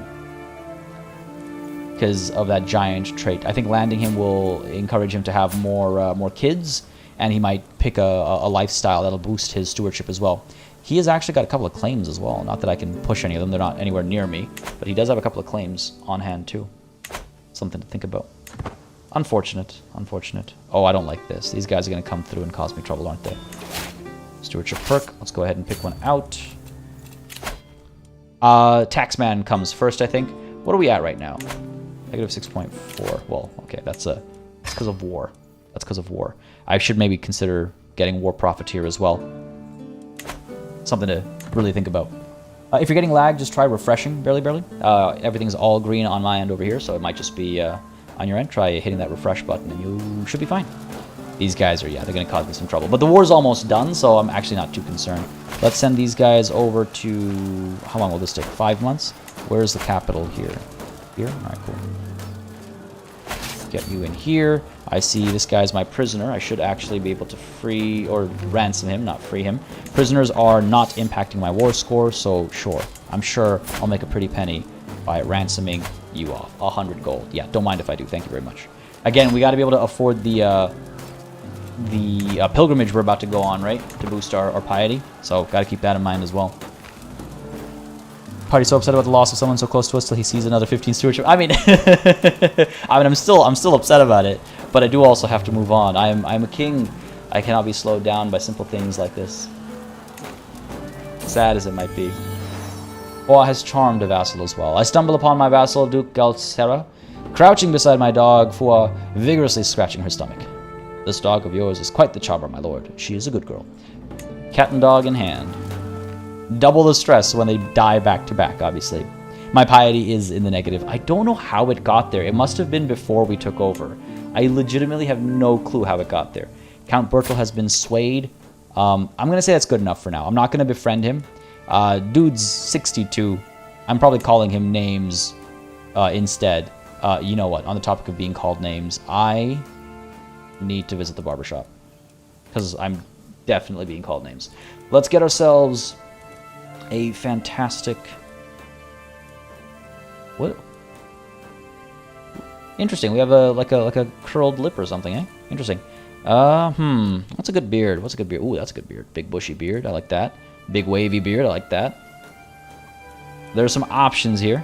because of that giant trait. I think landing him will encourage him to have more kids, and he might pick a lifestyle that'll boost his stewardship as well. He has actually got a couple of claims as well. Not that I can push any of them. They're not anywhere near me. But he does have a couple of claims on hand, too. Something to think about. Unfortunate. Unfortunate. Oh, I don't like this. These guys are going to come through and cause me trouble, aren't they? Stewardship perk. Let's go ahead and pick one out. Taxman comes first, I think. What are we at right now? Negative 6.4. Well, okay, that's because of war. That's because of war. I should maybe consider getting War Profiteer as well. Something to really think about. If you're getting lag, just try refreshing, barely. Everything's all green on my end over here, so it might just be on your end. Try hitting that refresh button and you should be fine. These guys are, yeah, they're going to cause me some trouble. But the war's almost done, so I'm actually not too concerned. Let's send these guys over to... How long will this take? 5 months? Where's the capital here? Here? Alright, cool. get you in here. I see this guy's my prisoner. I should actually be able to free or ransom him, not free him. Prisoners are not impacting my war score, so sure. I'm sure I'll make a pretty penny by ransoming you off. 100 gold. Yeah, don't mind if I do. Thank you very much. Again, we got to be able to afford the pilgrimage we're about to go on, right? To boost our piety. So, got to keep that in mind as well. Party's so upset about the loss of someone so close to us till he sees another 15 stewardship. I mean, I'm still upset about it, but I do also have to move on. I'm a king. I cannot be slowed down by simple things like this. Sad as it might be. Foa has charmed a vassal as well. I stumble upon my vassal, Duke Galsera, crouching beside my dog, Foa vigorously scratching her stomach. This dog of yours is quite the charmer, my lord. She is a good girl. Cat and dog in hand. Double the stress when they die back to back, obviously. My piety is in the negative. I don't know how it got there. It must have been before we took over. I legitimately have no clue how it got there. Count Bertel has been swayed. I'm going to say that's good enough for now. I'm not going to befriend him. Dude's 62. I'm probably calling him names instead. You know what? On the topic of being called names, I need to visit the barbershop. Because I'm definitely being called names. Let's get ourselves a fantastic... What? Interesting. We have like a curled lip or something, eh? Interesting. What's a good beard? What's a good beard? Ooh, that's a good beard. Big bushy beard. I like that. Big wavy beard. I like that. There's some options here.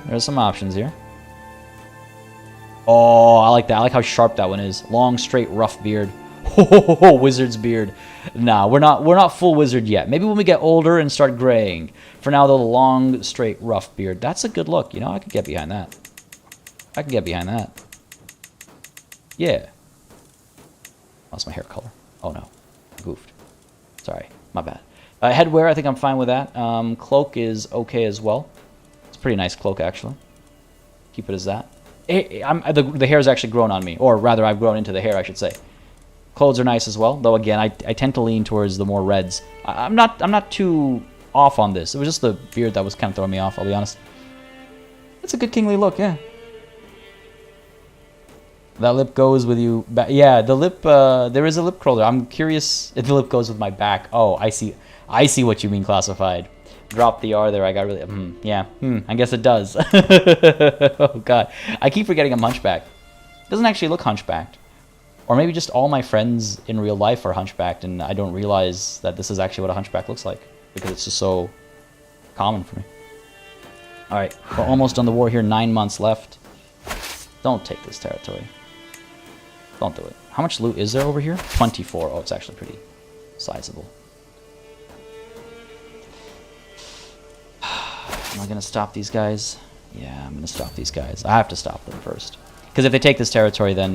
Oh, I like that. I like how sharp that one is. Long, straight, rough beard. Oh, wizard's beard. Nah, we're not full wizard yet. Maybe when we get older and start graying. For now, though, the long, straight, rough beard. That's a good look. You know, I could get behind that. Yeah. Lost my hair color. Oh, no. Goofed. Sorry. My bad. Headwear, I think I'm fine with that. Cloak is okay as well. It's a pretty nice cloak, actually. Keep it as that. The hair's actually grown on me. Or rather, I've grown into the hair, I should say. Clothes are nice as well, though again, I tend to lean towards the more reds. I'm not too off on this. It was just the beard that was kind of throwing me off, I'll be honest. It's a good kingly look, yeah. That lip goes with you. Yeah, the lip, there is a lip curler. I'm curious if the lip goes with my back. Oh, I see what you mean, classified. Drop the R there, I got really, yeah, I guess it does. Oh god, I keep forgetting I'm hunchback. It doesn't actually look hunchbacked. Or maybe just all my friends in real life are hunchbacked and I don't realize that this is actually what a hunchback looks like. Because it's just so common for me. Alright, we're almost done the war here. 9 months left. Don't take this territory. Don't do it. How much loot is there over here? 24. Oh, it's actually pretty sizable. Am I going to stop these guys? Yeah, I'm going to stop these guys. I have to stop them first. Because if they take this territory, then...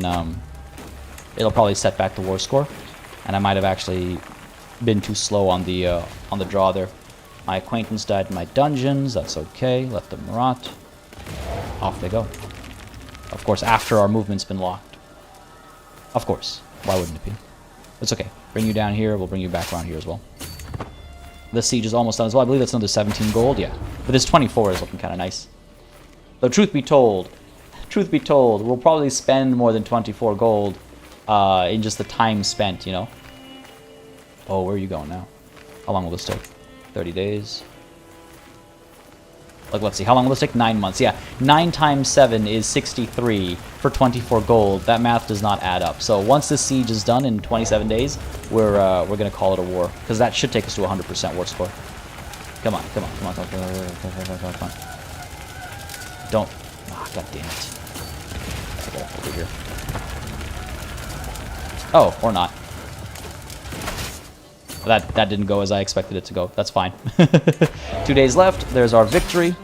it'll probably set back the war score, and I might have actually been too slow on the draw there. My acquaintance died in my dungeons. That's okay. Let them rot. Off they go. Of course, after our movement's been locked. Of course. Why wouldn't it be? It's okay. Bring you down here. We'll bring you back around here as well. The siege is almost done as well. I believe that's another 17 gold. Yeah, but this 24 is looking kind of nice. Though truth be told, we'll probably spend more than 24 gold. In just the time spent, you know. Oh, where are you going now? How long will this take? 30 days. Like, let's see. How long will this take? 9 months. Yeah, 9 times 7 is 63 for 24 gold. That math does not add up. So once this siege is done in 27 days, we're gonna call it a war because that should take us to 100% war score. Come on. Don't. Ah, god damn it. I get up over here. Oh, or not. That didn't go as I expected it to go. That's fine. 2 days left. There's our victory,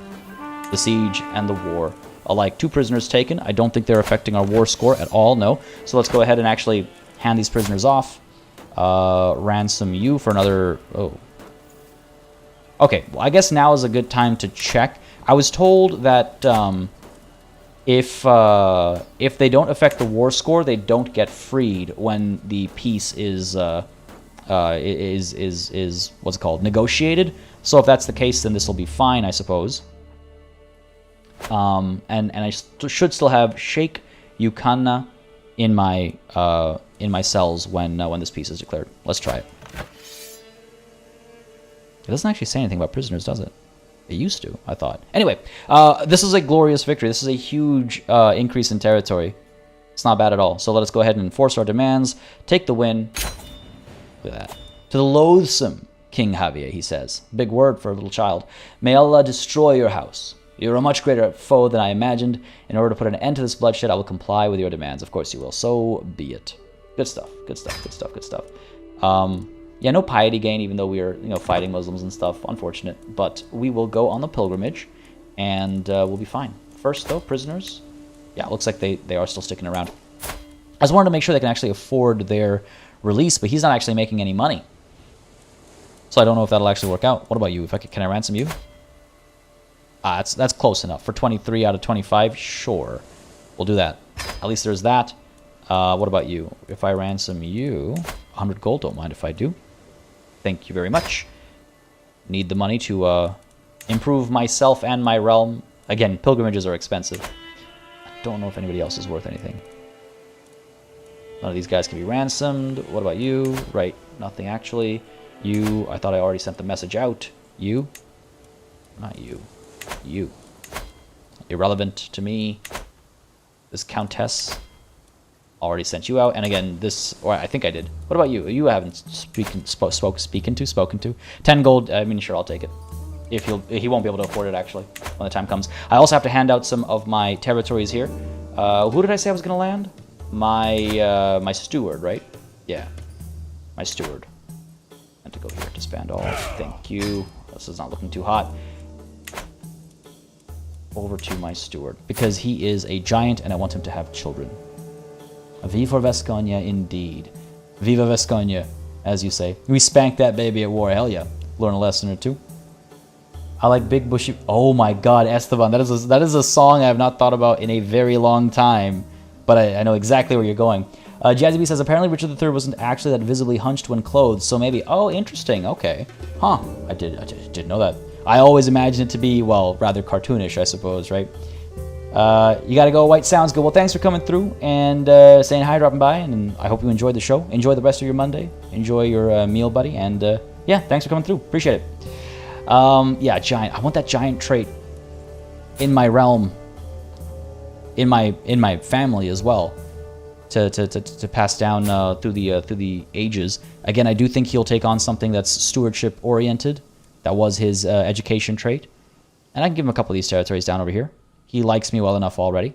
the siege, and the war. Alike, 2 prisoners taken. I don't think they're affecting our war score at all, no. So let's go ahead and actually hand these prisoners off. Ransom you for another... Oh. Okay, well, I guess now is a good time to check. I was told that if they don't affect the war score, they don't get freed when the peace is what's it called? Negotiated. So if that's the case, then this will be fine, I suppose. And I should still have Sheikh Yukana in my cells when this peace is declared. Let's try it. It doesn't actually say anything about prisoners, does it? It used to, I thought. Anyway, this is a glorious victory. This is a huge increase in territory. It's not bad at all. So let us go ahead and enforce our demands. Take the win. Look at that. To the loathsome King Javier, he says. Big word for a little child. May Allah destroy your house. You're a much greater foe than I imagined. In order to put an end to this bloodshed, I will comply with your demands. Of course you will. So be it. Good stuff. Good stuff. Good stuff. Good stuff. Yeah, no piety gain, even though we are, fighting Muslims and stuff. Unfortunate. But we will go on the pilgrimage, and we'll be fine. First, though, prisoners. Yeah, it looks like they are still sticking around. I just wanted to make sure they can actually afford their release, but he's not actually making any money. So I don't know if that'll actually work out. What about you? Can I ransom you? That's close enough. For 23 out of 25, sure. We'll do that. At least there's that. What about you? If I ransom you, 100 gold, don't mind if I do. Thank you very much. Need the money to improve myself and my realm. Again, pilgrimages are expensive. I don't know if anybody else is worth anything. None of these guys can be ransomed. What about you? Right, nothing actually. You, I thought I already sent the message out. You? Not you. You. Irrelevant to me. This countess. Already sent you out. And again, this, or I think I did. What about you? You haven't spoken to. 10 gold, I mean, sure, I'll take it. He won't be able to afford it, actually, when the time comes. I also have to hand out some of my territories here. Who did I say I was going to land? My steward, right? Yeah. My steward. And to go here to Spandau. Thank you. This is not looking too hot. Over to my steward. Because he is a giant and I want him to have children. V for Vesconia, indeed. Viva Vesconia, as you say. We spanked that baby at war, hell yeah. Learn a lesson or two. I like big bushy... Oh my god, Esteban, that is a song I have not thought about in a very long time. But I know exactly where you're going. Jazzy B says, apparently Richard III wasn't actually that visibly hunched when clothed, so maybe... Oh, interesting, okay. Huh, I didn't know that. I always imagined it to be, well, rather cartoonish, I suppose, right? You gotta go, White. Sounds good. Well, thanks for coming through and saying hi, dropping by, and I hope you enjoyed the show. Enjoy the rest of your Monday. Enjoy your meal, buddy, and yeah, thanks for coming through. Appreciate it. Yeah, giant. I want that giant trait in my realm, in my family as well, to pass down through the ages. Again, I do think he'll take on something that's stewardship oriented. That was his education trait, and I can give him a couple of these territories down over here. He likes me well enough already.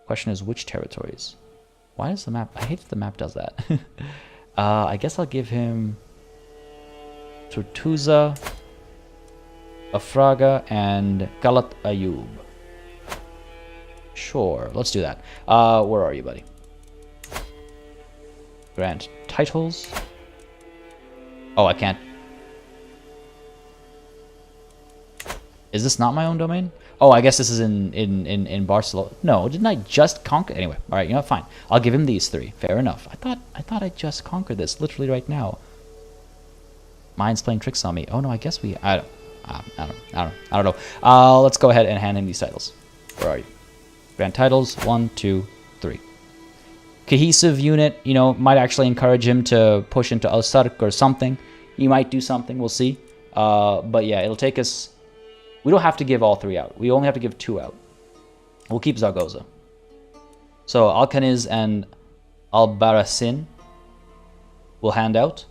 Question is, which territories? Why does the map... I hate that the map does that. I guess I'll give him... Tortuza, Afraga, and Galat Ayub. Sure, let's do that. Where are you, buddy? Grant titles. Oh, I can't... Is this not my own domain? Oh, I guess this is in Barcelona. No, didn't I just conquer? Anyway, all right, you know what? Fine. I'll give him these three. Fair enough. I thought I just conquered this literally right now. Mine's playing tricks on me. Oh no, I guess we. I don't know. Let's go ahead and hand him these titles. Where are you? Grand titles. 1, 2, 3. Cohesive unit. You know, might actually encourage him to push into Al-Sark or something. He might do something. We'll see. But yeah, it'll take us. We don't have to give all 3 out. We only have to give 2 out. We'll keep Zaragoza. So Alcaniz and Albarracin will hand out.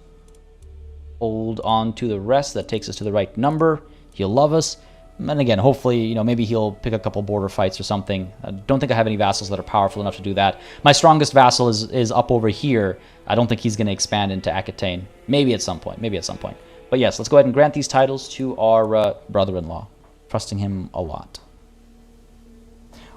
Hold on to the rest. That takes us to the right number. He'll love us. And again, hopefully, you know, maybe he'll pick a couple border fights or something. I don't think I have any vassals that are powerful enough to do that. My strongest vassal is up over here. I don't think he's going to expand into Aquitaine. Maybe at some point. Maybe at some point. But yes, let's go ahead and grant these titles to our brother-in-law. Trusting him a lot.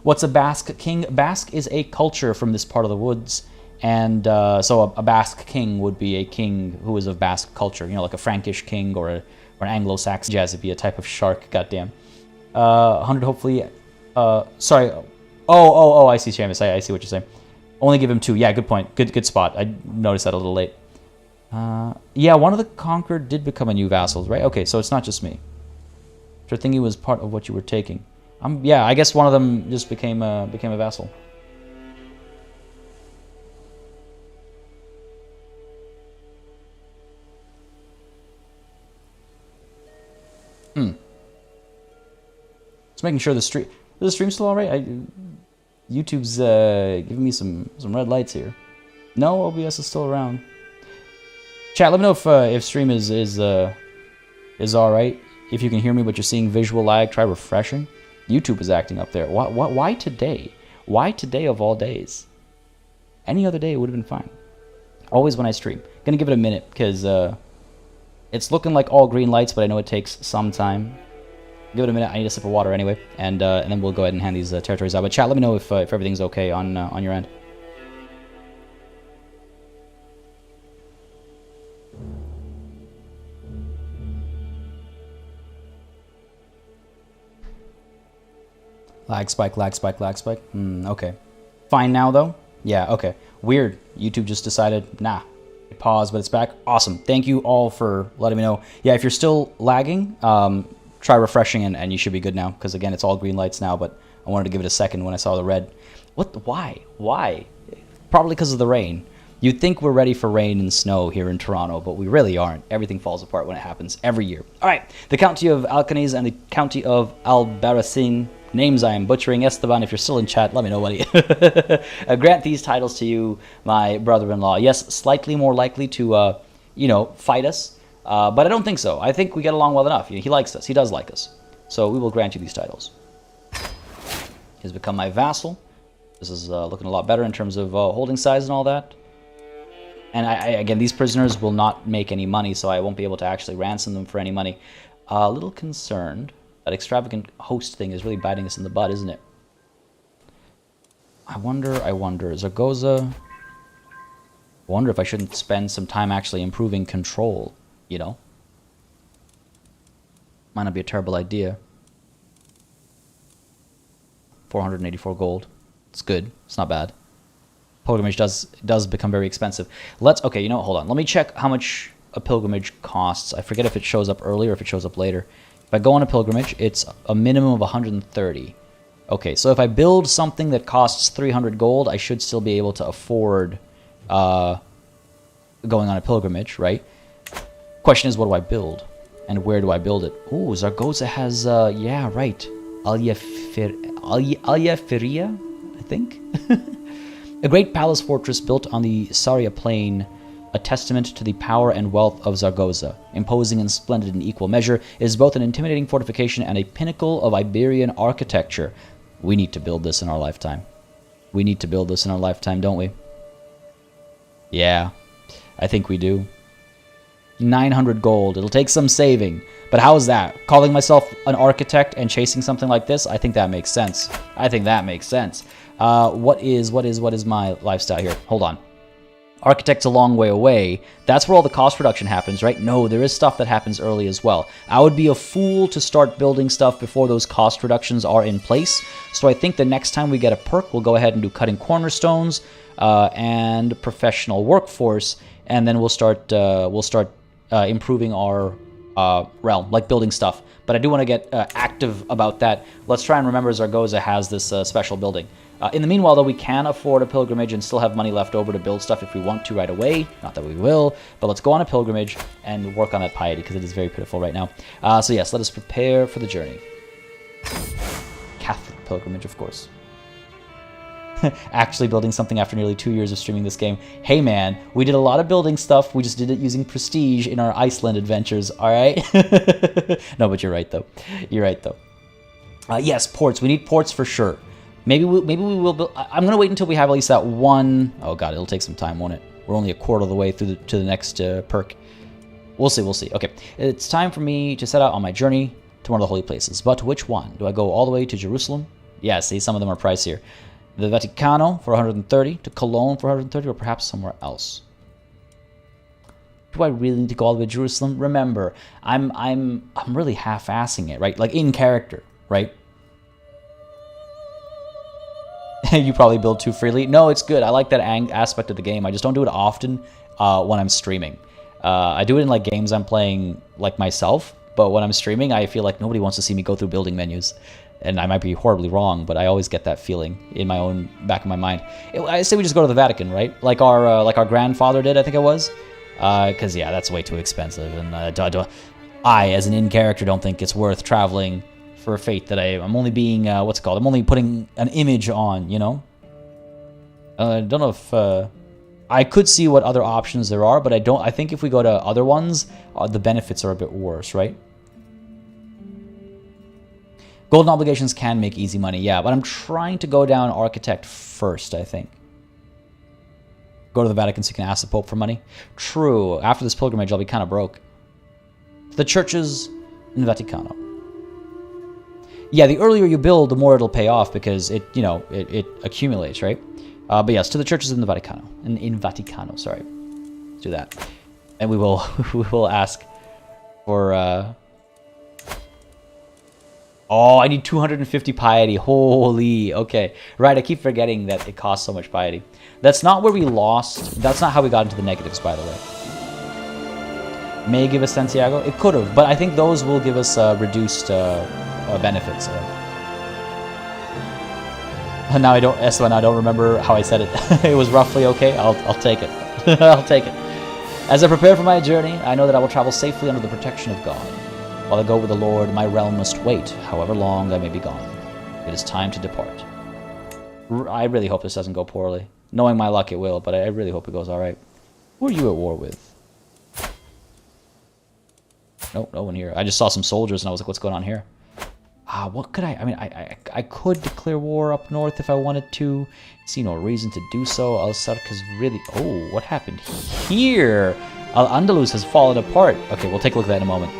What's a Basque king? Basque is a culture from this part of the woods. And so a Basque king would be a king who is of Basque culture. You know, like a Frankish king or an Anglo-Saxon. Jazzy be a type of shark, goddamn. 100 hopefully. Sorry. Oh, I see, Seamus. I see what you're saying. Only give him 2. Yeah, good point. Good spot. I noticed that a little late. Yeah, one of the conquered did become a new vassal, right? Okay, so it's not just me. Sure, thinking was part of what you were taking. Yeah, I guess one of them just became a vassal. Just making sure is the stream still alright? YouTube's giving me some red lights here. No, OBS is still around. Chat, let me know if stream is alright. If you can hear me but you're seeing visual lag, try refreshing. YouTube is acting up there. Why today? Why today of all days? Any other day it would have been fine. Always when I stream. Gonna give it a minute because it's looking like all green lights, but I know it takes some time. Give it a minute. I need a sip of water anyway, and then we'll go ahead and hand these territories out. But chat, let me know if everything's okay on your end. Lag spike, lag spike, lag spike. Okay. Fine now, though? Yeah, okay. Weird. YouTube just decided, nah. Pause, but it's back. Awesome. Thank you all for letting me know. Yeah, if you're still lagging, try refreshing, and you should be good now. Because, again, it's all green lights now, but I wanted to give it a second when I saw the red. What? Why? Why? Probably because of the rain. You'd think we're ready for rain and snow here in Toronto, but we really aren't. Everything falls apart when it happens every year. All right. The County of Alcanis and the County of Albarracin. Names I am butchering. Esteban, if you're still in chat, let me know, buddy. Grant these titles to you, my brother-in-law. Yes, slightly more likely to, fight us, but I don't think so. I think we get along well enough. He likes us. He does like us. So we will grant you these titles. He's become my vassal. This is looking a lot better in terms of holding size and all that. And again, these prisoners will not make any money, so I won't be able to actually ransom them for any money. A little concerned. That extravagant host thing is really biting us in the butt, isn't it? I wonder, Zaragoza... I wonder if I shouldn't spend some time actually improving control, you know? Might not be a terrible idea. 484 gold. It's good. It's not bad. Pilgrimage does become very expensive. Okay, hold on. Let me check how much a pilgrimage costs. I forget if it shows up early or if it shows up later. If I go on a pilgrimage, it's a minimum of 130. Okay, so if I build something that costs 300 gold, I should still be able to afford going on a pilgrimage, right? Question is, what do I build? And where do I build it? Ooh, Zaragoza has, yeah, right. Aljaferia, I think? A great palace fortress built on the Saria plain, a testament to the power and wealth of Zaragoza. Imposing and splendid in equal measure, it is both an intimidating fortification and a pinnacle of Iberian architecture. We need to build this in our lifetime. We need to build this in our lifetime, don't we? Yeah, I think we do. 900 gold. It'll take some saving. But how is that? Calling myself an architect and chasing something like this? I think that makes sense. I think that makes sense. What is my lifestyle here? Hold on. Architect's a long way away. That's where all the cost reduction happens, right? No, there is stuff that happens early as well. I would be a fool to start building stuff before those cost reductions are in place. So I think the next time we get a perk, we'll go ahead and do cutting cornerstones and professional workforce, and then we'll start improving our realm, like building stuff. But I do want to get active about that. Let's try and remember Zaragoza has this special building. In the meanwhile, though, we can afford a pilgrimage and still have money left over to build stuff if we want to right away. Not that we will, but let's go on a pilgrimage and work on that piety because it is very pitiful right now. So yes, let us prepare for the journey. Catholic pilgrimage, of course. Actually building something after nearly 2 years of streaming this game. Hey man, we did a lot of building stuff. We just did it using prestige in our Iceland adventures, alright? No, but you're right though. You're right though. Yes, ports. We need ports for sure. Maybe we will build... I'm going to wait until we have at least that one... Oh god, it'll take some time, won't it? We're only a quarter of the way through to the next perk. We'll see, we'll see. Okay, it's time for me to set out on my journey to one of the holy places. But which one? Do I go all the way to Jerusalem? Yeah, see, some of them are pricier. The Vaticano for 130, to Cologne for 130, or perhaps somewhere else. Do I really need to go all the way to Jerusalem? Remember, I'm really half-assing it, right? Like in character, right? You probably build too freely. No, it's good. I like that aspect of the game. I just don't do it often when I'm streaming. I do it in like games I'm playing like myself, but when I'm streaming, I feel like nobody wants to see me go through building menus. And I might be horribly wrong, but I always get that feeling in my own back of my mind. I say we just go to the Vatican, right? Like our grandfather did, I think it was. Because yeah, that's way too expensive, and I, as an in-character, don't think it's worth traveling for a fate that I'm only being, what's it called? I'm only putting an image on, you know? I don't know if, I could see what other options there are, but I think if we go to other ones, the benefits are a bit worse, right? Golden obligations can make easy money, yeah, but I'm trying to go down architect first, I think. Go to the Vatican so you can ask the Pope for money. True, after this pilgrimage, I'll be kind of broke. The churches in the Vaticano. Yeah, the earlier you build, the more it'll pay off because it, you know, it accumulates, right? But yes, to the churches in the Vaticano. In Vaticano, sorry. Let's do that. And we will ask for... Oh, I need 250 piety. Holy, okay. Right, I keep forgetting that it costs so much piety. That's not where we lost. That's not how we got into the negatives, by the way. May give us Santiago? It could have, but I think those will give us reduced benefits. Now I don't, Esteban, I don't remember how I said it. It was roughly okay. I'll take it. I'll take it. As I prepare for my journey, I know that I will travel safely under the protection of God. While I go with the Lord, my realm must wait, however long I may be gone. It is time to depart. I really hope this doesn't go poorly. Knowing my luck, it will, but I really hope it goes all right. Who are you at war with? Nope, no one here. I just saw some soldiers, and I was like, what's going on here? What could I mean, I could declare war up north if I wanted to. See no reason to do so. Al-Sarka's really... Oh, what happened here? Al-Andalus has fallen apart. Okay, we'll take a look at that in a moment.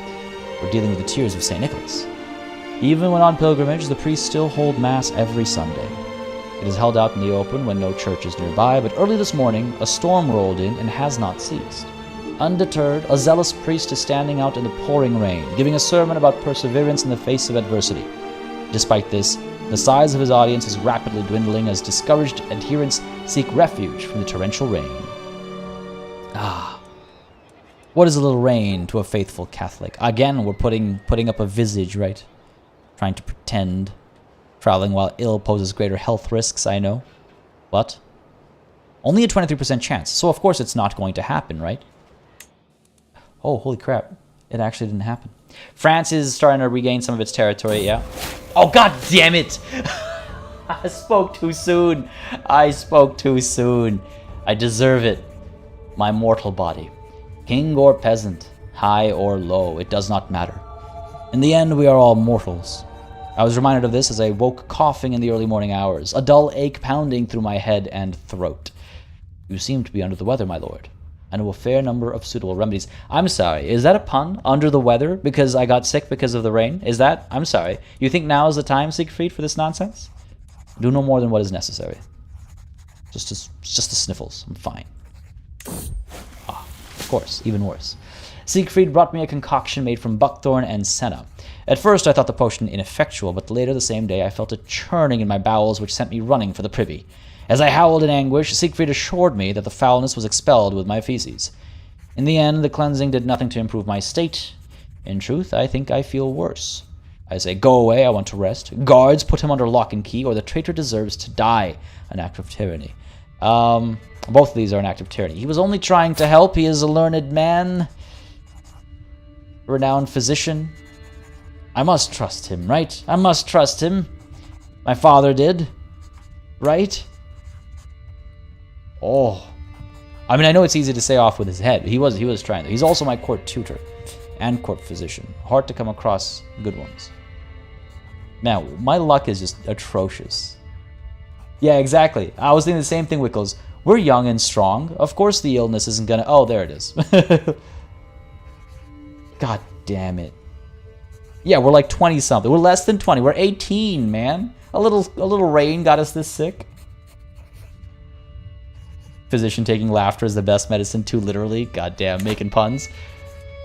We're dealing with the tears of St. Nicholas. Even when on pilgrimage, the priests still hold Mass every Sunday. It is held out in the open when no church is nearby, but early this morning, a storm rolled in and has not ceased. Undeterred, a zealous priest is standing out in the pouring rain, giving a sermon about perseverance in the face of adversity. Despite this, the size of his audience is rapidly dwindling as discouraged adherents seek refuge from the torrential rain. What is a little rain to a faithful Catholic? Again, we're putting up a visage, right? Trying to pretend. Traveling while ill poses greater health risks, I know. But only a 23% chance, so of course it's not going to happen, right? Oh, holy crap. It actually didn't happen. France is starting to regain some of its territory, yeah. Oh, god damn it! I spoke too soon. I spoke too soon. I deserve it. My mortal body. King or peasant, high or low, it does not matter. In the end, we are all mortals. I was reminded of this as I woke coughing in the early morning hours, a dull ache pounding through my head and throat. You seem to be under the weather, my lord. I know a fair number of suitable remedies. I'm sorry, is that a pun? Under the weather? Because I got sick because of the rain? Is that? I'm sorry. You think now is the time, Siegfried, for this nonsense? Do no more than what is necessary. Just the sniffles. I'm fine. Of course, even worse. Siegfried brought me a concoction made from buckthorn and senna. At first I thought the potion ineffectual, but later the same day I felt a churning in my bowels which sent me running for the privy. As I howled in anguish, Siegfried assured me that the foulness was expelled with my feces. In the end, the cleansing did nothing to improve my state. In truth, I think I feel worse. I say, go away, I want to rest. Guards, put him under lock and key, or the traitor deserves to die. An act of tyranny. Both of these are an act of tyranny. He was only trying to help. He is a learned man. Renowned physician. I must trust him, right? I must trust him. My father did. Right? Oh. I mean, I know it's easy to say off with his head. He was trying to. He's also my court tutor and court physician. Hard to come across good ones. Now, my luck is just atrocious. Yeah, exactly. I was thinking the same thing, Wickles. We're young and strong. Of course the illness isn't gonna... Oh, there it is. God damn it. Yeah, we're like 20-something. We're less than 20. We're 18, man. A little rain got us this sick. Physician taking laughter as the best medicine too literally. God damn, making puns.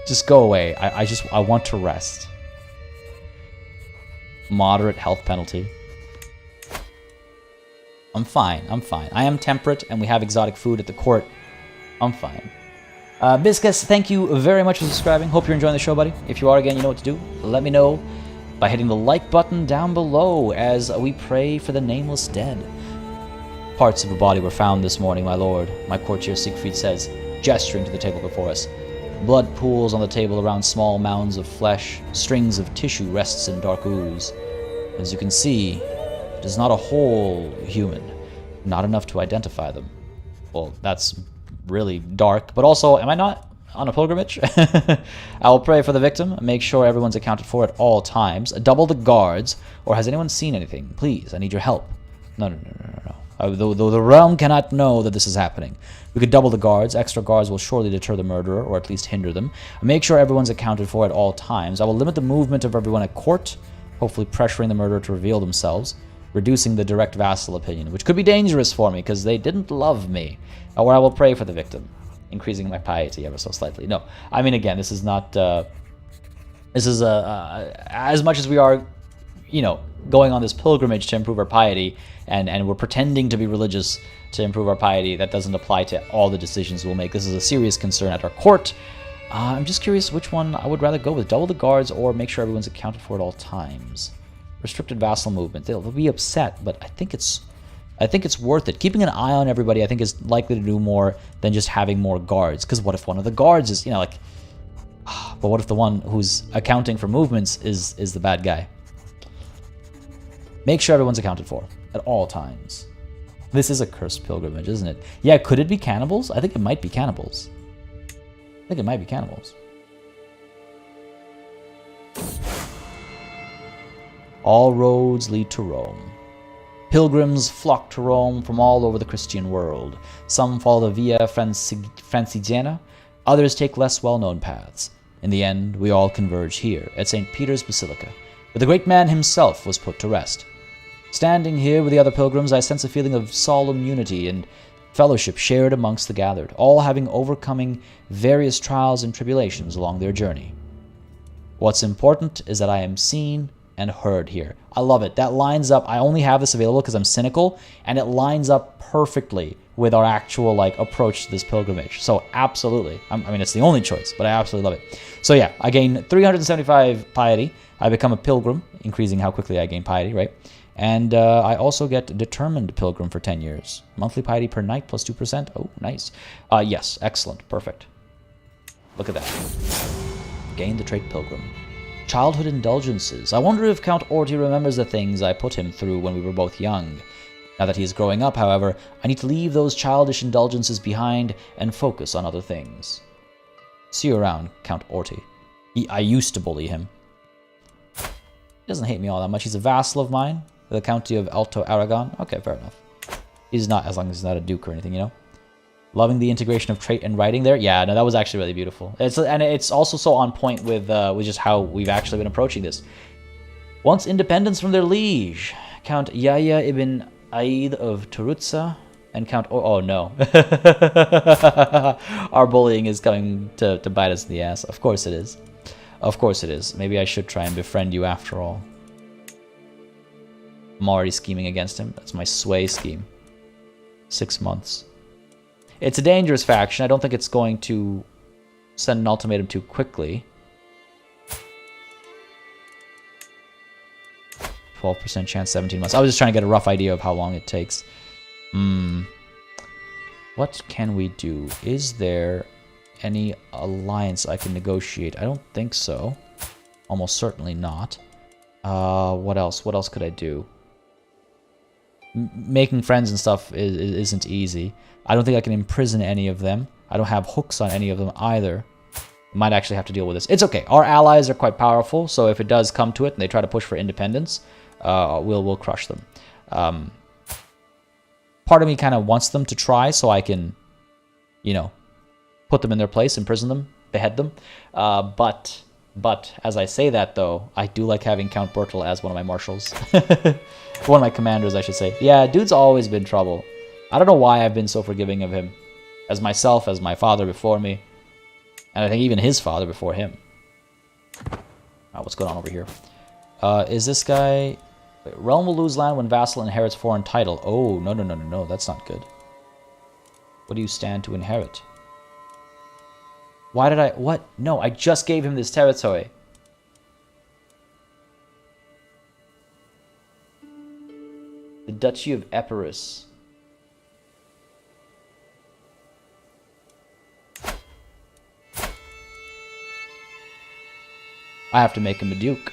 Just go away. I want to rest. Moderate health penalty. I'm fine. I am temperate, and we have exotic food at the court. I'm fine. Biscus, thank you very much for subscribing. Hope you're enjoying the show, buddy. If you are, again, you know what to do. Let me know by hitting the like button down below as we pray for the nameless dead. Parts of a body were found this morning, my lord, my courtier Siegfried says, gesturing to the table before us. Blood pools on the table around small mounds of flesh. Strings of tissue rests in dark ooze. As you can see, it is not a whole human. Not enough to identify them. Well, that's really dark. But also, am I not on a pilgrimage? I will pray for the victim. Make sure everyone's accounted for at all times. Double the guards. Or has anyone seen anything? Please, I need your help. No. Though the realm cannot know that this is happening. We could double the guards. Extra guards will surely deter the murderer, or at least hinder them. Make sure everyone's accounted for at all times. I will limit the movement of everyone at court, hopefully pressuring the murderer to reveal themselves, reducing the direct vassal opinion, which could be dangerous for me, because they didn't love me. Or I will pray for the victim, increasing my piety ever so slightly. No, I mean, again, this is not... this is as much as we are, going on this pilgrimage to improve our piety, and we're pretending to be religious to improve our piety, that doesn't apply to all the decisions we'll make. This is a serious concern at our court. I'm just curious which one I would rather go with. Double the guards or make sure everyone's accounted for at all times. Restricted vassal movement. They'll be upset, but I think it's worth it. Keeping an eye on everybody, I think, is likely to do more than just having more guards. Because what if one of the guards is, but what if the one who's accounting for movements is the bad guy? Make sure everyone's accounted for at all times. This is a cursed pilgrimage, isn't it? Yeah, could it be cannibals? I think it might be cannibals. All roads lead to Rome. Pilgrims flock to Rome from all over the Christian world. Some follow the Via Francigena, others take less well-known paths. In the end, we all converge here at St. Peter's Basilica, where the great man himself was put to rest. Standing here with the other pilgrims, I sense a feeling of solemn unity and fellowship shared amongst the gathered, all having overcoming various trials and tribulations along their journey. What's important is that I am seen and heard here. I love it. That lines up. I only have this available because I'm cynical, and it lines up perfectly with our actual approach to this pilgrimage. So absolutely. I mean, it's the only choice, but I absolutely love it. So yeah, I gain 375 piety. I become a pilgrim, increasing how quickly I gain piety, right? And I also get Determined Pilgrim for 10 years. Monthly piety per night plus 2%. Oh, nice. Yes, excellent. Perfect. Look at that. Gain the trait Pilgrim. Childhood indulgences. I wonder if Count Orty remembers the things I put him through when we were both young. Now that he is growing up, however, I need to leave those childish indulgences behind and focus on other things. See you around, Count Orty. I used to bully him. He doesn't hate me all that much. He's a vassal of mine. The County of Alto Aragon. Okay, fair enough. He's not, as long as he's not a duke or anything, Loving the integration of trait and writing there. Yeah, no, that was actually really beautiful. And it's also so on point with just how we've actually been approaching this. Wants independence from their liege. Count Yahya ibn Aid of Turutsa and Count... Oh, no. Our bullying is coming to bite us in the ass. Of course it is. Of course it is. Maybe I should try and befriend you after all. I'm already scheming against him. That's my sway scheme. 6 months. It's a dangerous faction. I don't think it's going to send an ultimatum too quickly. 12% chance, 17 months. I was just trying to get a rough idea of how long it takes. What can we do? Is there any alliance I can negotiate? I don't think so. Almost certainly not. What else? What else could I do? Making friends and stuff isn't easy. I don't think I can imprison any of them. I don't have hooks on any of them either. Might actually have to deal with this. It's okay. Our allies are quite powerful, so if it does come to it and they try to push for independence, we'll crush them. Part of me kind of wants them to try so I can, put them in their place, imprison them, behead them. But as I say that, though, I do like having Count Bertel as one of my marshals. One of my commanders, I should say. Yeah, dude's always been trouble. I don't know why I've been so forgiving of him. As myself, as my father before me. And I think even his father before him. What's going on over here? Is this guy... Wait, realm will lose land when vassal inherits foreign title. Oh, no. That's not good. What do you stand to inherit? Why did I... What? No, I just gave him this territory. The Duchy of Epirus. I have to make him a duke.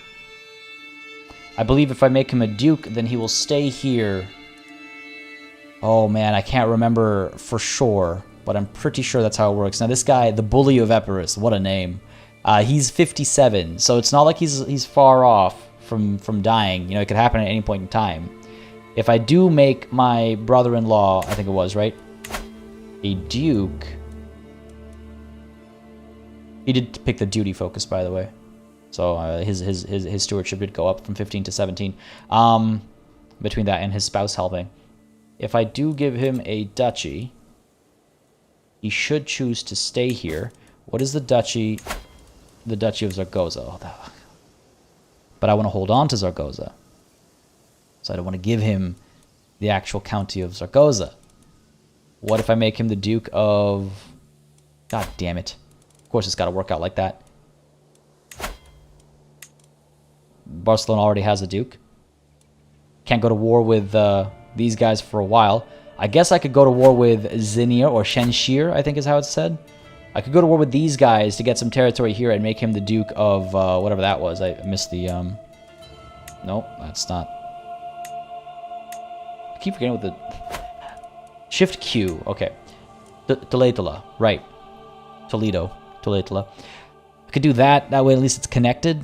I believe if I make him a duke, then he will stay here. Oh man, I can't remember for sure, but I'm pretty sure that's how it works. Now this guy, the Bully of Epirus, what a name. He's 57, so it's not like he's far off from dying. You know, it could happen at any point in time. If I do make my brother-in-law, I think it was, right? A duke. He did pick the duty focus, by the way. So his stewardship did go up from 15 to 17. Between that and his spouse helping. If I do give him a duchy, he should choose to stay here. What is the duchy? The Duchy of Zaragoza. Oh, but I want to hold on to Zaragoza. So I don't want to give him the actual county of Zaragoza. What if I make him the Duke of... God damn it. Of course it's got to work out like that. Barcelona already has a Duke. Can't go to war with these guys for a while. I guess I could go to war with Zinir or Shenshir, I think is how it's said. I could go to war with these guys to get some territory here and make him the Duke of whatever that was. I missed the... Nope, that's not... I keep forgetting what the... Shift Q, okay. Toledo, right. Toledo. I could do that. That way at least it's connected.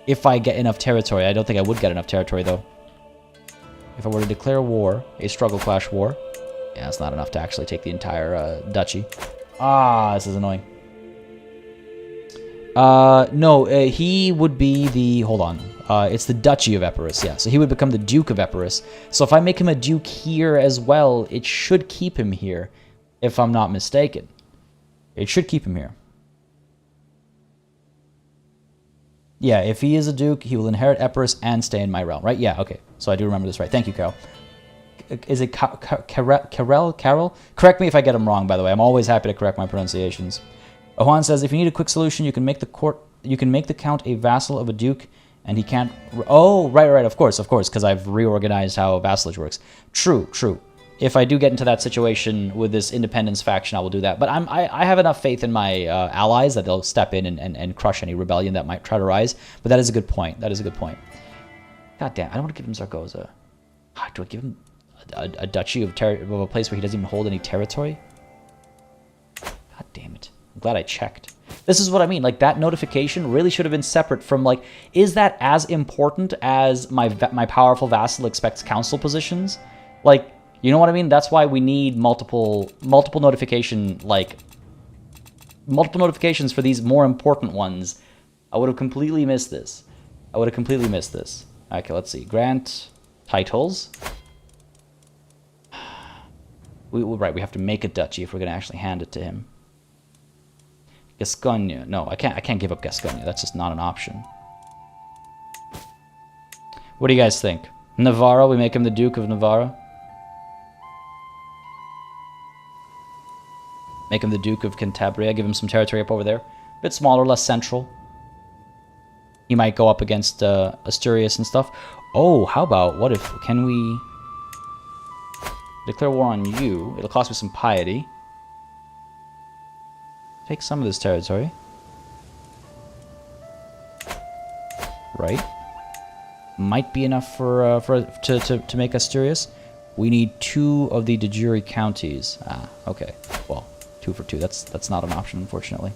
If I get enough territory. I don't think I would get enough territory, though. If I were to declare war, a struggle clash war. Yeah, that's not enough to actually take the entire duchy. Ah, this is annoying. No, he would be the... Hold on. It's the Duchy of Epirus, yeah. So he would become the Duke of Epirus. So if I make him a Duke here as well, it should keep him here, if I'm not mistaken. It should keep him here. Yeah, if he is a Duke, he will inherit Epirus and stay in my realm, right? Yeah, okay. So I do remember this right. Thank you, Carol. Is it Carol? Correct me if I get them wrong, by the way. I'm always happy to correct my pronunciations. Juan says, if you need a quick solution, you can make the count a vassal of a duke, and he can't... Oh, right, of course, because I've reorganized how vassalage works. True. If I do get into that situation with this independence faction, I will do that. But I have enough faith in my allies that they'll step in and crush any rebellion that might try to rise. But that is a good point. God damn, I don't want to give him Zaragoza. Do I give him a duchy of a place where he doesn't even hold any territory? God damn it. I'm glad I checked. This is what I mean. Like, that notification really should have been separate from, like, is that as important as my powerful vassal expects council positions? Like, you know what I mean? That's why we need multiple notifications for these more important ones. I would have completely missed this. Okay, let's see. Grant titles. Right, we have to make a duchy if we're going to actually hand it to him. Gascogne. No, I can't give up Gascogne. That's just not an option. What do you guys think? Navarra, we make him the Duke of Navarra. Make him the Duke of Cantabria. Give him some territory up over there. A bit smaller, less central. He might go up against Asturias and stuff. Oh, how about, what if, can we declare war on you? It'll cost me some piety. Take some of this territory. Right. Might be enough to make Asturias. We need 2 of the de jure counties. Ah, okay. Well, 2 for 2. That's not an option, unfortunately.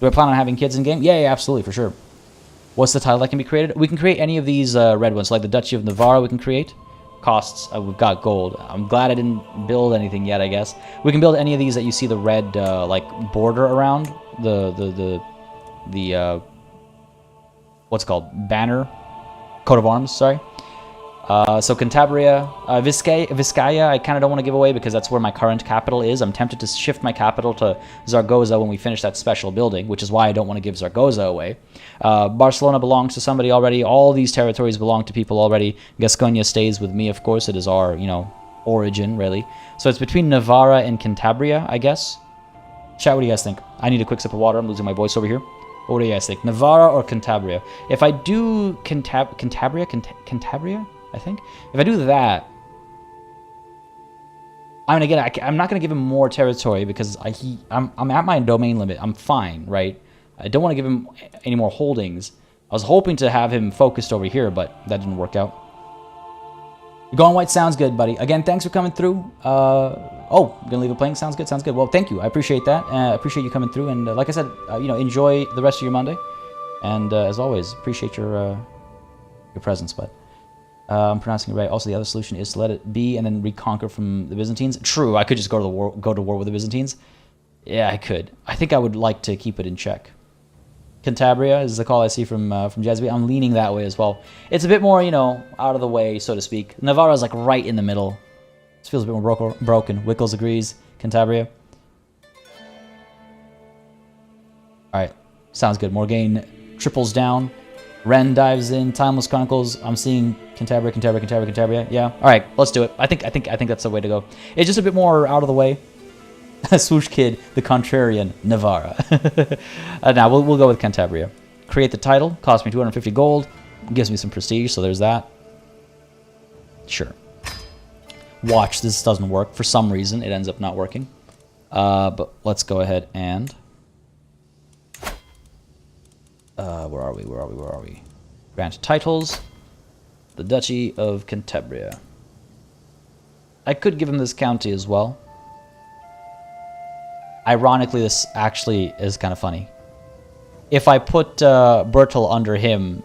Do I plan on having kids in game? Yeah, absolutely, for sure. What's the title that can be created? We can create any of these red ones, like the Duchy of Navarra we can create. Costs, we've got gold. I'm glad I didn't build anything yet, I guess. We can build any of these that you see the red, like, border around. The what's it called? Banner? Coat of arms, sorry. So Cantabria, Vizcaya, I kind of don't want to give away because that's where my current capital is. I'm tempted to shift my capital to Zaragoza when we finish that special building, which is why I don't want to give Zaragoza away. Barcelona belongs to somebody already. All these territories belong to people already. Gascogne stays with me, of course. It is our, origin, really. So it's between Navarra and Cantabria, I guess. Chat, what do you guys think? I need a quick sip of water. I'm losing my voice over here. What do you guys think? Navarra or Cantabria? If I do Cantabria, I think. If I do that, I mean, again, I'm not going to give him more territory because I'm at my domain limit. I'm fine, right? I don't want to give him any more holdings. I was hoping to have him focused over here, but that didn't work out. Going white sounds good, buddy. Again, thanks for coming through. Oh, gonna leave it playing. Sounds good. Sounds good. Well, thank you. I appreciate that. I appreciate you coming through. And like I said, you know, enjoy the rest of your Monday. And as always, appreciate your presence, bud. I'm pronouncing it right. Also, the other solution is to let it be and then reconquer from the Byzantines. True. I could just go to war with the Byzantines. Yeah, I could. I think I would like to keep it in check. Cantabria is the call I see from Jesuit. I'm leaning that way as well. It's a bit more, you know, out of the way, so to speak. Navarra is like right in the middle. This feels a bit more broken. Wickles agrees. Cantabria. All right, sounds good. Morgaine triples down. Ren dives in. Timeless Chronicles. I'm seeing Cantabria. Yeah. All right, let's do it. I think that's the way to go. It's just a bit more out of the way. Swoosh Kid, the contrarian, Navarra. Now, we'll go with Cantabria. Create the title. Cost me 250 gold. Gives me some prestige, so there's that. Sure. Watch, this doesn't work. For some reason, it ends up not working. But let's go ahead and... where are we? Grant titles. The Duchy of Cantabria. I could give him this county as well. Ironically, this actually is kind of funny. If I put Bertel under him,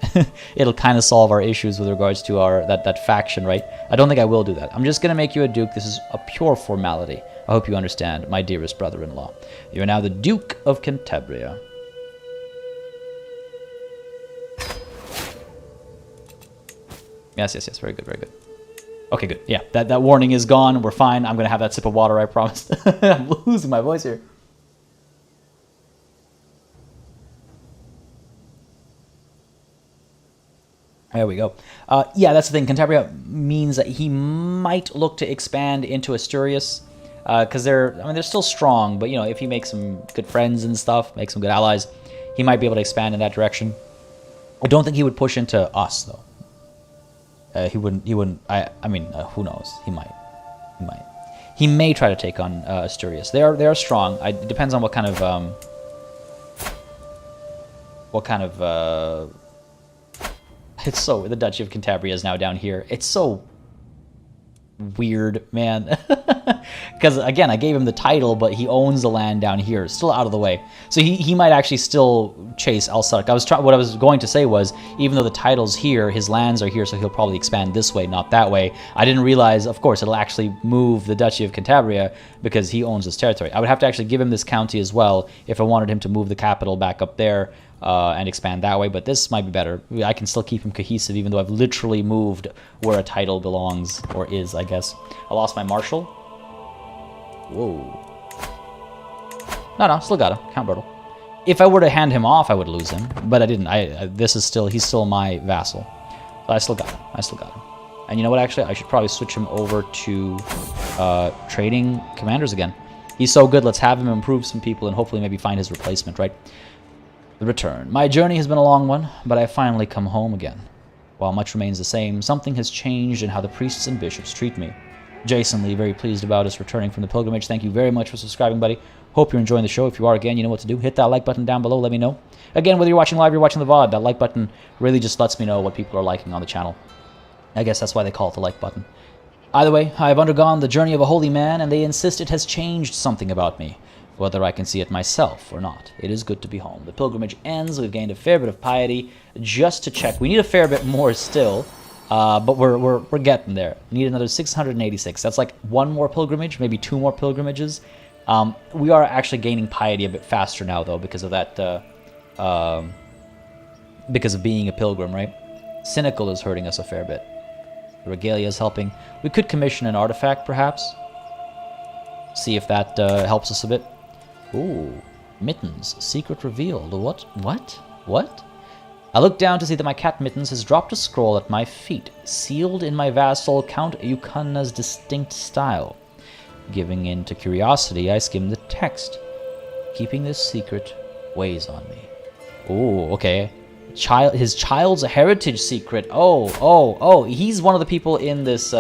it'll kind of solve our issues with regards to our that faction, right? I don't think I will do that. I'm just going to make you a duke. This is a pure formality. I hope you understand, my dearest brother-in-law. You are now the Duke of Cantabria. Yes. Very good. Okay, good. Yeah, that warning is gone. We're fine. I'm going to have that sip of water, I promise. I'm losing my voice here. There we go. Yeah, that's the thing. Cantabria means that he might look to expand into Asturias. Because they're still strong, but, you know, if he makes some good friends and stuff, makes some good allies, he might be able to expand in that direction. I don't think he would push into us, though. He wouldn't. I mean, who knows? He might. He may try to take on Asturias. They are strong. It depends on what kind of. It's so, the Duchy of Cantabria is now down here. It's so weird, man. Because again, I gave him the title, but he owns the land down here, still out of the way. So he might actually still chase Al-Sark. What I was going to say was, even though the title's here, his lands are here, so he'll probably expand this way, not that way. I didn't realize, of course, it'll actually move the Duchy of Cantabria because he owns this territory. I would have to actually give him this county as well if I wanted him to move the capital back up there and expand that way, but this might be better. I can still keep him cohesive even though I've literally moved where a title belongs, or is, I guess. I lost my marshal. Whoa. No, still got him. Count Bertel. If I were to hand him off, I would lose him, but I didn't. He's still my vassal. So I still got him. And you know what, actually? I should probably switch him over to trading commanders again. He's so good, let's have him improve some people and hopefully maybe find his replacement, right? The return. My journey has been a long one, but I finally come home again. While much remains the same, something has changed in how the priests and bishops treat me. Jason Lee, very pleased about us returning from the pilgrimage. Thank you very much for subscribing, buddy. Hope you're enjoying the show. If you are, again, you know what to do. Hit that like button down below. Let me know. Again, whether you're watching live or you're watching the VOD, that like button really just lets me know what people are liking on the channel. I guess that's why they call it the like button. Either way, I have undergone the journey of a holy man, and they insist it has changed something about me. Whether I can see it myself or not, it is good to be home. The pilgrimage ends. We've gained a fair bit of piety. Just to check, we need a fair bit more still, but we're getting there. We need another 686. That's like one more pilgrimage, maybe two more pilgrimages. We are actually gaining piety a bit faster now, though, because of that. Because of being a pilgrim, right? Cynical is hurting us a fair bit. The regalia is helping. We could commission an artifact, perhaps. See if that helps us a bit. Ooh, Mittens, secret revealed. What? I look down to see that my cat Mittens has dropped a scroll at my feet, sealed in my vassal Count Yukanna's distinct style. Giving in to curiosity, I skim the text. Keeping this secret weighs on me. Ooh, okay. His child's heritage secret. Oh, he's one of the people in this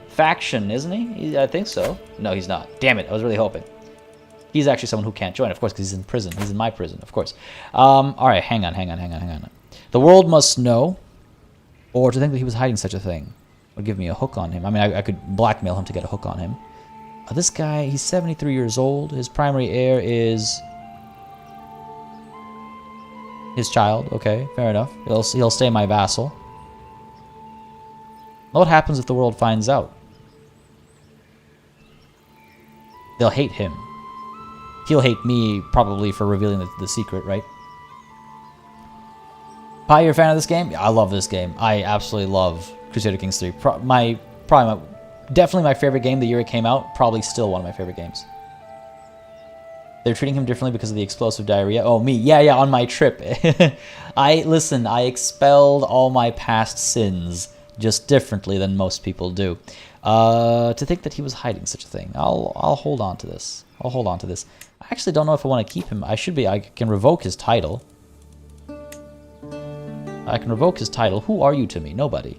faction, isn't he? I think so. No, he's not. Damn it, I was really hoping. He's actually someone who can't join, of course, because he's in prison. He's in my prison, of course. All right, hang on. The world must know, or to think that he was hiding such a thing would give me a hook on him. I mean, I could blackmail him to get a hook on him. This guy, he's 73 years old. His primary heir is his child. Okay, fair enough. He'll stay my vassal. What happens if the world finds out? They'll hate him. He'll hate me, probably, for revealing the secret, right? Pi, you're a fan of this game? Yeah, I love this game. I absolutely love Crusader Kings 3. Definitely my favorite game the year it came out. Probably still one of my favorite games. They're treating him differently because of the explosive diarrhea. Oh, me. Yeah, on my trip. Listen, I expelled all my past sins just differently than most people do. To think that he was hiding such a thing. I'll hold on to this. I actually don't know if I want to keep him. I can revoke his title. Who are you to me? Nobody.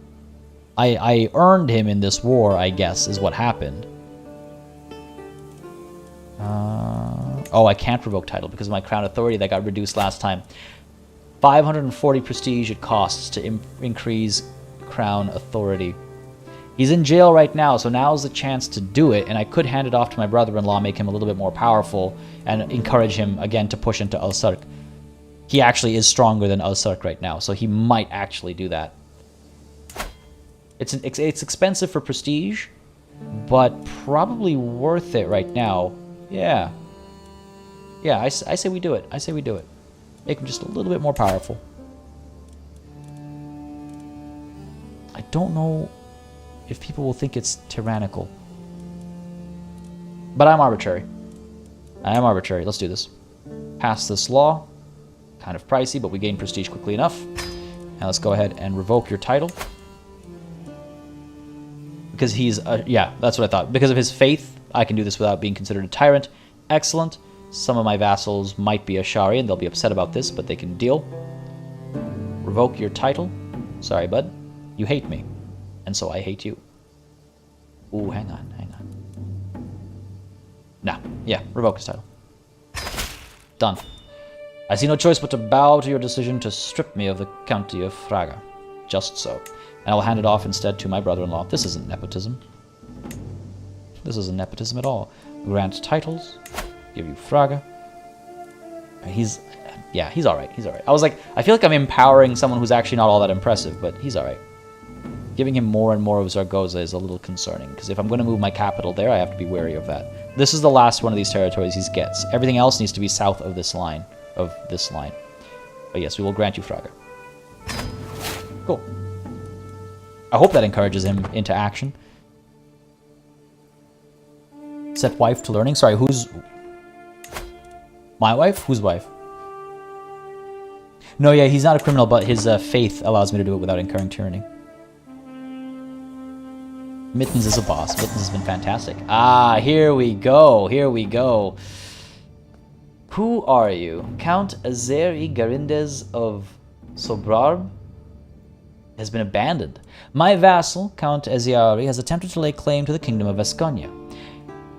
I earned him in this war, I guess, is what happened. Oh, I can't revoke title because of my crown authority that got reduced last time. 540 prestige it costs to increase crown authority. He's in jail right now, so now's the chance to do it, and I could hand it off to my brother-in-law, make him a little bit more powerful, and encourage him, again, to push into Al-Sark. He actually is stronger than Al-Sark right now, so he might actually do that. It's expensive for prestige, but probably worth it right now. Yeah, I say we do it. Make him just a little bit more powerful. I don't know if people will think it's tyrannical. But I'm arbitrary. Let's do this. Pass this law. Kind of pricey, but we gain prestige quickly enough. Now let's go ahead and revoke your title. Because he's... yeah, that's what I thought. Because of his faith, I can do this without being considered a tyrant. Excellent. Some of my vassals might be Ashari, and they'll be upset about this, but they can deal. Revoke your title. Sorry, bud. You hate me. And so I hate you. Ooh, hang on. Nah, yeah, revoke his title. Done. I see no choice but to bow to your decision to strip me of the county of Fraga. Just so. And I will hand it off instead to my brother-in-law. This isn't nepotism. This isn't nepotism at all. Grant titles. Give you Fraga. He's alright. I was like, I feel like I'm empowering someone who's actually not all that impressive, but he's alright. Giving him more and more of Zaragoza is a little concerning, because if I'm going to move my capital there, I have to be wary of that. This is the last one of these territories he gets. Everything else needs to be south of this line. But yes, we will grant you Fraga. Cool. I hope that encourages him into action. Set wife to learning. Sorry, who's... My wife? Whose wife? No, yeah, he's not a criminal, but his faith allows me to do it without incurring tyranny. Mittens is a boss. Mittens has been fantastic. Ah, here we go. Who are you? Count Azeri Garindez of Sobrarb has been abandoned. My vassal, Count Eziari, has attempted to lay claim to the kingdom of Vasconia.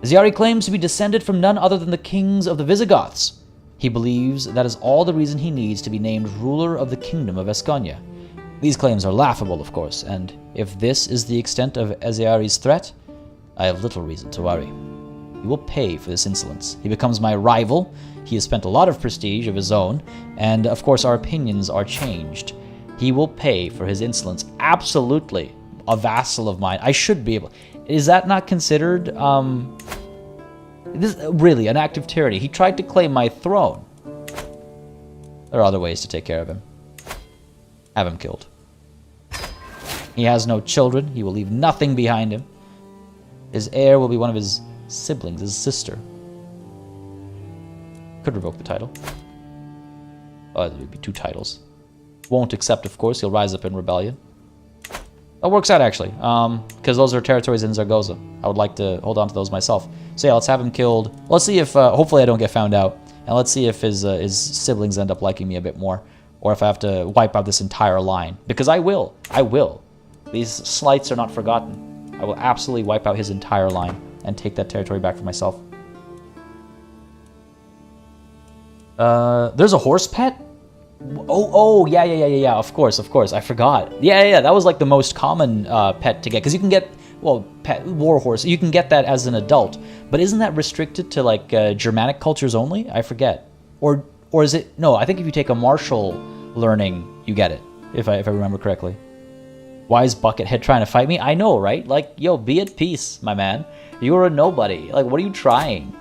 Eziari claims to be descended from none other than the kings of the Visigoths. He believes that is all the reason he needs to be named ruler of the kingdom of Vasconia. These claims are laughable, of course, and if this is the extent of Eziari's threat, I have little reason to worry. He will pay for this insolence. He becomes my rival. He has spent a lot of prestige of his own, and of course our opinions are changed. He will pay for his insolence. Absolutely. A vassal of mine. I should be able... Is that not considered, this really an act of tyranny? He tried to claim my throne. There are other ways to take care of him. Have him killed. He has no children. He will leave nothing behind him. His heir will be one of his siblings, his sister. Could revoke the title. Oh, there would be 2 titles. Won't accept, of course. He'll rise up in rebellion. That works out, actually, because those are territories in Zaragoza. I would like to hold on to those myself. So yeah, let's have him killed. Let's see if, hopefully I don't get found out. And let's see if his siblings end up liking me a bit more. Or if I have to wipe out this entire line. Because I will. These slights are not forgotten. I will absolutely wipe out his entire line and take that territory back for myself. There's a horse pet? Yeah, of course, I forgot. Yeah, that was like the most common pet to get, because you can get, well, pet, war horse, you can get that as an adult, but isn't that restricted to like Germanic cultures only? I forget. Or is it, no, I think if you take a martial learning, you get it, if I remember correctly. Why is Buckethead trying to fight me? I know, right? Like, yo, be at peace, my man. You're a nobody. Like, what are you trying?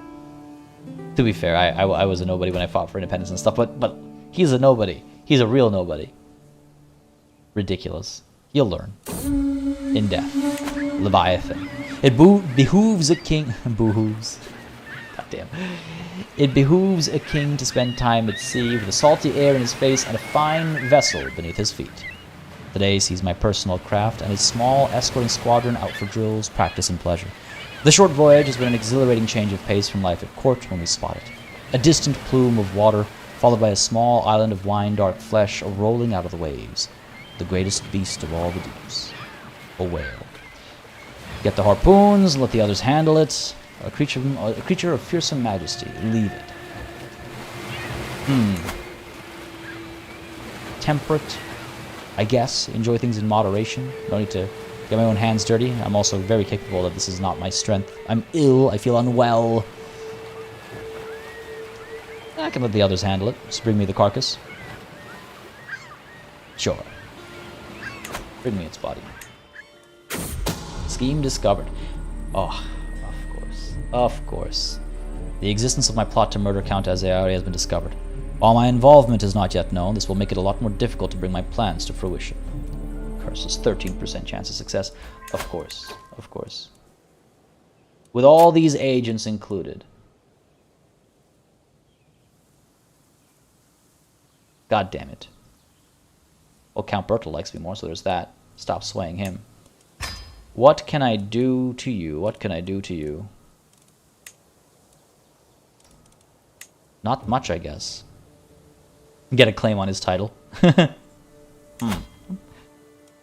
To be fair, I was a nobody when I fought for independence and stuff, but he's a nobody. He's a real nobody. Ridiculous. You'll learn. In death. Leviathan. It behooves a king... Behooves. Goddamn. It behooves a king to spend time at sea with the salty air in his face and a fine vessel beneath his feet. Today sees my personal craft and his small escorting squadron out for drills, practice, and pleasure. The short voyage has been an exhilarating change of pace from life at court when we spot it. A distant plume of water, followed by a small island of wine-dark flesh rolling out of the waves. The greatest beast of all the deeps. A whale. Get the harpoons, let the others handle it. A creature of fearsome majesty. Leave it. Temperate, I guess. Enjoy things in moderation. Don't need to get my own hands dirty. I'm also very capable that this is not my strength. I'm ill. I feel unwell. I can let the others handle it. Just bring me the carcass. Sure. Bring me its body. Scheme discovered. Oh, of course. Of course. The existence of my plot to murder Count Azeari has been discovered. While my involvement is not yet known, this will make it a lot more difficult to bring my plans to fruition. Curses, 13% chance of success. Of course. Of course. With all these agents included. God damn it. Well, Count Bertel likes me more, so there's that. Stop swaying him. What can I do to you? What can I do to you? Not much, I guess. Get a claim on his title.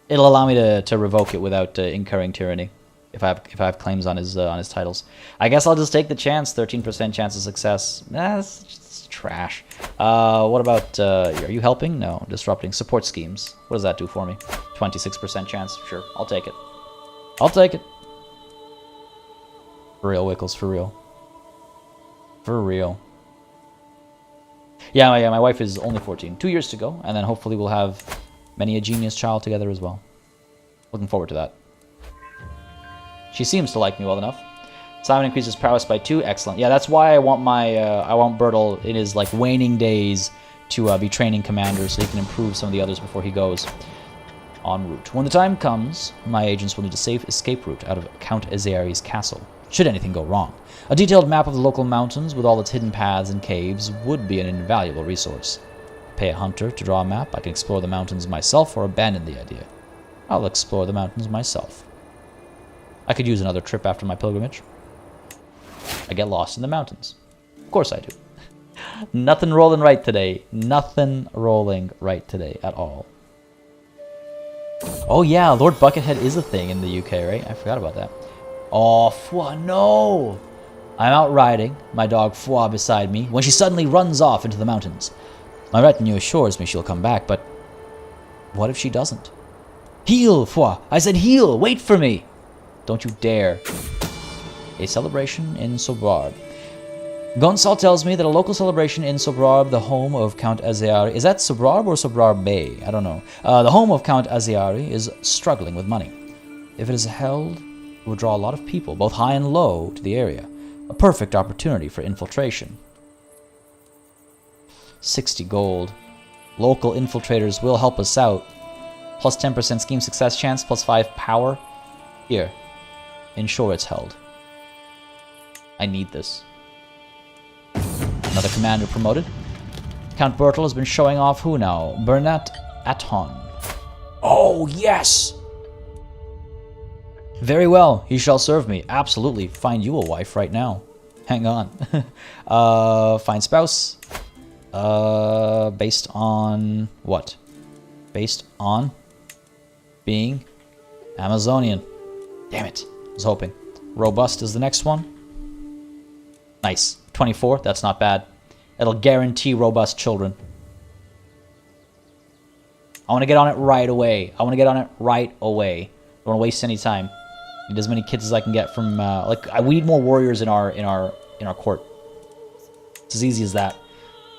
It'll allow me to revoke it without incurring tyranny. If I have claims on his titles. I guess I'll just take the chance. 13% chance of success. That's trash. What about, are you helping? No. Disrupting support schemes. What does that do for me? 26% chance. Sure, I'll take it. I'll take it. For real, Wickles, for real. For real. Yeah, my wife is only 14. 2 years to go, and then hopefully we'll have many a genius child together as well. Looking forward to that. She seems to like me well enough. Simon increases prowess by 2. Excellent. Yeah, that's why I want my I want Bertel in his like waning days to be training commanders so he can improve some of the others before he goes en route. When the time comes, my agents will need a safe escape route out of Count Azeari's castle, should anything go wrong. A detailed map of the local mountains with all its hidden paths and caves would be an invaluable resource. Pay a hunter to draw a map. I can explore the mountains myself or abandon the idea. I'll explore the mountains myself. I could use another trip after my pilgrimage. I get lost in the mountains. Of course I do. Nothing rolling right today. Nothing rolling right today at all. Oh yeah, Lord Buckethead is a thing in the UK, right? I forgot about that. Oh, no! I'm out riding, my dog Foi beside me, when she suddenly runs off into the mountains. My retinue assures me she'll come back, but what if she doesn't? Heel, Foi! I said heel! Wait for me! Don't you dare. A celebration in Sobrarbe. Gonsal tells me that a local celebration in Sobrarbe, the home of Count Azeari... Is that Sobrarbe or Sobrarbe? I don't know. The home of Count Azeari is struggling with money. If it is held, it will draw a lot of people, both high and low, to the area. A perfect opportunity for infiltration. 60 gold. Local infiltrators will help us out. Plus 10% scheme success chance, plus 5 power. Here. Ensure it's held. I need this. Another commander promoted. Count Bertel has been showing off who now? Bernat Aton. Oh, yes! Very well, he shall serve me. Absolutely. Find you a wife right now. Hang on. Find spouse. Based on what? Based on being Amazonian. Damn it. I was hoping. Robust is the next one. Nice. 24. That's not bad. It'll guarantee robust children. I want to get on it right away. I want to get on it right away. Don't want to waste any time. Need as many kids as I can get from we need more warriors in our court. It's as easy as that.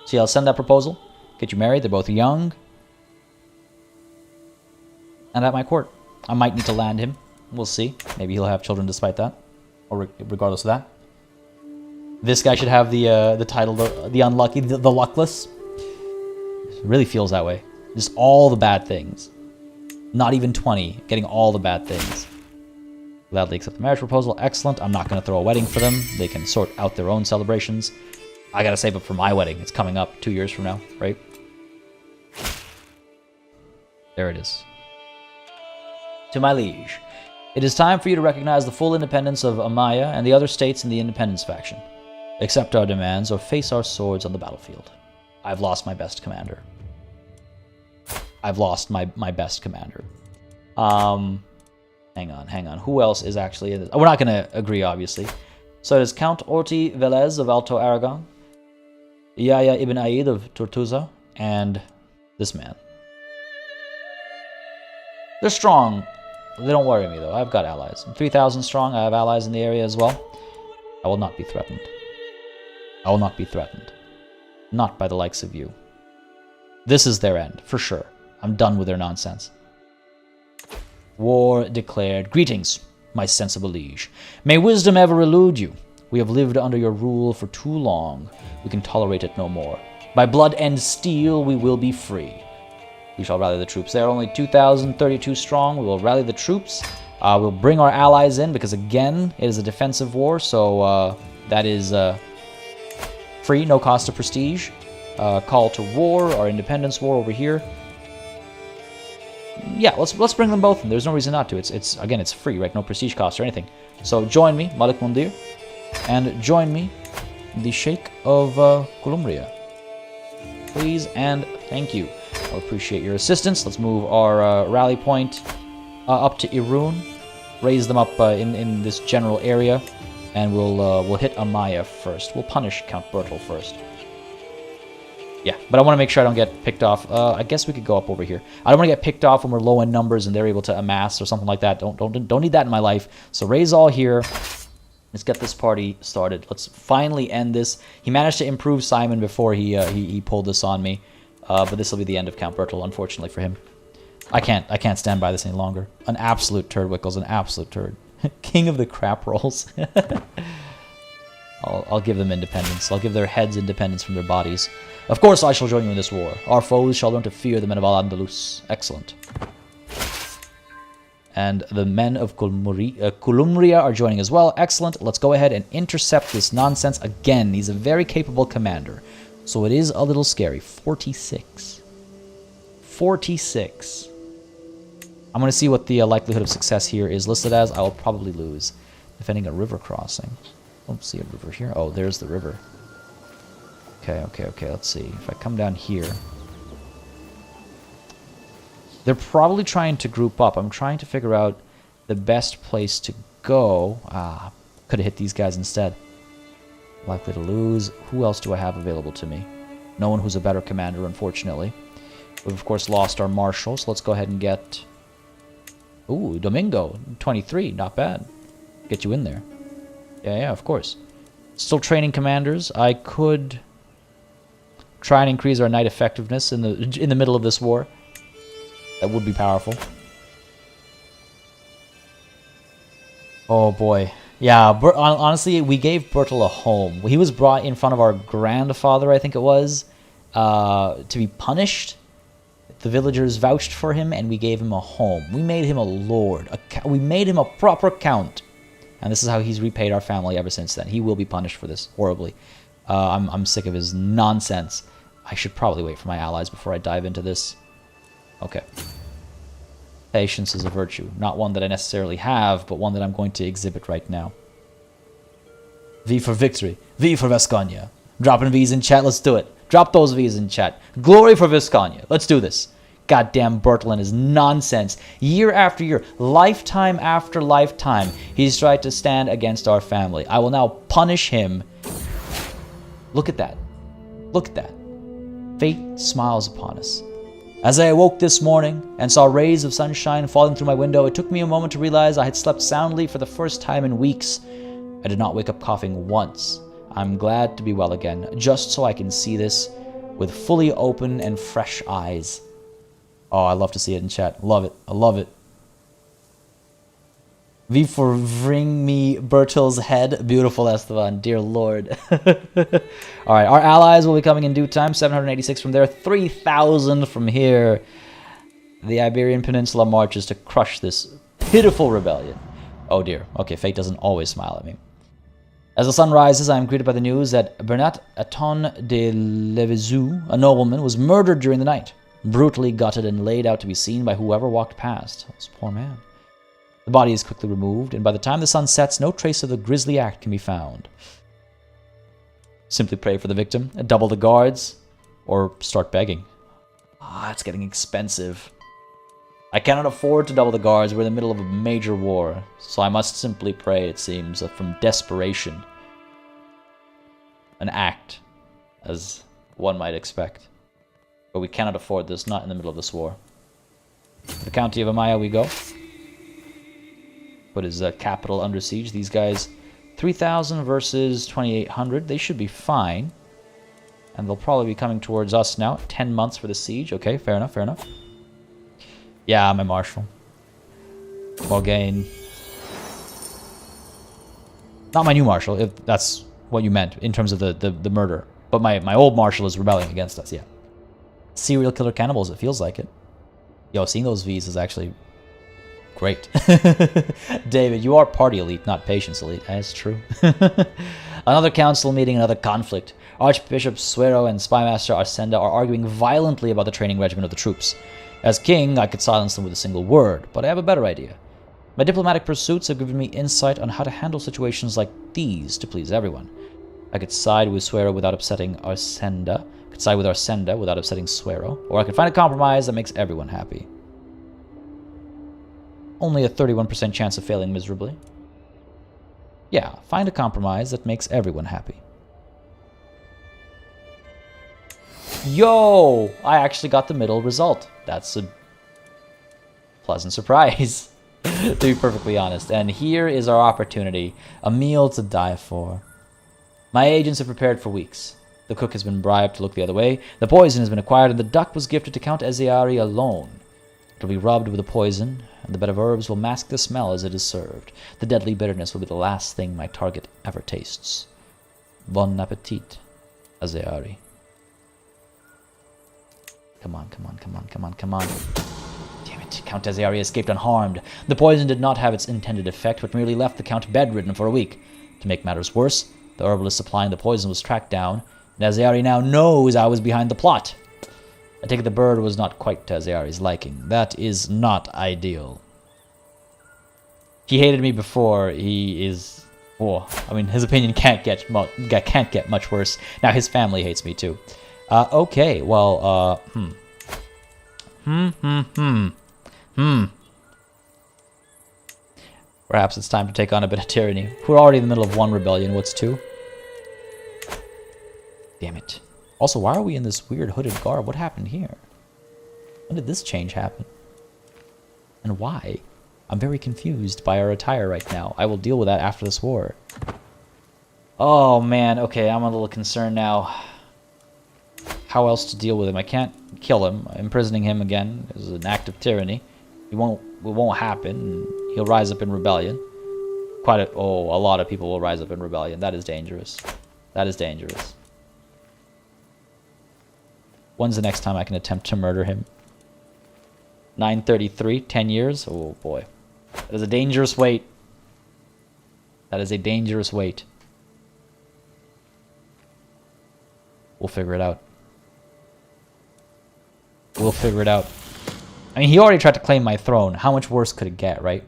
So yeah, I'll send that proposal. Get you married. They're both young. And at my court. I might need to land him. We'll see. Maybe he'll have children despite that. Or regardless of that. This guy should have the title, the unlucky, the luckless. It really feels that way. Just all the bad things. Not even 20. Getting all the bad things. Gladly accept the marriage proposal. Excellent. I'm not going to throw a wedding for them. They can sort out their own celebrations. I got to save up for my wedding. It's coming up 2 years from now, right? There it is. To my liege. It is time for you to recognize the full independence of Amaya and the other states in the independence faction. Accept our demands or face our swords on the battlefield. I've lost my best commander. I've lost my best commander. Hang on. Who else is actually in this? We're not going to agree, obviously. So it is Count Orti Velez of Alto Aragon, Yaya Ibn Aid of Tortuza, and this man. They're strong. They don't worry me, though. I've got allies. I'm 3,000 strong. I have allies in the area as well. I will not be threatened. I will not be threatened. Not by the likes of you. This is their end, for sure. I'm done with their nonsense. War declared. Greetings, my sensible liege. May wisdom ever elude you. We have lived under your rule for too long. We can tolerate it no more. By blood and steel, we will be free. We shall rally the troops. They are only 2,032 strong. We will rally the troops. We'll bring our allies in because, again, it is a defensive war. So that is free, no cost of prestige. Call to war, our independence war over here. Yeah, let's bring them both in. There's no reason not to. It's again, it's free, right? No prestige cost or anything. So join me, Malik Mundir, and join me, the Sheikh of Columbria. Please and thank you. I'll appreciate your assistance. Let's move our rally point up to Irun, raise them up in this general area, and we'll hit Amaya first. We'll punish Count Bertel first. Yeah, but I want to make sure I don't get picked off. I guess we could go up over here. I don't want to get picked off when we're low in numbers and they're able to amass or something like that. Don't need that in my life. So raise all here. Let's get this party started. Let's finally end this. He managed to improve Simon before he pulled this on me. But this will be the end of Count Bertel, unfortunately for him. I can't stand by this any longer. An absolute turd, Wickles, an absolute turd. King of the crap rolls. I'll give them independence. I'll give their heads independence from their bodies. Of course I shall join you in this war. Our foes shall learn to fear the men of Al-Andalus. Excellent. And the men of Columbria are joining as well. Excellent. Let's go ahead and intercept this nonsense. Again, he's a very capable commander. So it is a little scary. 46. 46. I'm going to see what the likelihood of success here is listed as. I will probably lose. Defending a river crossing. I don't see a river here. Oh, there's the river. Okay, let's see. If I come down here... They're probably trying to group up. I'm trying to figure out the best place to go. Could have hit these guys instead. Likely to lose. Who else do I have available to me? No one who's a better commander, unfortunately. We've, of course, lost our marshal, so let's go ahead and get... Ooh, Domingo. 23. Not bad. Get you in there. Yeah, of course. Still training commanders. I could try and increase our knight effectiveness in the middle of this war. That would be powerful. Oh boy. Yeah, honestly, we gave Bertel a home. He was brought in front of our grandfather, I think it was, to be punished. The villagers vouched for him, and we gave him a home. We made him a lord. We made him a proper count. And this is how he's repaid our family ever since then. He will be punished for this, horribly. I'm sick of his nonsense. I should probably wait for my allies before I dive into this. Okay. Patience is a virtue. Not one that I necessarily have, but one that I'm going to exhibit right now. V for victory. V for Vasconia. Dropping V's in chat. Let's do it. Drop those V's in chat. Glory for Visconia. Let's do this. Goddamn Bertel and his nonsense. Year after year, lifetime after lifetime, he's tried to stand against our family. I will now punish him. Look at that. Look at that. Fate smiles upon us. As I awoke this morning and saw rays of sunshine falling through my window, it took me a moment to realize I had slept soundly for the first time in weeks. I did not wake up coughing once. I'm glad to be well again, just so I can see this with fully open and fresh eyes. Oh, I love to see it in chat. Love it. I love it. V for Vring me Bertil's head. Beautiful, Esteban. Dear Lord. All right, our allies will be coming in due time. 786 from there, 3,000 from here. The Iberian Peninsula marches to crush this pitiful rebellion. Oh dear. Okay, fate doesn't always smile at me. As the sun rises, I am greeted by the news that Bernat Aton de Levezou, a nobleman, was murdered during the night, brutally gutted and laid out to be seen by whoever walked past. This poor man. The body is quickly removed, and by the time the sun sets, no trace of the grisly act can be found. Simply pray for the victim, double the guards, or start begging. It's getting expensive. I cannot afford to double the guards. We're in the middle of a major war, so I must simply pray, it seems, from desperation. An act, as one might expect. But we cannot afford this, not in the middle of this war. The county of Amaya we go. Put his capital under siege. These guys, 3,000 versus 2,800. They should be fine. And they'll probably be coming towards us now. 10 months for the siege. Okay, fair enough, fair enough. Yeah, my marshal. Morgaine. Not my new marshal, if that's what you meant in terms of the murder. But my old marshal is rebelling against us, yeah. Serial killer cannibals, it feels like it. Yo, seeing those V's is actually great. David, you are party elite, not patience elite. That's true. Another council meeting, another conflict. Archbishop Suero and Spymaster Arsenda are arguing violently about the training regimen of the troops. As king, I could silence them with a single word, but I have a better idea. My diplomatic pursuits have given me insight on how to handle situations like these to please everyone. I could side with Suero without upsetting Arsenda, could side with Arsenda without upsetting Suero, or I could find a compromise that makes everyone happy. Only a 31% chance of failing miserably. Yeah, find a compromise that makes everyone happy. Yo! I actually got the middle result. That's a pleasant surprise, to be perfectly honest. And here is our opportunity. A meal to die for. My agents have prepared for weeks. The cook has been bribed to look the other way. The poison has been acquired, and the duck was gifted to Count Ezeari alone. It will be rubbed with the poison, and the bed of herbs will mask the smell as it is served. The deadly bitterness will be the last thing my target ever tastes. Bon appetit, Ezeari. Come on, come on, come on, come on, come on. Damn it, Count Ezeari escaped unharmed. The poison did not have its intended effect, but merely left the Count bedridden for a week. To make matters worse, the herbalist supplying the poison was tracked down, and Ezeari now knows I was behind the plot. I take it the bird was not quite to Ezeari's liking. That is not ideal. He hated me before. He is... Oh, I mean, his opinion can't get much worse. Now his family hates me too. Okay, well, Perhaps it's time to take on a bit of tyranny. We're already in the middle of one rebellion. What's two? Damn it. Also, why are we in this weird hooded garb? What happened here? When did this change happen? And why? I'm very confused by our attire right now. I will deal with that after this war. Oh, man. Okay, I'm a little concerned now. How else to deal with him? I can't kill him. Imprisoning him again is an act of tyranny. It won't happen. He'll rise up in rebellion. A lot of people will rise up in rebellion. That is dangerous. That is dangerous. When's the next time I can attempt to murder him? 933, 10 years? Oh boy. That is a dangerous wait. That is a dangerous wait. We'll figure it out. We'll figure it out. I mean, he already tried to claim my throne. How much worse could it get, right?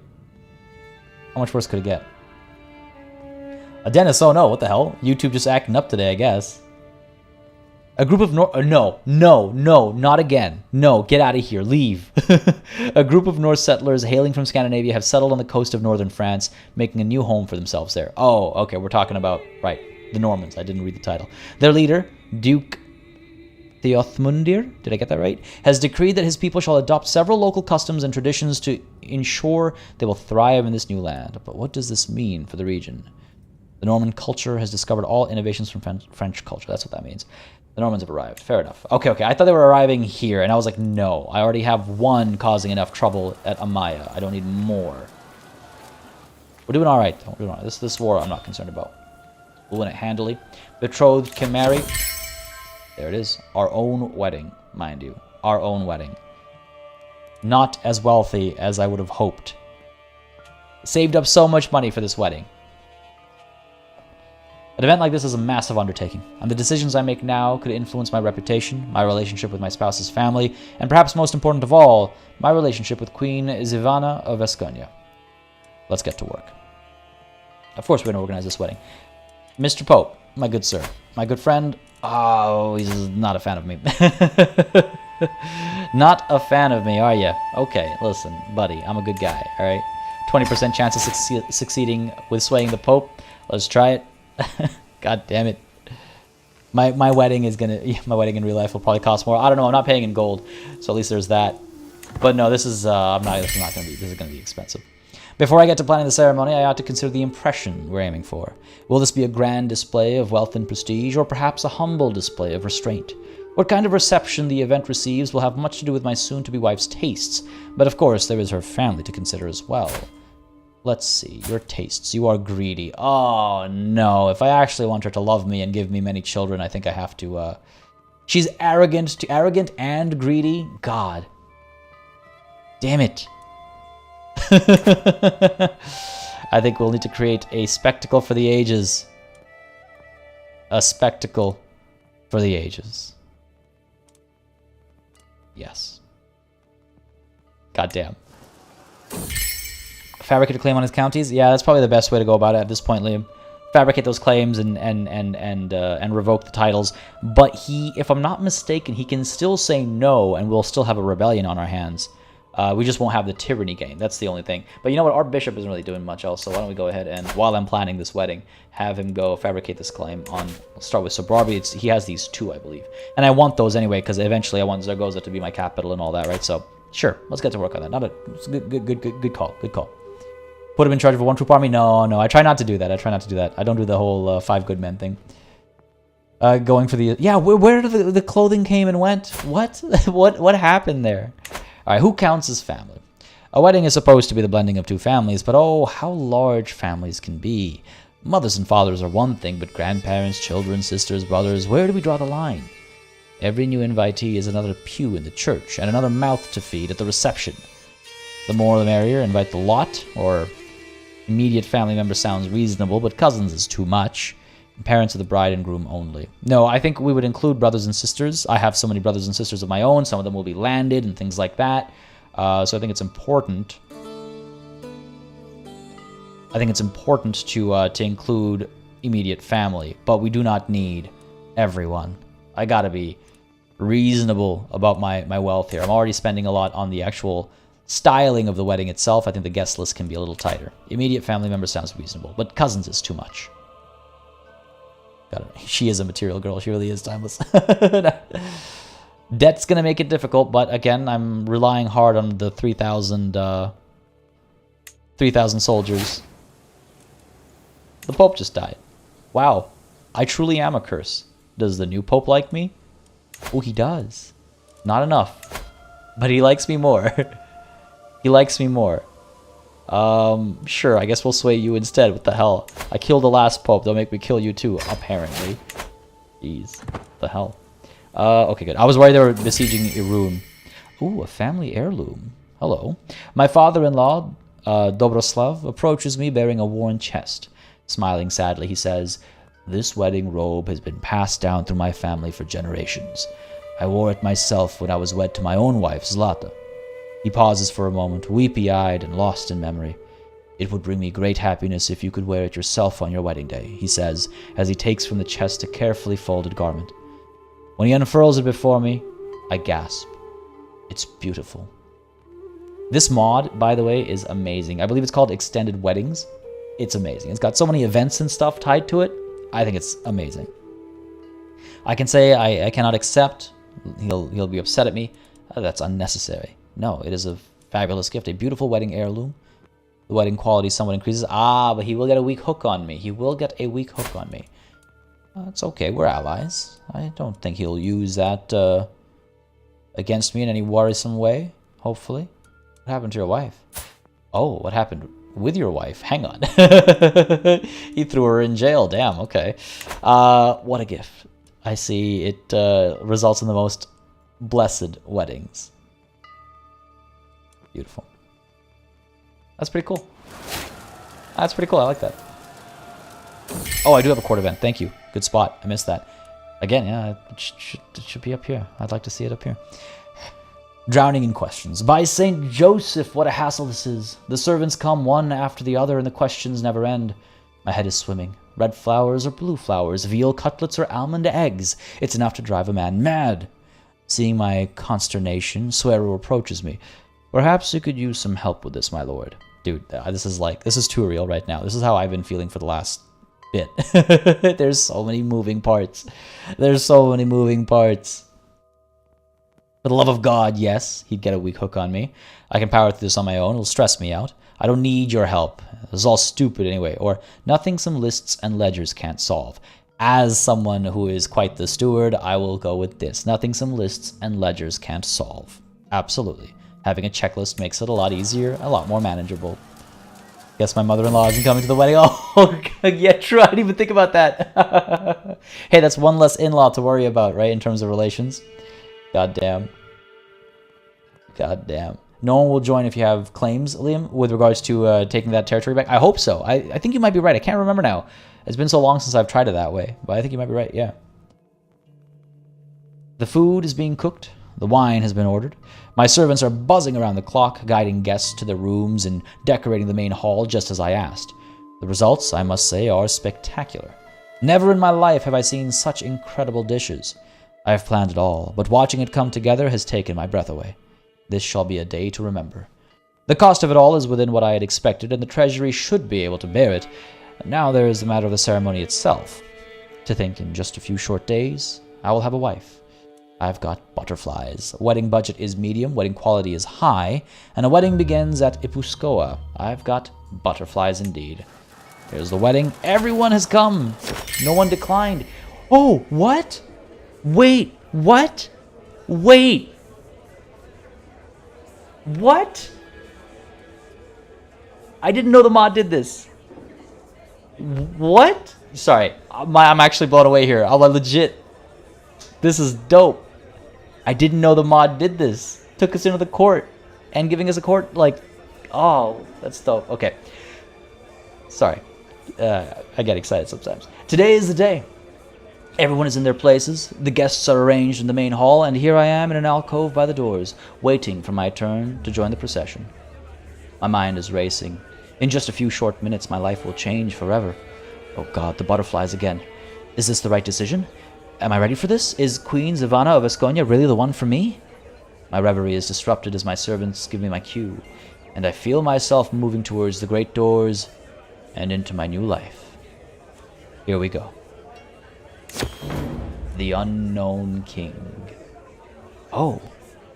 How much worse could it get? Dennis, oh no, what the hell? YouTube just acting up today, I guess. A group of no, not again. No, get out of here, leave. A group of Norse settlers hailing from Scandinavia have settled on the coast of northern France, making a new home for themselves there. Oh, okay, we're talking about, right, the Normans. I didn't read the title. Their leader, Duke Theothmundir, did I get that right? Has decreed that his people shall adopt several local customs and traditions to ensure they will thrive in this new land. But what does this mean for the region? The Norman culture has discovered all innovations from French culture. That's what that means. The Normans have arrived. Fair enough. Okay. I thought they were arriving here, and I was like, no. I already have one causing enough trouble at Amaya. I don't need more. We're doing all right. We're doing all right. This war I'm not concerned about. We'll win it handily. Betrothed can marry. There it is. Our own wedding, mind you. Our own wedding. Not as wealthy as I would have hoped. Saved up so much money for this wedding. An event like this is a massive undertaking, and the decisions I make now could influence my reputation, my relationship with my spouse's family, and perhaps most important of all, my relationship with Queen Zivana of Vasconia. Let's get to work. Of course we're going to organize this wedding. Mr. Pope, my good sir, my good friend. Oh, he's not a fan of me. Not a fan of me, are you? Okay, listen, buddy, I'm a good guy, all right? 20% chance of succeeding with swaying the Pope. Let's try it. God damn it. My wedding is my wedding in real life will probably cost more. I don't know, I'm not paying in gold, so at least there's that. But no, this is this is gonna be expensive. Before I get to planning the ceremony, I ought to consider the impression we're aiming for. Will this be a grand display of wealth and prestige, or perhaps a humble display of restraint? What kind of reception the event receives will have much to do with my soon-to-be wife's tastes, but of course there is her family to consider as well. Let's see, your tastes. You are greedy. Oh, no. If I actually want her to love me and give me many children, I think I have to, She's arrogant and greedy? God. Damn it. I think we'll need to create a spectacle for the ages. A spectacle for the ages. Yes. Goddamn. Fabricate a claim on his counties? Yeah, that's probably the best way to go about it at this point, Liam. Fabricate those claims and revoke the titles. But if I'm not mistaken, he can still say no, and we'll still have a rebellion on our hands. We just won't have the tyranny gain. That's the only thing. But you know what? Our bishop isn't really doing much else, so why don't we go ahead and, while I'm planning this wedding, have him go fabricate this claim on... Let's start with Sobrarbe. He has these two, I believe. And I want those anyway, because eventually I want Zaragoza to be my capital and all that, right? So, sure. Let's get to work on that. It's a good call. Good call. Put him in charge of a one-troop army? No. I try not to do that. I don't do the whole 5 good men thing. Going for the... Yeah, where did the clothing came and went? What? What happened there? All right, who counts as family? A wedding is supposed to be the blending of two families, but oh, how large families can be. Mothers and fathers are one thing, but grandparents, children, sisters, brothers, where do we draw the line? Every new invitee is another pew in the church and another mouth to feed at the reception. The more the merrier. Invite the lot, or immediate family member sounds reasonable, but cousins is too much. Parents of the bride and groom only. No, I think we would include brothers and sisters. I have so many brothers and sisters of my own. Some of them will be landed and things like that. So I think it's important. To include immediate family, but we do not need everyone. I gotta be reasonable about my wealth here. I'm already spending a lot on the actual styling of the wedding itself. I think the guest list can be a little tighter. Immediate family member sounds reasonable, but cousins is too much. She is a material girl. She really is timeless. Debt's going to make it difficult, but again, I'm relying hard on the 3,000 soldiers. The Pope just died. Wow. I truly am a curse. Does the new Pope like me? Oh, he does. Not enough. But he likes me more. He likes me more. Sure, I guess we'll sway you instead. What the hell? I killed the last Pope. They'll make me kill you too, apparently. Jeez. What the hell? Okay, good. I was worried they were besieging Irun. Ooh, a family heirloom. Hello. My father-in-law, Dobroslav, approaches me bearing a worn chest. Smiling sadly, he says, "This wedding robe has been passed down through my family for generations. I wore it myself when I was wed to my own wife, Zlata." He pauses for a moment, weepy-eyed and lost in memory. "It would bring me great happiness if you could wear it yourself on your wedding day," he says, as he takes from the chest a carefully folded garment. When he unfurls it before me, I gasp. It's beautiful. This mod, by the way, is amazing. I believe it's called Extended Weddings. It's amazing. It's got so many events and stuff tied to it. I think it's amazing. I can say I cannot accept He'll be upset at me. That's unnecessary. No, it is a fabulous gift. A beautiful wedding heirloom. The wedding quality somewhat increases. Ah, but he will get a weak hook on me. He will get a weak hook on me. It's okay. We're allies. I don't think he'll use that against me in any worrisome way, hopefully. What happened to your wife? Oh, what happened with your wife? Hang on. He threw her in jail. Damn, okay. What a gift. I see it results in the most blessed weddings. Beautiful. That's pretty cool. That's pretty cool. I like that. Oh, I do have a court event. Thank you. Good spot. I missed that. Again, yeah, it should be up here. I'd like to see it up here. Drowning in questions. By St. Joseph, what a hassle this is. The servants come one after the other and the questions never end. My head is swimming. Red flowers or blue flowers, veal cutlets or almond eggs. It's enough to drive a man mad. Seeing my consternation, Suero approaches me. Perhaps you could use some help with this, my lord. Dude, this is too real right now. This is how I've been feeling for the last bit. There's so many moving parts. There's so many moving parts. For the love of God, yes, he'd get a weak hook on me. I can power through this on my own. It'll stress me out. I don't need your help. This is all stupid anyway. Or nothing some lists and ledgers can't solve. As someone who is quite the steward, I will go with this. Nothing some lists and ledgers can't solve. Absolutely. Having a checklist makes it a lot easier, a lot more manageable. Guess my mother-in-law isn't coming to the wedding. Oh, yeah, true. I didn't even think about that. Hey, that's one less in-law to worry about, right, in terms of relations? Goddamn. Goddamn. No one will join if you have claims, Liam, with regards to taking that territory back. I hope so. I think you might be right. I can't remember now. It's been so long since I've tried it that way. But I think you might be right, yeah. The food is being cooked. The wine has been ordered. My servants are buzzing around the clock, guiding guests to their rooms and decorating the main hall just as I asked. The results, I must say, are spectacular. Never in my life have I seen such incredible dishes. I have planned it all, but watching it come together has taken my breath away. This shall be a day to remember. The cost of it all is within what I had expected, and the treasury should be able to bear it. Now there is the matter of the ceremony itself. To think in just a few short days, I will have a wife. I've got butterflies. Wedding budget is medium, wedding quality is high, and a wedding begins at Ipuskoa. I've got butterflies indeed. Here's the wedding. Everyone has come. No one declined. Oh, what? Wait, what? Wait. What? I didn't know the mod did this. What? Sorry, I'm actually blown away here. I'm legit. This is dope. I didn't know the mod did this. Took us into the court and giving us a court, like, oh, that's dope. Okay. Sorry. I get excited sometimes. Today is the day. Everyone is in their places. The guests are arranged in the main hall, and here I am in an alcove by the doors, waiting for my turn to join the procession. My mind is racing. In just a few short minutes, my life will change forever. Oh God, the butterflies again. Is this the right decision? Am I ready for this? Is Queen Ivana of Asconia really the one for me? My reverie is disrupted as my servants give me my cue, and I feel myself moving towards the great doors and into my new life. Here we go. The Unknown King. Oh,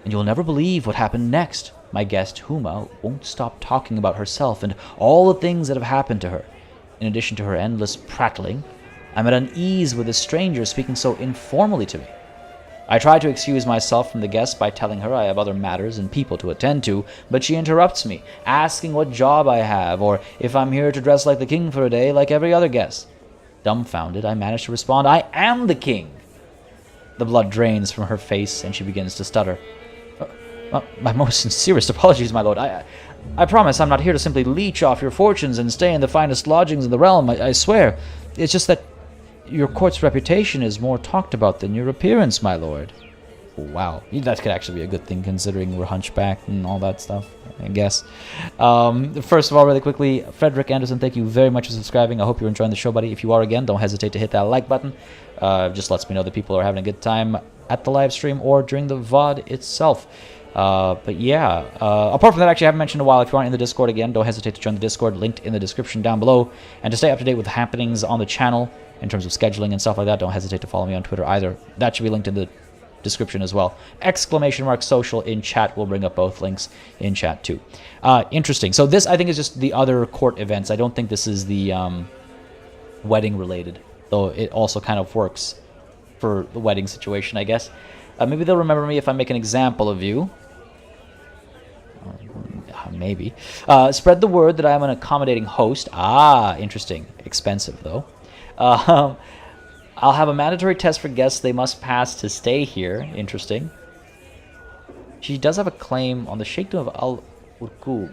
and you'll never believe what happened next. My guest, Huma, won't stop talking about herself and all the things that have happened to her. In addition to her endless prattling, I'm at unease with a stranger speaking so informally to me. I try to excuse myself from the guest by telling her I have other matters and people to attend to, but she interrupts me, asking what job I have, or if I'm here to dress like the king for a day like every other guest. Dumbfounded, I manage to respond, I am the king! The blood drains from her face, and she begins to stutter. My most sincerest apologies, my lord. I promise I'm not here to simply leech off your fortunes and stay in the finest lodgings in the realm, I swear. It's just that your court's reputation is more talked about than your appearance, my lord. Wow, that could actually be a good thing considering we're hunchbacked and all that stuff, I guess. First of all, really quickly, Frederick Anderson, thank you very much for subscribing. I hope you're enjoying the show, buddy. If you are again, don't hesitate to hit that like button. Just lets me know that people are having a good time at the live stream or during the VOD itself. But yeah, apart from that, actually I haven't mentioned in a while, if you aren't in the Discord again, don't hesitate to join the Discord, linked in the description down below. And to stay up to date with the happenings on the channel, in terms of scheduling and stuff like that, don't hesitate to follow me on Twitter either. That should be linked in the description as well. !social in chat. We'll bring up both links in chat too. Interesting. So this, I think, is just the other court events. I don't think this is the wedding related, though it also kind of works for the wedding situation, I guess. Maybe they'll remember me if I make an example of you. Maybe. Spread the word that I am an accommodating host. Interesting. Expensive, though. I'll have a mandatory test for guests they must pass to stay here. Interesting. She does have a claim on the Sheikhdom of Al-Urqum,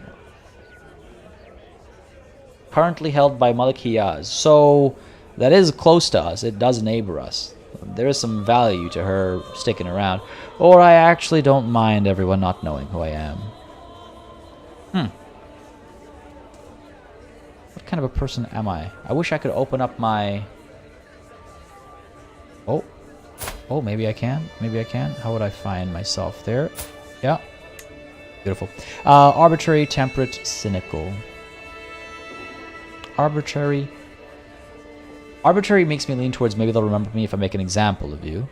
currently held by Malik Hiyaz. So that is close to us. It does neighbor us. There is some value to her sticking around. Or I actually don't mind everyone not knowing who I am. What kind of a person am I? I wish I could open up my... Oh, maybe I can. Maybe I can. How would I find myself there? Yeah. Beautiful. Arbitrary, temperate, cynical. Arbitrary. Arbitrary makes me lean towards maybe they'll remember me if I make an example of you.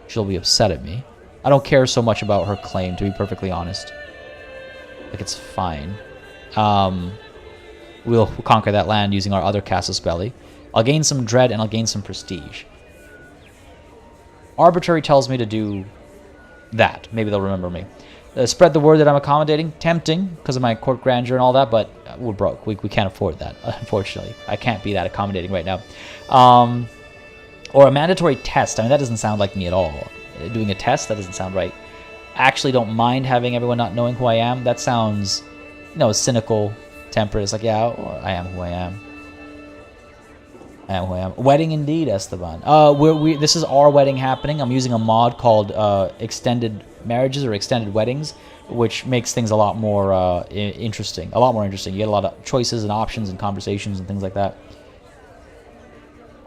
She'll be upset at me. I don't care so much about her claim, to be perfectly honest. Like, it's fine. We'll conquer that land using our other casus belli. I'll gain some dread and I'll gain some prestige. Arbitrary tells me to do that. Maybe they'll remember me. Spread the word that I'm accommodating. Tempting, because of my court grandeur and all that, but we're broke. We can't afford that, unfortunately. I can't be that accommodating right now. Or a mandatory test. I mean, that doesn't sound like me at all. Doing a test, that doesn't sound right. Actually don't mind having everyone not knowing who I am. That sounds, cynical, temperate. It's like, yeah, I am who I am. I am who I am. Wedding indeed, Esteban. This is our wedding happening. I'm using a mod called Extended Marriages or Extended Weddings, which makes things a lot more interesting. A lot more interesting. You get a lot of choices and options and conversations and things like that.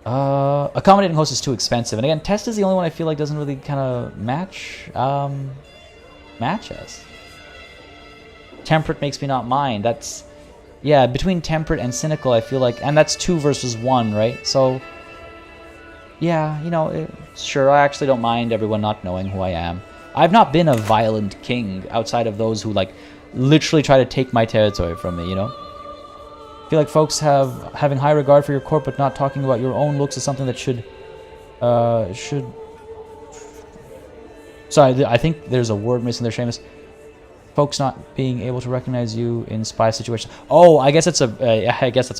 Accommodating host is too expensive. And again, test is the only one I feel like doesn't really kind of match us. Temperate makes me not mind. That's... Yeah, between temperate and cynical, I feel like... And that's 2 versus 1, right? So, yeah, sure, I actually don't mind everyone not knowing who I am. I've not been a violent king outside of those who, literally try to take my territory from me, I feel like folks having high regard for your court, but not talking about your own looks is something that should... Sorry, I think there's a word missing there, Seamus. Folks not being able to recognize you in spy situations. Oh, I guess that's a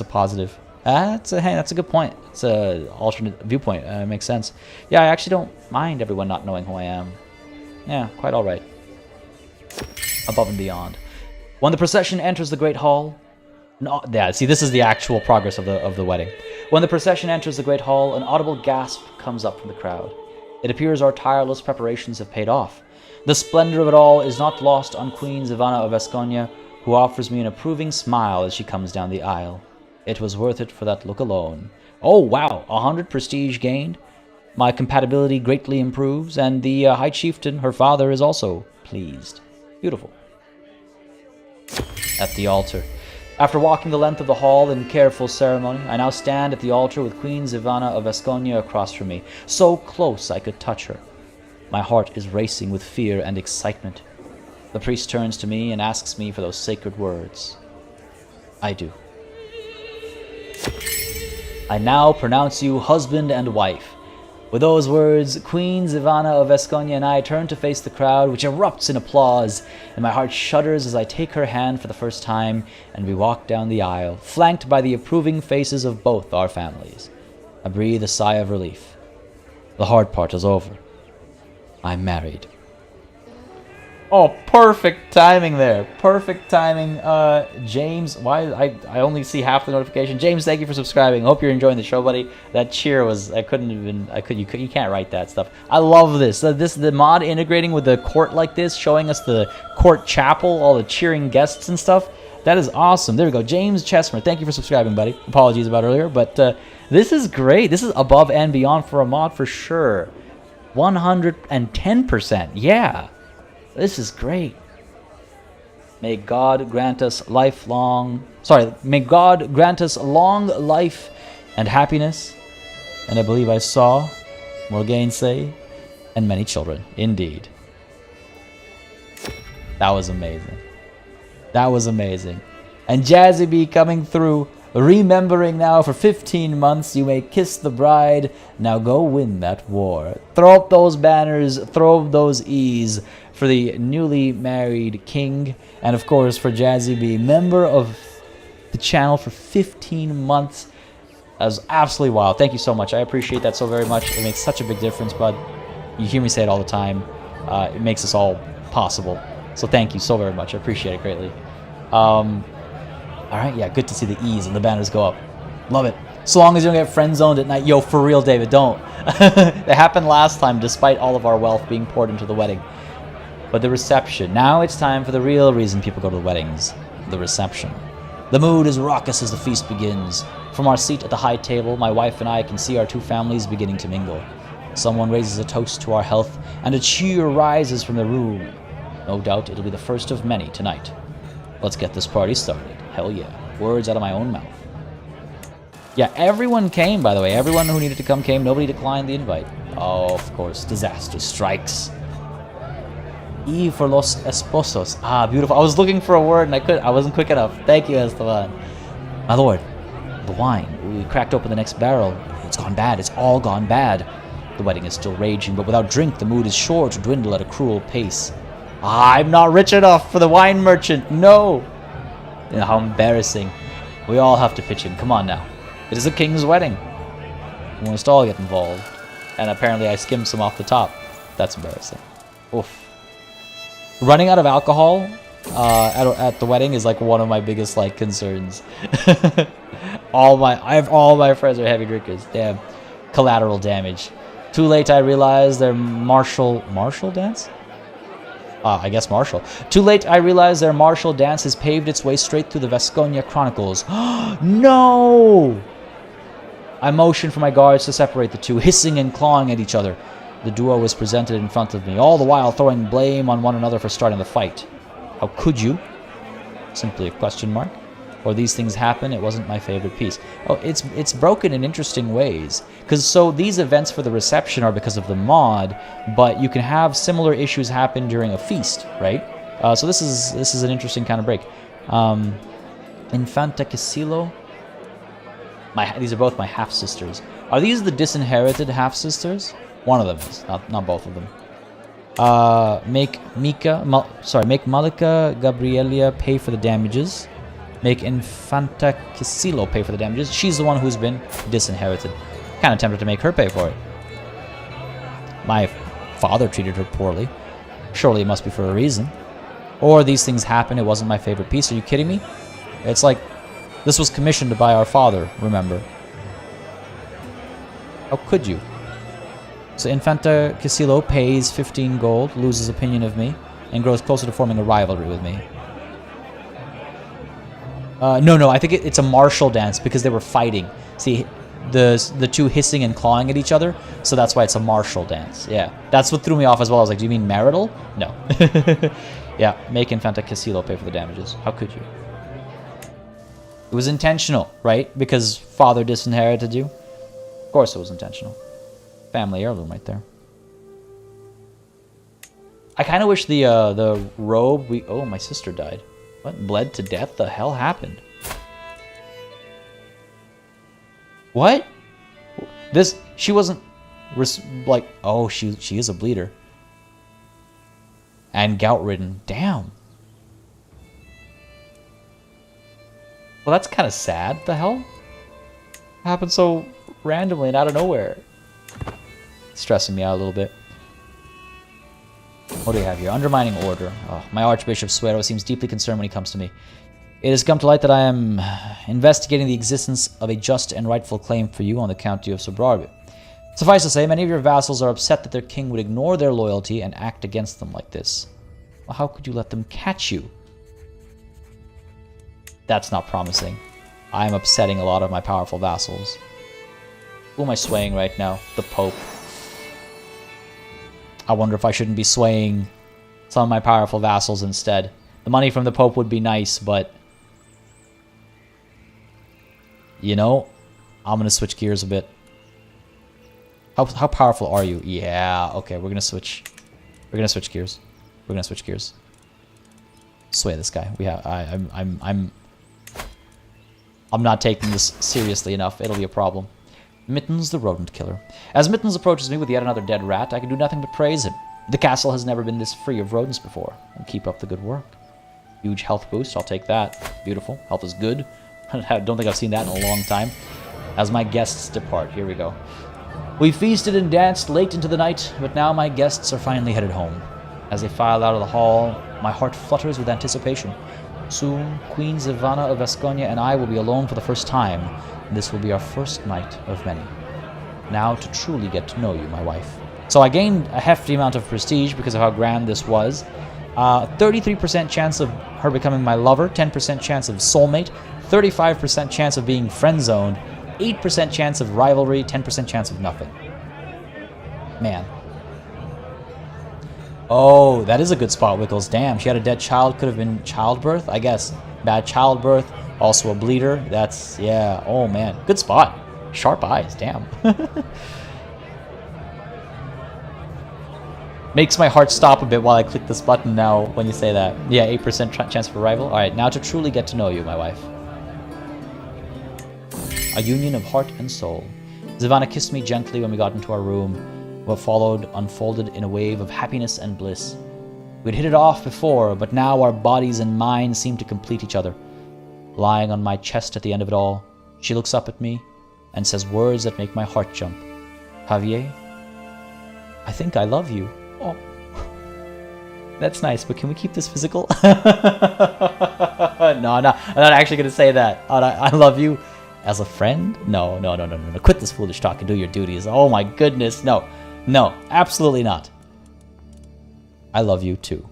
positive. That's a good point. It's an alternate viewpoint. Makes sense. Yeah, I actually don't mind everyone not knowing who I am. Yeah, quite all right. Above and beyond. When the procession enters the great hall... No, yeah, see, this is the actual progress of the wedding. When the procession enters the great hall, an audible gasp comes up from the crowd. It appears our tireless preparations have paid off. The splendor of it all is not lost on Queen Ivana of Vasconia, who offers me an approving smile as she comes down the aisle. It was worth it for that look alone. Oh, wow, 100 prestige gained. My compatibility greatly improves, and the High Chieftain, her father, is also pleased. Beautiful. At the altar. After walking the length of the hall in careful ceremony, I now stand at the altar with Queen Ivana of Vasconia across from me, so close I could touch her. My heart is racing with fear and excitement. The priest turns to me and asks me for those sacred words. I do. I now pronounce you husband and wife. With those words, Queen Ivana of Vasconia and I turn to face the crowd, which erupts in applause, and my heart shudders as I take her hand for the first time, and we walk down the aisle, flanked by the approving faces of both our families. I breathe a sigh of relief. The hard part is over. I'm married. Oh, perfect timing there. Perfect timing. James, why I only see half the notification. James, thank you for subscribing. Hope you're enjoying the show, buddy. That cheer was, you can't write that stuff. I love this. The mod integrating with the court like this, showing us the court chapel, all the cheering guests and stuff. That is awesome. There we go. James Chesmer, thank you for subscribing, buddy. Apologies about earlier, but this is great. This is above and beyond for a mod for sure. 110%. Yeah. This is great. May God grant us may God grant us long life and happiness. And I believe I saw Morgaine say, And many children, indeed. That was amazing. That was amazing. And Jazzy B coming through, remembering now for 15 months you may kiss the bride, now go win that war. Throw up those banners, throw up those E's for the newly married king, and of course for Jazzy B, member of the channel for 15 months. That was absolutely wild. Thank you so much. I appreciate that so very much. It makes such a big difference, bud. You hear me say it all the time. It makes this all possible. So thank you so very much. I appreciate it greatly. All right, yeah, good to see the E's and the banners go up. Love it. So long as you don't get friend zoned at night. Yo, for real, David, don't. It happened last time, despite all of our wealth being poured into the wedding. But the reception. Now it's time for the real reason people go to the weddings. The reception. The mood is raucous as the feast begins. From our seat at the high table, my wife and I can see our two families beginning to mingle. Someone raises a toast to our health, and a cheer rises from the room. No doubt it'll be the first of many tonight. Let's get this party started. Hell yeah. Words out of my own mouth. Yeah, everyone came, by the way. Everyone who needed to come came. Nobody declined the invite. Oh, of course. Disaster strikes. Y for los esposos. Ah, beautiful. I was looking for a word and I wasn't quick enough. Thank you, Esteban. My lord, the wine. We cracked open the next barrel. It's gone bad. It's all gone bad. The wedding is still raging, but without drink, the mood is sure to dwindle at a cruel pace. I'm not rich enough for the wine merchant. No. You know, how embarrassing. We all have to pitch in. Come on now. It is a king's wedding. We must all get involved. And apparently I skimmed some off the top. That's embarrassing. Oof. Running out of alcohol at the wedding is like one of my biggest like concerns. All my friends are heavy drinkers. Damn. Collateral damage. Too late I realized their martial dance? I guess martial. Too late I realized their martial dance has paved its way straight through the Vasconia Chronicles. No! I motioned for my guards to separate the two, hissing and clawing at each other. The duo was presented in front of me, all the while throwing blame on one another for starting the fight. How could you? Simply a question mark. Or these things happen, it wasn't my favorite piece. Oh, it's broken in interesting ways. Because so these events for the reception are because of the mod, but you can have similar issues happen during a feast, right? So this is an interesting kind of break. Infanta Casilo. These are both my half-sisters. Are these the disinherited half-sisters? One of them is, not both of them. Make Malika Gabrielia pay for the damages. Make Infanta Casilo pay for the damages. She's the one who's been disinherited. Kind of tempted to make her pay for it. My father treated her poorly. Surely it must be for a reason. Or these things happen, it wasn't my favorite piece. Are you kidding me? It's like, this was commissioned by our father, remember. How could you? So Infanta Casilo pays 15 gold, loses opinion of me, and grows closer to forming a rivalry with me. No, I think it's a martial dance because they were fighting. See, the two hissing and clawing at each other, so that's why it's a martial dance. Yeah, that's what threw me off as well. I was like, do you mean marital? No. Yeah, make Infanta Casilo pay for the damages. How could you? It was intentional, right? Because father disinherited you. Of course it was intentional. Family heirloom right there. I kind of wish the robe oh, my sister died. What? Bled to death? The hell happened? What? She wasn't like, oh, she is a bleeder. And gout ridden. Damn. Well, that's kind of sad. The hell? Happened so randomly and out of nowhere. Stressing me out a little bit. What do we have here? Undermining order. Oh, my Archbishop Suero seems deeply concerned when he comes to me. It has come to light that I am investigating the existence of a just and rightful claim for you on the County of Sobrarbe. Suffice to say, many of your vassals are upset that their king would ignore their loyalty and act against them like this. Well, how could you let them catch you? That's not promising. I am upsetting a lot of my powerful vassals. Who am I swaying right now? The Pope. I wonder if I shouldn't be swaying some of my powerful vassals instead. The money from the Pope would be nice, but... you know, I'm going to switch gears a bit. How powerful are you? Yeah, okay, we're gonna switch. We're gonna switch gears. We're gonna switch gears. Sway this guy. I'm not taking this seriously enough. It'll be a problem. Mittens the rodent killer. As Mittens approaches me with yet another dead rat, I can do nothing but praise him. The castle has never been this free of rodents before. And keep up the good work. Huge health boost. I'll take that. Beautiful. Health is good. I don't think I've seen that in a long time. As my guests depart, here we go. We feasted and danced late into the night, but now my guests are finally headed home. As they file out of the hall, my heart flutters with anticipation. Soon, Queen Ivana of Vasconia and I will be alone for the first time, and this will be our first night of many. Now to truly get to know you, my wife. So I gained a hefty amount of prestige because of how grand this was. 33% chance of her becoming my lover, 10% chance of soulmate, 35% chance of being friend-zoned, 8% chance of rivalry, 10% chance of nothing. Man. Oh, that is a good spot, Wickles. Damn, she had a dead child. Could have been childbirth, I guess. Bad childbirth. Also a bleeder. That's, yeah. Oh, man. Good spot. Sharp eyes. Damn. Makes my heart stop a bit while I click this button now when you say that. Yeah, 8% chance for rival. Alright, now to truly get to know you, my wife. A union of heart and soul. Ivana kissed me gently when we got into our room. What followed unfolded in a wave of happiness and bliss. We'd hit it off before, but now our bodies and minds seem to complete each other. Lying on my chest at the end of it all, she looks up at me and says words that make my heart jump. Javier, I think I love you. Oh, that's nice, but can we keep this physical? No, I'm not actually going to say that. I love you as a friend? No. Quit this foolish talk and do your duties. Oh my goodness, no. No, absolutely not. I love you too.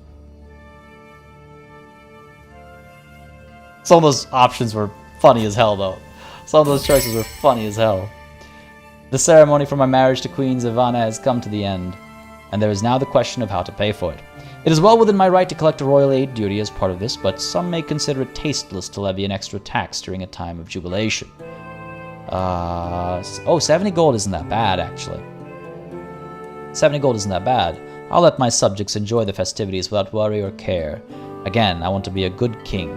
Some of those options were funny as hell, though. Some of those choices were funny as hell. The ceremony for my marriage to Queen Ivana has come to the end, and there is now the question of how to pay for it. It is well within my right to collect a royal aid duty as part of this, but some may consider it tasteless to levy an extra tax during a time of jubilation. 70 gold isn't that bad, actually. 70 gold isn't that bad. I'll let my subjects enjoy the festivities without worry or care. Again, I want to be a good king.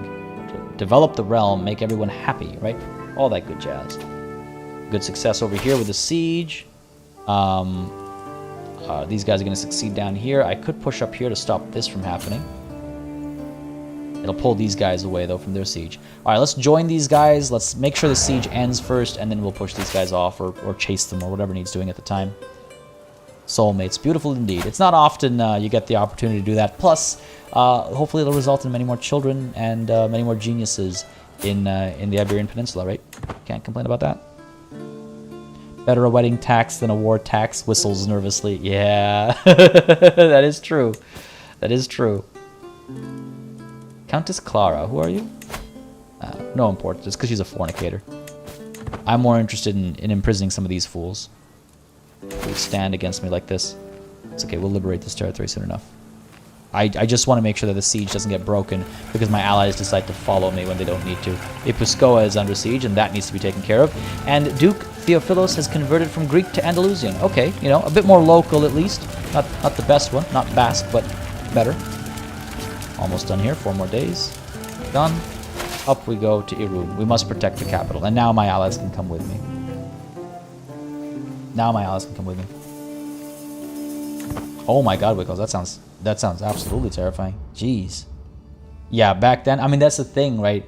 To develop the realm, make everyone happy, right? All that good jazz. Good success over here with the siege. These guys are going to succeed down here. I could push up here to stop this from happening. It'll pull these guys away, though, from their siege. Alright, let's join these guys. Let's make sure the siege ends first, and then we'll push these guys off, or chase them, or whatever needs doing at the time. Soulmates. Beautiful indeed. It's not often you get the opportunity to do that. Plus, hopefully it'll result in many more children and many more geniuses in the Iberian Peninsula, right? Can't complain about that. Better a wedding tax than a war tax, whistles nervously. Yeah, that is true. That is true. Countess Clara, who are you? No importance, just because she's a fornicator. I'm more interested in imprisoning some of these fools who stand against me like this. It's okay, we'll liberate this territory soon enough. I just want to make sure that the siege doesn't get broken because my allies decide to follow me when they don't need to. Ipuscoa is under siege, and that needs to be taken care of. And Duke Theophilos has converted from Greek to Andalusian. Okay, you know, a bit more local at least. Not the best one, not Basque, but better. Almost done here, 4 more days. Done. Up we go to Irun. We must protect the capital. And now my allies can come with me. Now my allies can come with me. Oh my god, Wickles, that sounds absolutely terrifying. Jeez. Yeah, back then, I mean, that's the thing, right?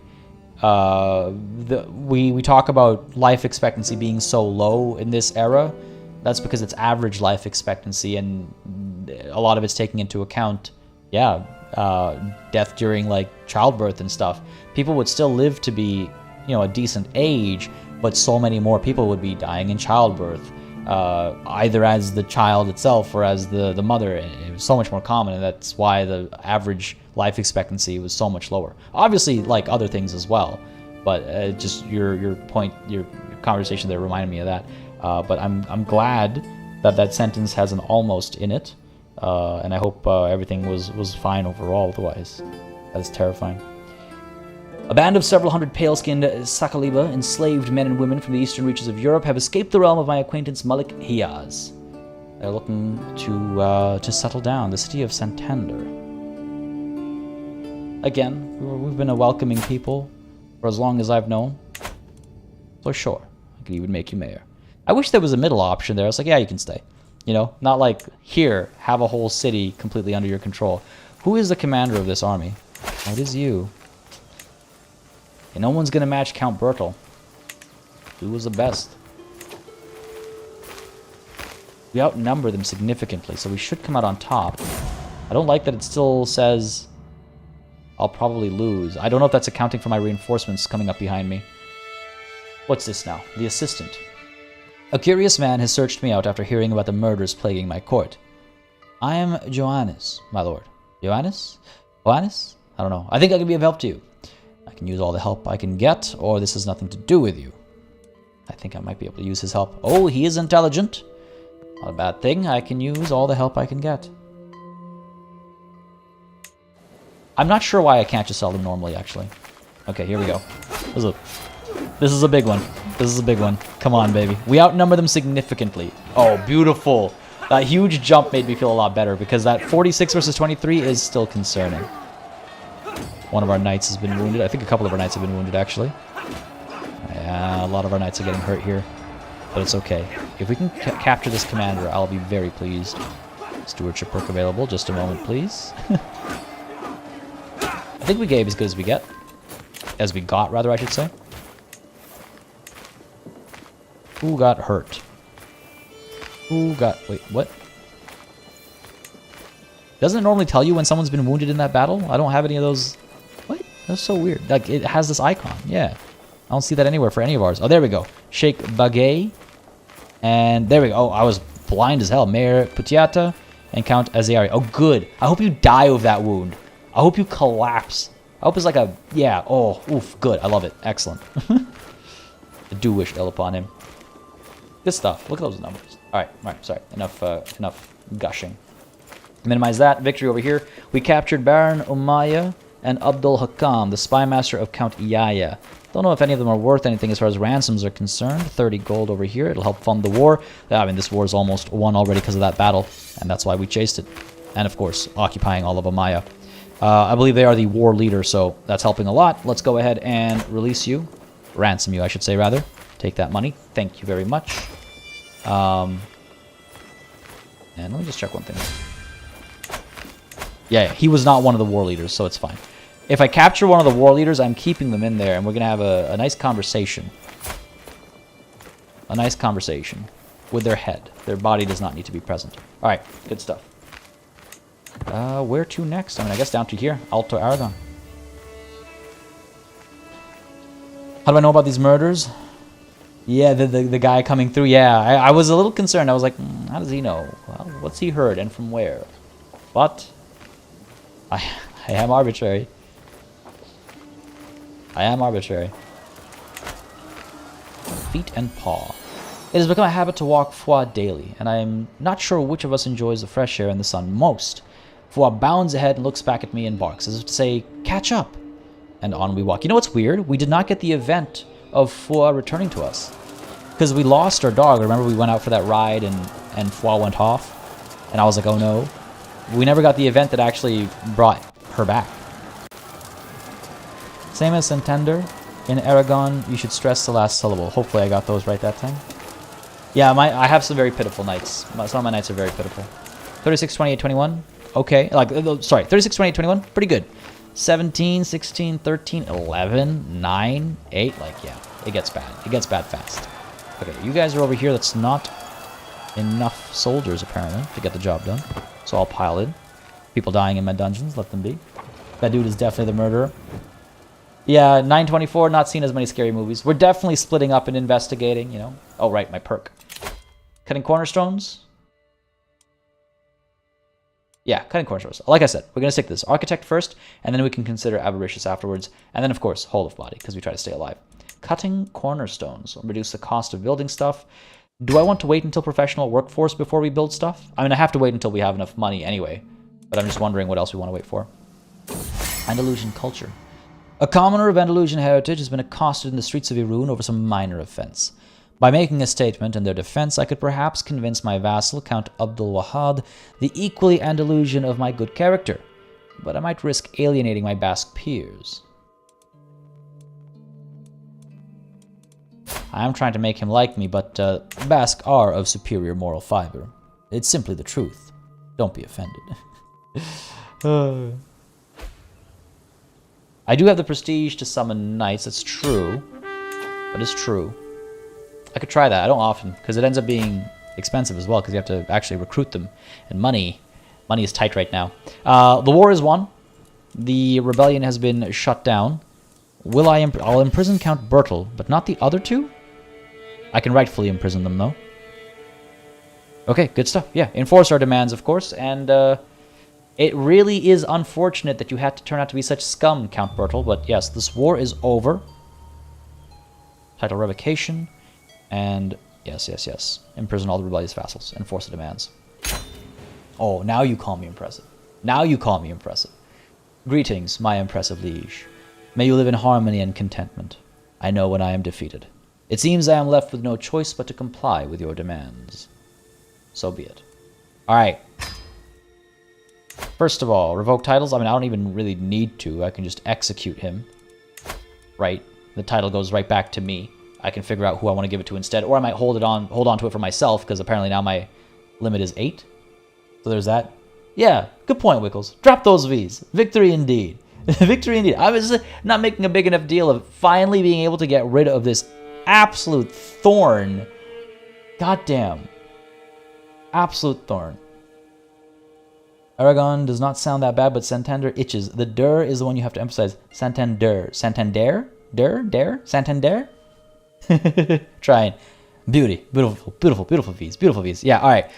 We talk about life expectancy being so low in this era. That's because it's average life expectancy, and a lot of it's taking into account, death during like childbirth and stuff. People would still live to be, a decent age, but so many more people would be dying in childbirth. Either as the child itself or as the mother. It was so much more common, and that's why the average life expectancy was so much lower. Obviously, like other things as well, but just your point, your conversation there reminded me of that. But I'm glad that sentence has an almost in it, and I hope everything was fine overall. Otherwise, that is terrifying. A band of several hundred pale-skinned Sakaliba, enslaved men and women from the eastern reaches of Europe, have escaped the realm of my acquaintance Malik Hiyaz. They're looking to settle down, the city of Santander. Again, we've been a welcoming people for as long as I've known. So sure, I could even make you mayor. I wish there was a middle option there. I was like, yeah, you can stay. You know, not like, here, have a whole city completely under your control. Who is the commander of this army? Oh, it is you. And no one's gonna match Count Bertel. Who was the best? We outnumber them significantly, so we should come out on top. I don't like that it still says I'll probably lose. I don't know if that's accounting for my reinforcements coming up behind me. What's this now? The assistant. A curious man has searched me out after hearing about the murders plaguing my court. I am Johannes, my lord. Johannes? Johannes? I don't know. I think I can be of help to you. I can use all the help I can get, or this has nothing to do with you. I think I might be able to use his help. Oh, he is intelligent. Not a bad thing. I can use all the help I can get. I'm not sure why I can't just sell them normally, actually. Okay, here we go. This is a big one. This is a big one. Come on, baby. We outnumber them significantly. Oh, beautiful. That huge jump made me feel a lot better, because that 46 versus 23 is still concerning. One of our knights has been wounded. I think a couple of our knights have been wounded, actually. Yeah, a lot of our knights are getting hurt here. But it's okay. If we can capture this commander, I'll be very pleased. Stewardship perk available. Just a moment, please. I think we gave as good as we get. As we got, rather, I should say. Who got hurt? Who got... Wait, what? Doesn't it normally tell you when someone's been wounded in that battle? I don't have any of those... What? That's so weird. Like, it has this icon. Yeah. I don't see that anywhere for any of ours. Oh, there we go. Sheikh Bagay. And there we go. Oh, I was blind as hell. Mayor Putiata and Count Aziari. Oh, good. I hope you die of that wound. I hope you collapse. I hope it's like a... Yeah. Oh, oof. Good. I love it. Excellent. I do wish ill upon him. Good stuff. Look at those numbers. All right. Sorry. Enough gushing. Minimize that. Victory over here. We captured Baron Umayya and Abdul Hakam, the spy master of Count Iyaya. Don't know if any of them are worth anything as far as ransoms are concerned. 30 gold over here. It'll help fund the war. I mean, this war is almost won already because of that battle, and that's why we chased it. And, of course, occupying all of Umayya. I believe they are the war leader, so that's helping a lot. Let's go ahead and release you. Ransom you, I should say, rather. Take that money. Thank you very much. And let me just check one thing. Yeah, he was not one of the war leaders, so it's fine. If I capture one of the war leaders, I'm keeping them in there, and we're going to have a nice conversation. A nice conversation with their head. Their body does not need to be present. All right, good stuff. Where to next? I mean, I guess down to here. Alto Aragon. How do I know about these murders? Yeah, the guy coming through. Yeah, I was a little concerned. I was like, how does he know? Well, what's he heard and from where? But I am arbitrary. I am arbitrary. Feet and paw. It has become a habit to walk Foix daily, and I am not sure which of us enjoys the fresh air and the sun most. Foix bounds ahead and looks back at me and barks, as if to say, catch up. And on we walk. You know what's weird? We did not get the event of Foix returning to us. Because we lost our dog. Remember we went out for that ride and Foix went off? And I was like, oh no. We never got the event that actually brought her back. Same as Santander. In Aragon, you should stress the last syllable. Hopefully I got those right that time. Yeah, I have some very pitiful knights. Some of my knights are very pitiful. 36, 28, 21. Okay. Sorry, 36, 28, 21. Pretty good. 17, 16, 13, 11, 9, 8. Like, yeah, it gets bad. It gets bad fast. Okay, you guys are over here. That's not enough soldiers, apparently, to get the job done. So I'll pile in. People dying in my dungeons, let them be. That dude is definitely the murderer. Yeah, 924, not seen as many scary movies. We're definitely splitting up and investigating, you know. Oh, right, my perk. Cutting cornerstones? Yeah, cutting cornerstones. Like I said, we're going to stick to this. Architect first, and then we can consider avaricious afterwards. And then, of course, whole of body, because we try to stay alive. Cutting cornerstones will reduce the cost of building stuff. Do I want to wait until professional workforce before we build stuff? I mean, I have to wait until we have enough money anyway. But I'm just wondering what else we want to wait for. Andalusian culture. A commoner of Andalusian heritage has been accosted in the streets of Irun over some minor offense. By making a statement in their defense, I could perhaps convince my vassal, Count Abdul Wahad, the equally Andalusian of my good character, but I might risk alienating my Basque peers. I am trying to make him like me, but Basque are of superior moral fiber. It's simply the truth. Don't be offended. I do have the prestige to summon knights, that's true. That is true. I could try that. I don't often, because it ends up being expensive as well, because you have to actually recruit them. And money is tight right now. The war is won. The rebellion has been shut down. I'll imprison Count Bertel, but not the other two? I can rightfully imprison them, though. Okay, good stuff. Yeah, enforce our demands, of course, and it really is unfortunate that you had to turn out to be such scum, Count Bertel, but yes, this war is over. Title revocation, and yes. Imprison all the rebellious vassals, enforce the demands. Oh, now you call me impressive. Now you call me impressive. Greetings, my impressive liege. May you live in harmony and contentment. I know when I am defeated. It seems I am left with no choice but to comply with your demands. So be it. Alright. First of all, revoke titles. I mean, I don't even really need to. I can just execute him. Right? The title goes right back to me. I can figure out who I want to give it to instead. Or I might hold on to it for myself, because apparently now my limit is 8. So there's that. Yeah, good point, Wickles. Drop those Vs. Victory indeed. Victory indeed. I was not making a big enough deal of finally being able to get rid of this absolute thorn. Goddamn. Absolute thorn. Aragon does not sound that bad, but Santander itches. The der is the one you have to emphasize. Santander. Santander? Santander? Trying. Beautiful V's. Yeah, alright.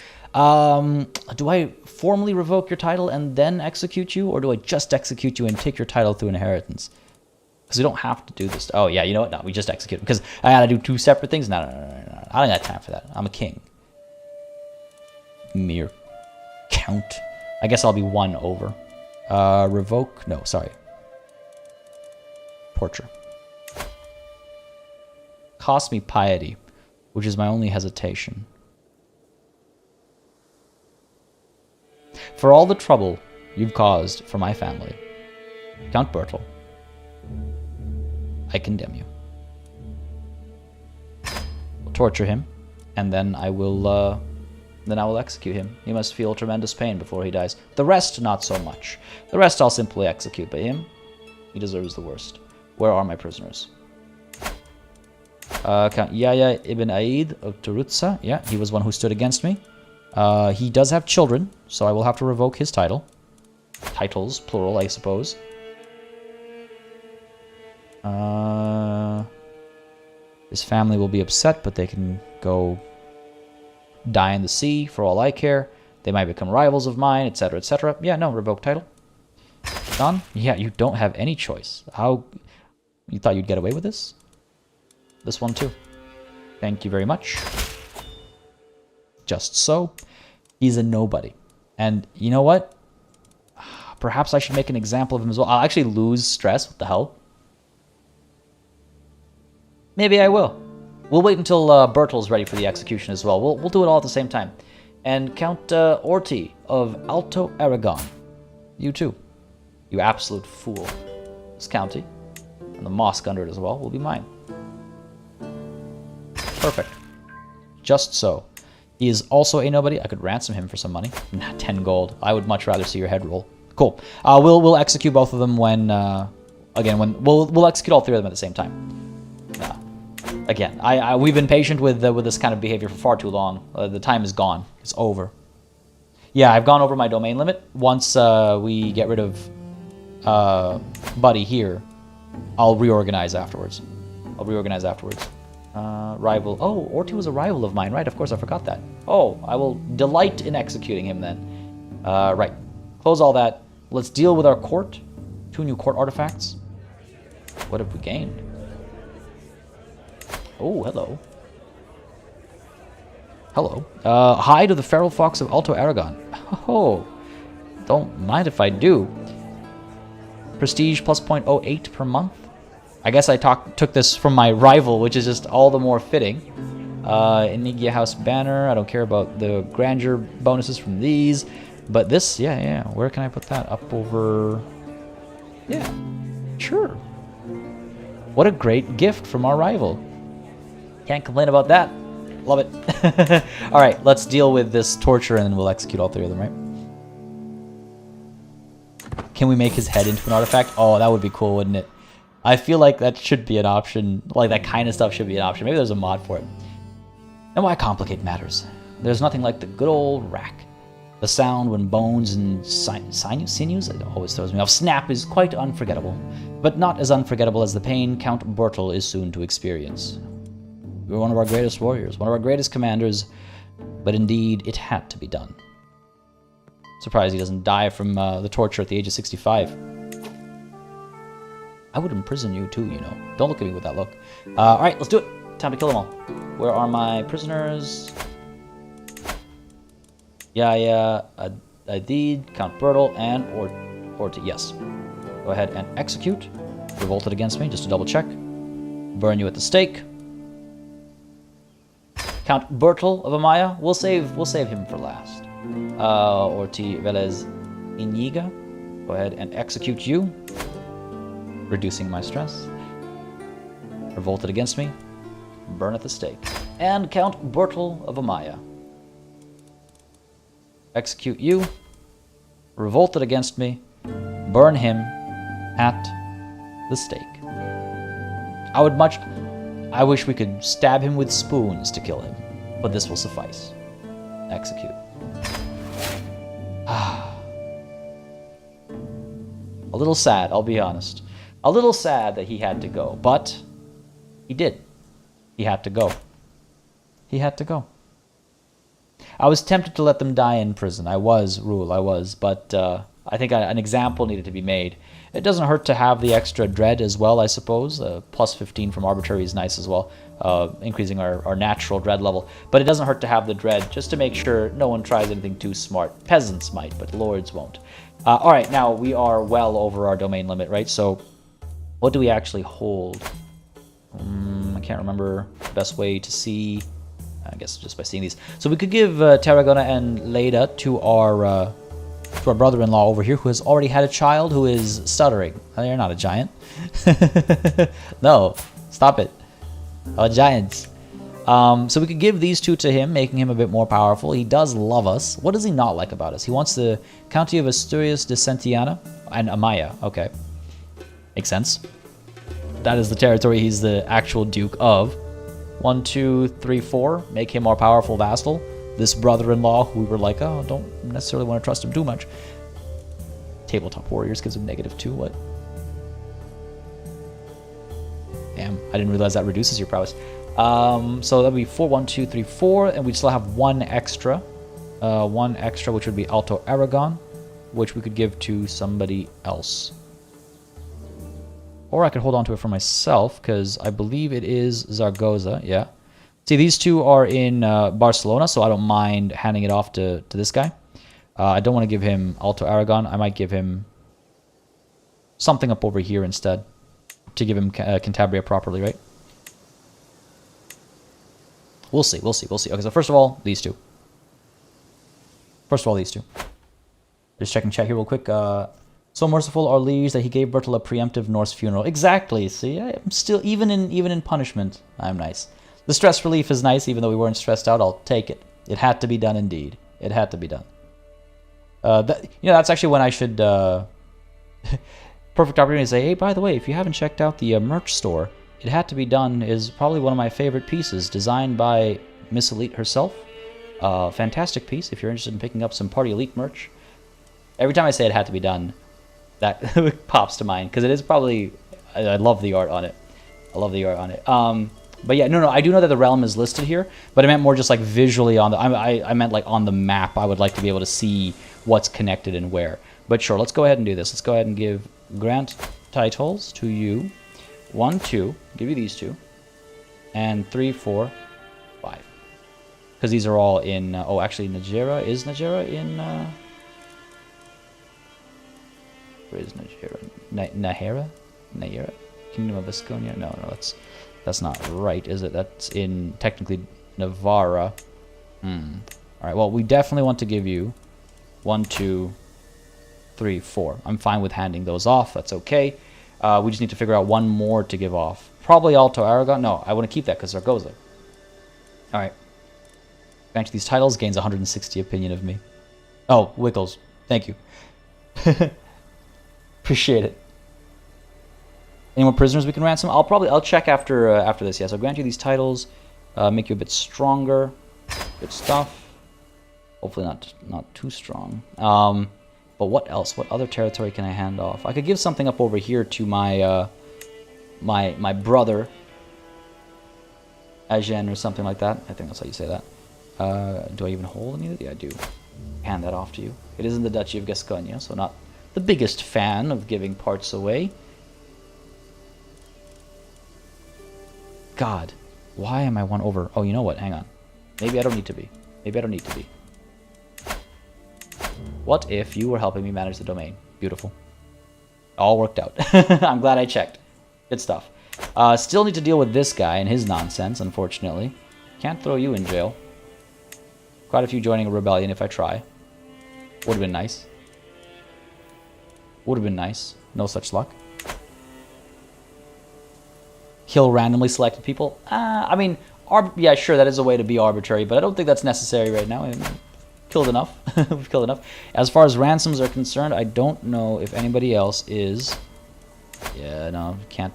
Do I formally revoke your title and then execute you, or do I just execute you and take your title through inheritance? Because we don't have to do this. Oh, yeah, you know what? No, we just execute him. Because I gotta do 2 separate things? No. I don't got time for that. I'm a king. Mere count. I guess I'll be 1 over. Revoke? No, sorry. Torture. Cost me piety, which is my only hesitation. For all the trouble you've caused for my family, Count Bertel, I condemn you. We'll torture him, and then I will execute him. He must feel tremendous pain before he dies. The rest, not so much. The rest I'll simply execute, but him, he deserves the worst. Where are my prisoners? Count Yahya ibn Aid of Turutsa. Yeah, he was one who stood against me. He does have children, so I will have to revoke his title. Titles, plural, I suppose. His family will be upset, but they can go die in the sea for all I care. They might become rivals of mine, etc., etc. Yeah, no, revoke title. Done? Yeah, you don't have any choice. How? You thought you'd get away with this? This one too. Thank you very much. Just so. He's a nobody. And you know what? Perhaps I should make an example of him as well. I'll actually lose stress. What the hell? Maybe I will. We'll wait until Bertel's ready for the execution as well. We'll do it all at the same time. And Count Orti of Alto Aragon. You too. You absolute fool. This county, and the mosque under it as well, will be mine. Perfect. Just so. He is also a nobody. I could ransom him for some money. Nah, 10 gold. I would much rather see your head roll. Cool. We'll execute both of them when we'll execute all 3 of them at the same time. Again, we've been patient with this kind of behavior for far too long. The time is gone. It's over. Yeah, I've gone over my domain limit. Once we get rid of Buddy here, I'll reorganize afterwards. Rival. Oh, Orti was a rival of mine, right? Of course, I forgot that. Oh, I will delight in executing him then. Right. Close all that. Let's deal with our court. 2 new court artifacts. What have we gained? Oh, hello. Hello. Hide of the Feral Fox of Alto Aragon. Oh, don't mind if I do. Prestige plus 0.08 per month. I guess I took this from my rival, which is just all the more fitting. Enigia House Banner. I don't care about the grandeur bonuses from these. But this, yeah. Where can I put that? Up over... Yeah, sure. What a great gift from our rival. Can't complain about that. Love it. All right, let's deal with this torture and then we'll execute all three of them, right? Can we make his head into an artifact? Oh, that would be cool, wouldn't it? I feel like that should be an option. Like, that kind of stuff should be an option. Maybe there's a mod for it. And why complicate matters? There's nothing like the good old rack. The sound when bones and sinews, it always throws me off, snap is quite unforgettable. But not as unforgettable as the pain Count Bertel is soon to experience. You were one of our greatest warriors, one of our greatest commanders, but indeed, it had to be done. Surprised he doesn't die from the torture at the age of 65. I would imprison you too, you know. Don't look at me with that look. Alright, let's do it. Time to kill them all. Where are my prisoners? Yaya, Adid, Count Bertel, and Orti. Yes. Go ahead and execute. Revolted against me, just to double check. Burn you at the stake. Count Bertel of Amaya. We'll save him for last. Orti Velez Iniga. Go ahead and execute you. Reducing my stress. Revolted against me. Burn at the stake. And Count Bertel of Amaya. Execute you. Revolted against me. Burn him at the stake. I wish we could stab him with spoons to kill him, but this will suffice. Execute. A little sad, I'll be honest. A little sad that he had to go, but he did. He had to go. He had to go. I was tempted to let them die in prison. I was, but I think an example needed to be made. It doesn't hurt to have the extra dread as well, I suppose. Plus 15 from arbitrary is nice as well, increasing our natural dread level. But it doesn't hurt to have the dread, just to make sure no one tries anything too smart. Peasants might, but lords won't. All right, now we are well over our domain limit, right? So what do we actually hold? I can't remember the best way to see. I guess just by seeing these. So we could give Tarragona and Leda to our brother-in-law over here, who has already had a child who is stuttering. You're not a giant. No, stop it. Giants. So we could give these two to him, making him a bit more powerful. He does love us. What does he not like about us? He wants the County of Asturias de Santillana and Amaya. Okay. Makes sense. That is the territory he's the actual Duke of. 1, 2, 3, 4. Make him our powerful vassal. This brother-in-law, who we were like, oh, don't necessarily want to trust him too much. Tabletop Warriors gives him -2. What? Damn, I didn't realize that reduces your prowess. So that would be 4, 1, 2, 3, 4, and we'd still have one extra. One extra, which would be Alto Aragon, which we could give to somebody else. Or I could hold on to it for myself, because I believe it is Zaragoza, yeah. See, these two are in Barcelona, so I don't mind handing it off to this guy. I don't want to give him Alto Aragon. I might give him something up over here instead, to give him Cantabria properly, right? We'll see, we'll see, we'll see. Okay, so first of all, these two. Just checking chat here real quick. So merciful are liege that he gave Bertel a preemptive Norse funeral. Exactly. See, I'm still even in punishment, I'm nice. The stress relief is nice, even though we weren't stressed out. I'll take it. It had to be done, indeed. It had to be done. That's actually when I should perfect opportunity to say, hey, by the way, if you haven't checked out the merch store, It Had to Be Done is probably one of my favorite pieces, designed by Miss Elite herself. Fantastic piece if you're interested in picking up some PartyElite merch. Every time I say It Had to Be Done, that pops to mind, because it is probably... I love the art on it. I love the art on it. But yeah, no, I do know that the realm is listed here, but I meant more just like visually on the... I meant like on the map. I would like to be able to see what's connected and where. But sure, let's go ahead and do this. Let's go ahead and grant titles to you. 1, 2, give you these two. And 3, 4, 5. Because these are all in... oh, actually, Najera. Is Najera in... where is Najera? Nahera? Kingdom of Vasconia? No, that's not right, is it? That's in, technically, Navarra. Alright, well, we definitely want to give you 1, 2, 3, 4. I'm fine with handing those off. That's okay. We just need to figure out one more to give off. Probably Alto Aragon. No, I want to keep that because Zaragoza. Alright. Grant these titles. Gains 160 opinion of me. Oh, Wickles. Thank you. Appreciate it. Any more prisoners we can ransom? I'll check after this. Yes, I'll grant you these titles. Make you a bit stronger. Good stuff. Hopefully not too strong. But what else? What other territory can I hand off? I could give something up over here to my my brother, Agen or something like that. I think that's how you say that. Do I even hold any of it? Yeah, I do. Hand that off to you. It is in the Duchy of Gascogne, so not the biggest fan of giving parts away. God, why am I one over? Oh, you know what? Hang on. Maybe I don't need to be. Maybe I don't need to be. What if you were helping me manage the domain? Beautiful. All worked out. I'm glad I checked. Good stuff. Still need to deal with this guy and his nonsense, unfortunately. Can't throw you in jail. Quite a few joining a rebellion if I try. Would have been nice. Would have been nice. No such luck. Kill randomly selected people? I mean, yeah, sure, that is a way to be arbitrary, but I don't think that's necessary right now. Killed enough. We've killed enough. As far as ransoms are concerned, I don't know if anybody else is... Yeah, no, can't...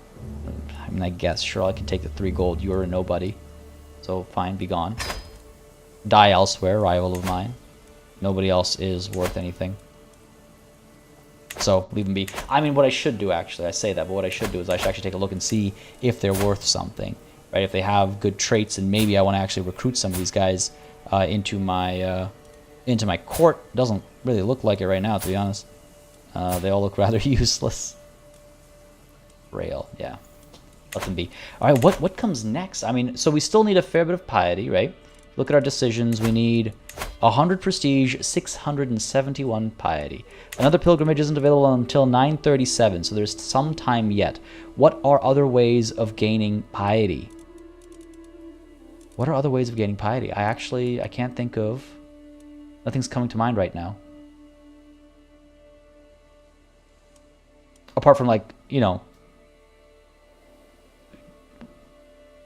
I mean, I guess, sure, I can take the 3 gold. You're a nobody. So, fine, be gone. Die elsewhere, rival of mine. Nobody else is worth anything. So, leave them be. I mean, what I should do, actually, I say that, but what I should do is I should actually take a look and see if they're worth something. Right? If they have good traits, and maybe I want to actually recruit some of these guys into my court. Doesn't really look like it right now, to be honest. They all look rather useless. Rail, yeah. Let them be. Alright, what comes next? I mean, so we still need a fair bit of piety, right? Look at our decisions. We need 100 prestige, 671 piety. Another pilgrimage isn't available until 937, so there's some time yet. What are other ways of gaining piety? What are other ways of gaining piety? I can't think of... Nothing's coming to mind right now. Apart from, like, you know...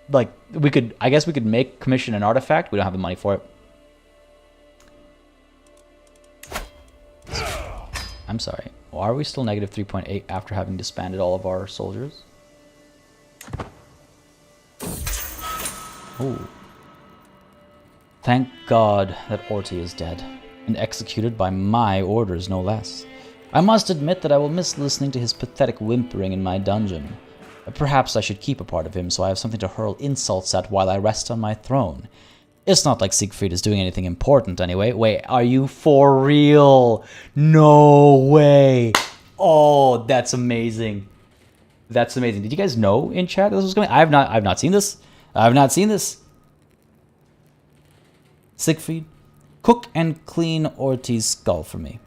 Like, I guess we could commission an artifact. We don't have the money for it. I'm sorry. Well, are we still negative 3.8 after having disbanded all of our soldiers? Oh. Thank God that Orti is dead, and executed by my orders, no less. I must admit that I will miss listening to his pathetic whimpering in my dungeon. Perhaps I should keep a part of him so I have something to hurl insults at while I rest on my throne. It's not like Siegfried is doing anything important anyway. Wait, are you for real? No way. Oh, that's amazing. That's amazing. Did you guys know in chat this was coming? I've not seen this. I've not seen this. Siegfried, cook and clean Orti's skull for me.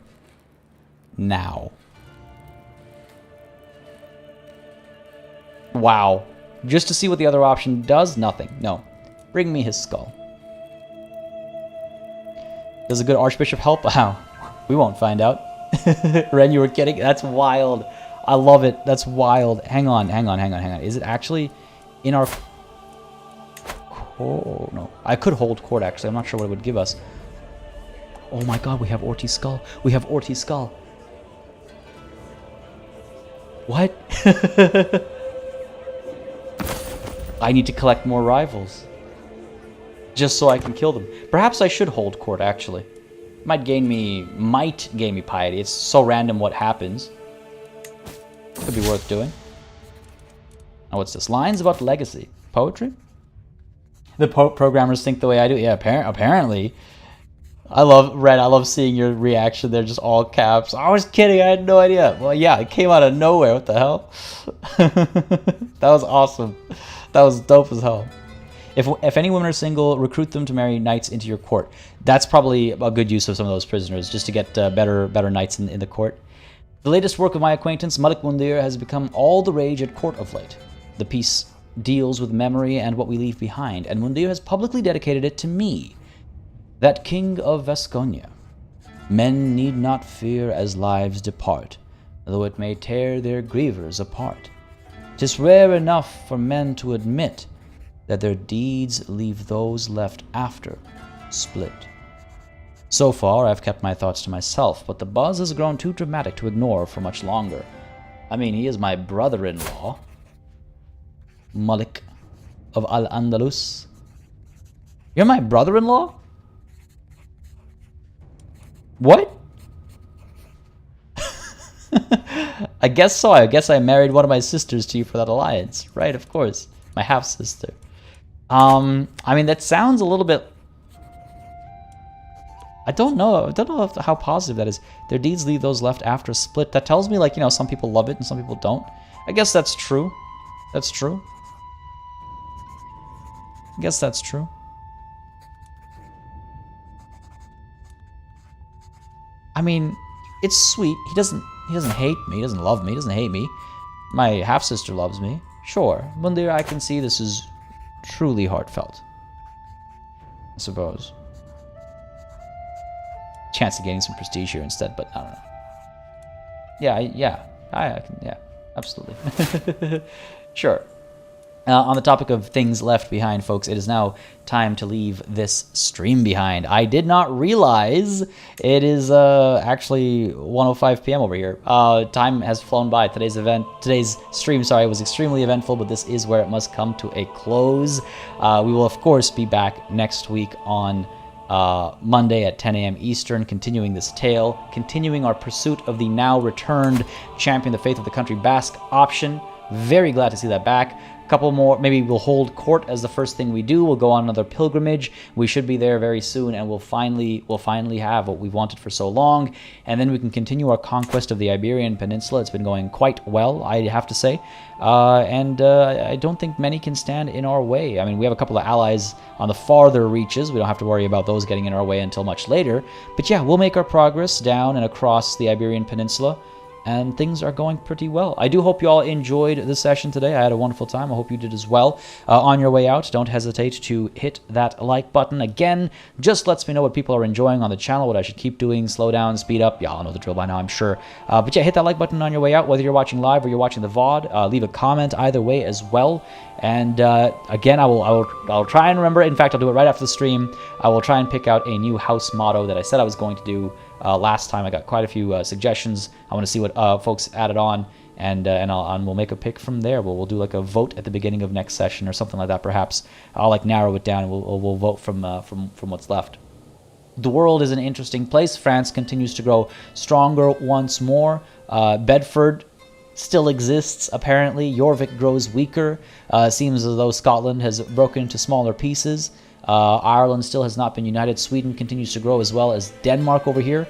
Now. Wow. Just to see what the other option does? Nothing. No. Bring me his skull. Does a good archbishop help? How? We won't find out. Ren, you were kidding? That's wild. I love it. That's wild. Hang on. Is it actually in our... Oh, no. I could hold court, actually. I'm not sure what it would give us. Oh my god, we have Orti's skull. We have Orti's skull. What? I need to collect more rivals. Just so I can kill them. Perhaps I should hold court, actually. Might gain me piety. It's so random what happens. Could be worth doing. Now what's this? Lines about legacy. Poetry? The programmers think the way I do. Yeah, apparently. I love seeing your reaction. They're just all caps. I was kidding. I had no idea. Well, yeah, it came out of nowhere. What the hell? That was awesome. That was dope as hell. If any women are single, recruit them to marry knights into your court. That's probably a good use of some of those prisoners, just to get better knights in the court. The latest work of my acquaintance, Malik Mundir, has become all the rage at court of late. The piece deals with memory and what we leave behind, and Mundir has publicly dedicated it to me, that king of Vasconia. Men need not fear as lives depart, though it may tear their grievers apart. 'Tis rare enough for men to admit that their deeds leave those left after split. So far, I've kept my thoughts to myself, but the buzz has grown too dramatic to ignore for much longer. I mean, he is my brother-in-law, Malik of Al-Andalus. You're my brother-in-law? What? I guess so. I guess I married one of my sisters to you for that alliance. Right, of course. My half-sister. I mean, that sounds a little bit... I don't know how positive that is. Their deeds leave those left after a split. That tells me, like, you know, some people love it and some people don't. I guess that's true. That's true. I guess that's true. I mean, it's sweet. He doesn't hate me. He doesn't love me. He doesn't hate me. My half-sister loves me. Sure. Mundir, I can see this is truly heartfelt, I suppose. Chance of gaining some prestige here instead, but I don't know. Yeah, absolutely. Sure. On the topic of things left behind, folks, it is now time to leave this stream behind. I did not realize it is actually 1:05 p.m. over here. Time has flown by. Today's stream, was extremely eventful, but this is where it must come to a close. We will, of course, be back next week on Monday at 10 a.m. Eastern, continuing this tale, continuing our pursuit of the now returned champion, the Faith of the Country Basque option. Very glad to see that back. Couple more, maybe we'll hold court as the first thing we do. We'll go on another pilgrimage. We should be there very soon, and we'll finally have what we've wanted for so long, and then we can continue our conquest of the Iberian Peninsula. It's been going quite well, I have to say, and I don't think many can stand in our way. I mean, we have a couple of allies on the farther reaches. We don't have to worry about those getting in our way until much later, but yeah, we'll make our progress down and across the Iberian Peninsula, and things are going pretty well. I do hope you all enjoyed the session today. I had a wonderful time. I hope you did as well. On your way out, don't hesitate to hit that like button. Again, just lets me know what people are enjoying on the channel, what I should keep doing, slow down, speed up. Y'all know the drill by now, I'm sure. But yeah, hit that like button on your way out, whether you're watching live or you're watching the VOD. Leave a comment either way as well. And again, I'll try and remember. In fact, I'll do it right after the stream. I will try and pick out a new house motto that I said I was going to do. Last time I got quite a few suggestions. I want to see what folks added on, and we'll make a pick from there. We'll do like a vote at the beginning of next session or something like that. Perhaps I'll like narrow it down, and we'll vote from what's left. The world is an interesting place. France continues to grow stronger once more. Bedford still exists, apparently. Jorvik grows weaker. Seems as though Scotland has broken into smaller pieces. Ireland still has not been united. Sweden continues to grow as well as Denmark over here.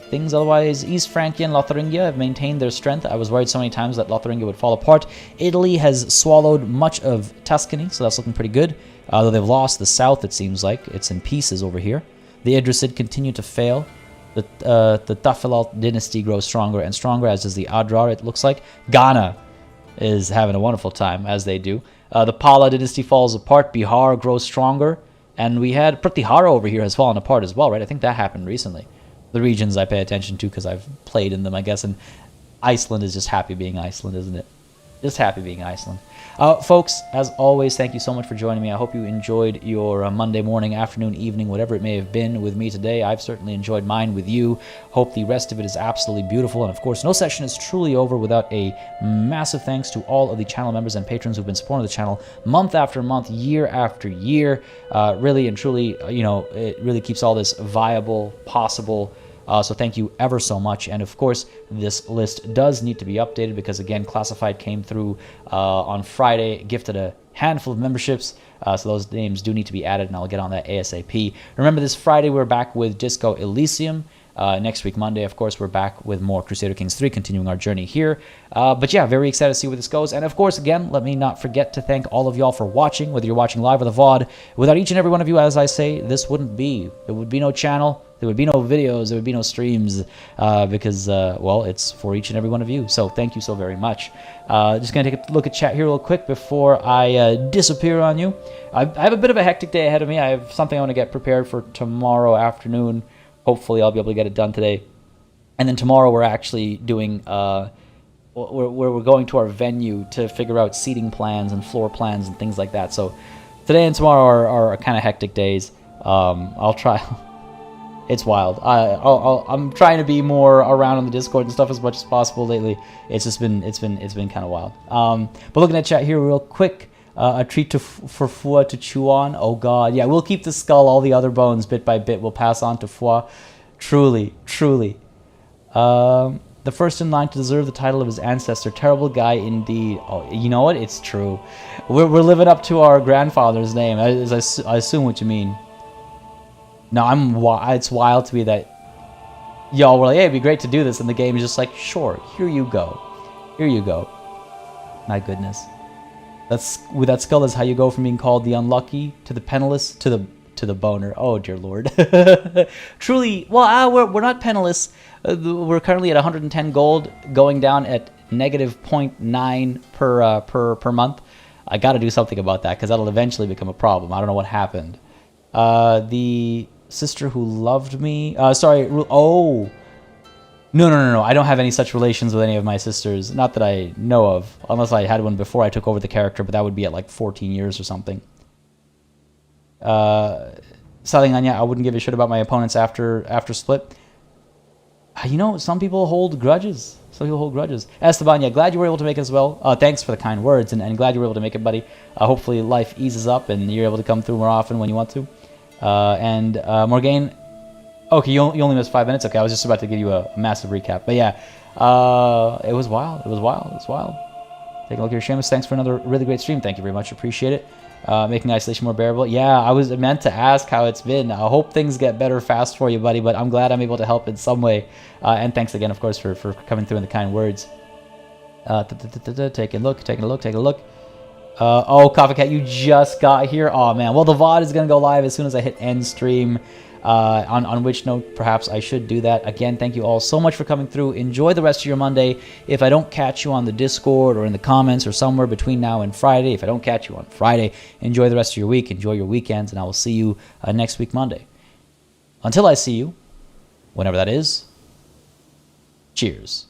Things otherwise, East Francia and Lotharingia have maintained their strength. I was worried so many times that Lotharingia would fall apart. Italy has swallowed much of Tuscany, so that's looking pretty good. Though they've lost the south, it seems like. It's in pieces over here. The Idrisid continue to fail. The Tafilalt dynasty grows stronger and stronger, as does the Adrar, it looks like. Ghana is having a wonderful time, as they do. The Pala dynasty falls apart. Bihar grows stronger. And we had Pratihara over here has fallen apart as well, right? I think that happened recently. The regions I pay attention to because I've played in them, I guess. And Iceland is just happy being Iceland, isn't it? Just happy being Iceland. Folks, as always, thank you so much for joining me. I hope you enjoyed your Monday morning, afternoon, evening, whatever it may have been with me today. I've certainly enjoyed mine with you. Hope the rest of it is absolutely beautiful. And of course, no session is truly over without a massive thanks to all of the channel members and patrons who've been supporting the channel month after month, year after year. Really and truly, it really keeps all this viable, possible. So thank you ever so much. And of course, this list does need to be updated because, again, Classified came through on Friday, gifted a handful of memberships. So those names do need to be added, and I'll get on that ASAP. Remember, this Friday, we're back with Disco Elysium. Next week, Monday, of course, we're back with more Crusader Kings 3, continuing our journey here. But yeah, very excited to see where this goes. And of course, again, let me not forget to thank all of y'all for watching, whether you're watching live or the VOD. Without each and every one of you, as I say, this wouldn't be. There would be no channel. There would be no videos. There would be no streams because, well, it's for each and every one of you. So thank you so very much. Just going to take a look at chat here real quick before I disappear on you. I have a bit of a hectic day ahead of me. I have something I want to get prepared for tomorrow afternoon. Hopefully, I'll be able to get it done today. And then tomorrow, we're actually doing, we're going to our venue to figure out seating plans and floor plans and things like that. So today and tomorrow are kind of hectic days. I'll try. It's wild. I'm trying to be more around on the Discord and stuff as much as possible lately. It's just been kind of wild. But looking at chat here real quick. A treat for Fua to chew on. Oh god, yeah, we'll keep the skull. All the other bones, bit by bit, will pass on to Fua. Truly, truly. The first in line to deserve the title of his ancestor. Terrible guy indeed. Oh, you know what? It's true. We're living up to our grandfather's name. I assume what you mean. No, it's wild to me that y'all were like, hey, it'd be great to do this, and the game is just like, sure, here you go. Here you go. My goodness. With that skull is how you go from being called the unlucky to the penniless to the boner. Oh dear lord. Truly, well, we're not penniless. We're currently at 110 gold, going down at negative 0.9 per month. I got to do something about that because that'll eventually become a problem. I don't know what happened. The sister who loved me. Sorry. Oh. No. I don't have any such relations with any of my sisters. Not that I know of. Unless I had one before I took over the character, but that would be at like 14 years or something. Selling Anya, I wouldn't give a shit about my opponents after split. You know, some people hold grudges. Esteban, yeah, glad you were able to make it as well. Thanks for the kind words, and glad you were able to make it, buddy. Hopefully life eases up and you're able to come through more often when you want to. Morgane... Okay, you only missed 5 minutes? Okay, I was just about to give you a massive recap. But yeah, it was wild. Taking a look here. Seamus, thanks for another really great stream. Thank you very much. Appreciate it. Making isolation more bearable. Yeah, I was meant to ask how it's been. I hope things get better fast for you, buddy, but I'm glad I'm able to help in some way. And thanks again, of course, for coming through in the kind words. Taking a look. Oh, Coffee Cat, you just got here. Oh, man. Well, the VOD is going to go live as soon as I hit end stream. On which note, perhaps I should do that. Again, thank you all so much for coming through. Enjoy the rest of your Monday. If I don't catch you on the Discord or in the comments or somewhere between now and Friday, if I don't catch you on Friday, enjoy the rest of your week. Enjoy your weekends, and I will see you next week, Monday. Until I see you, whenever that is, cheers.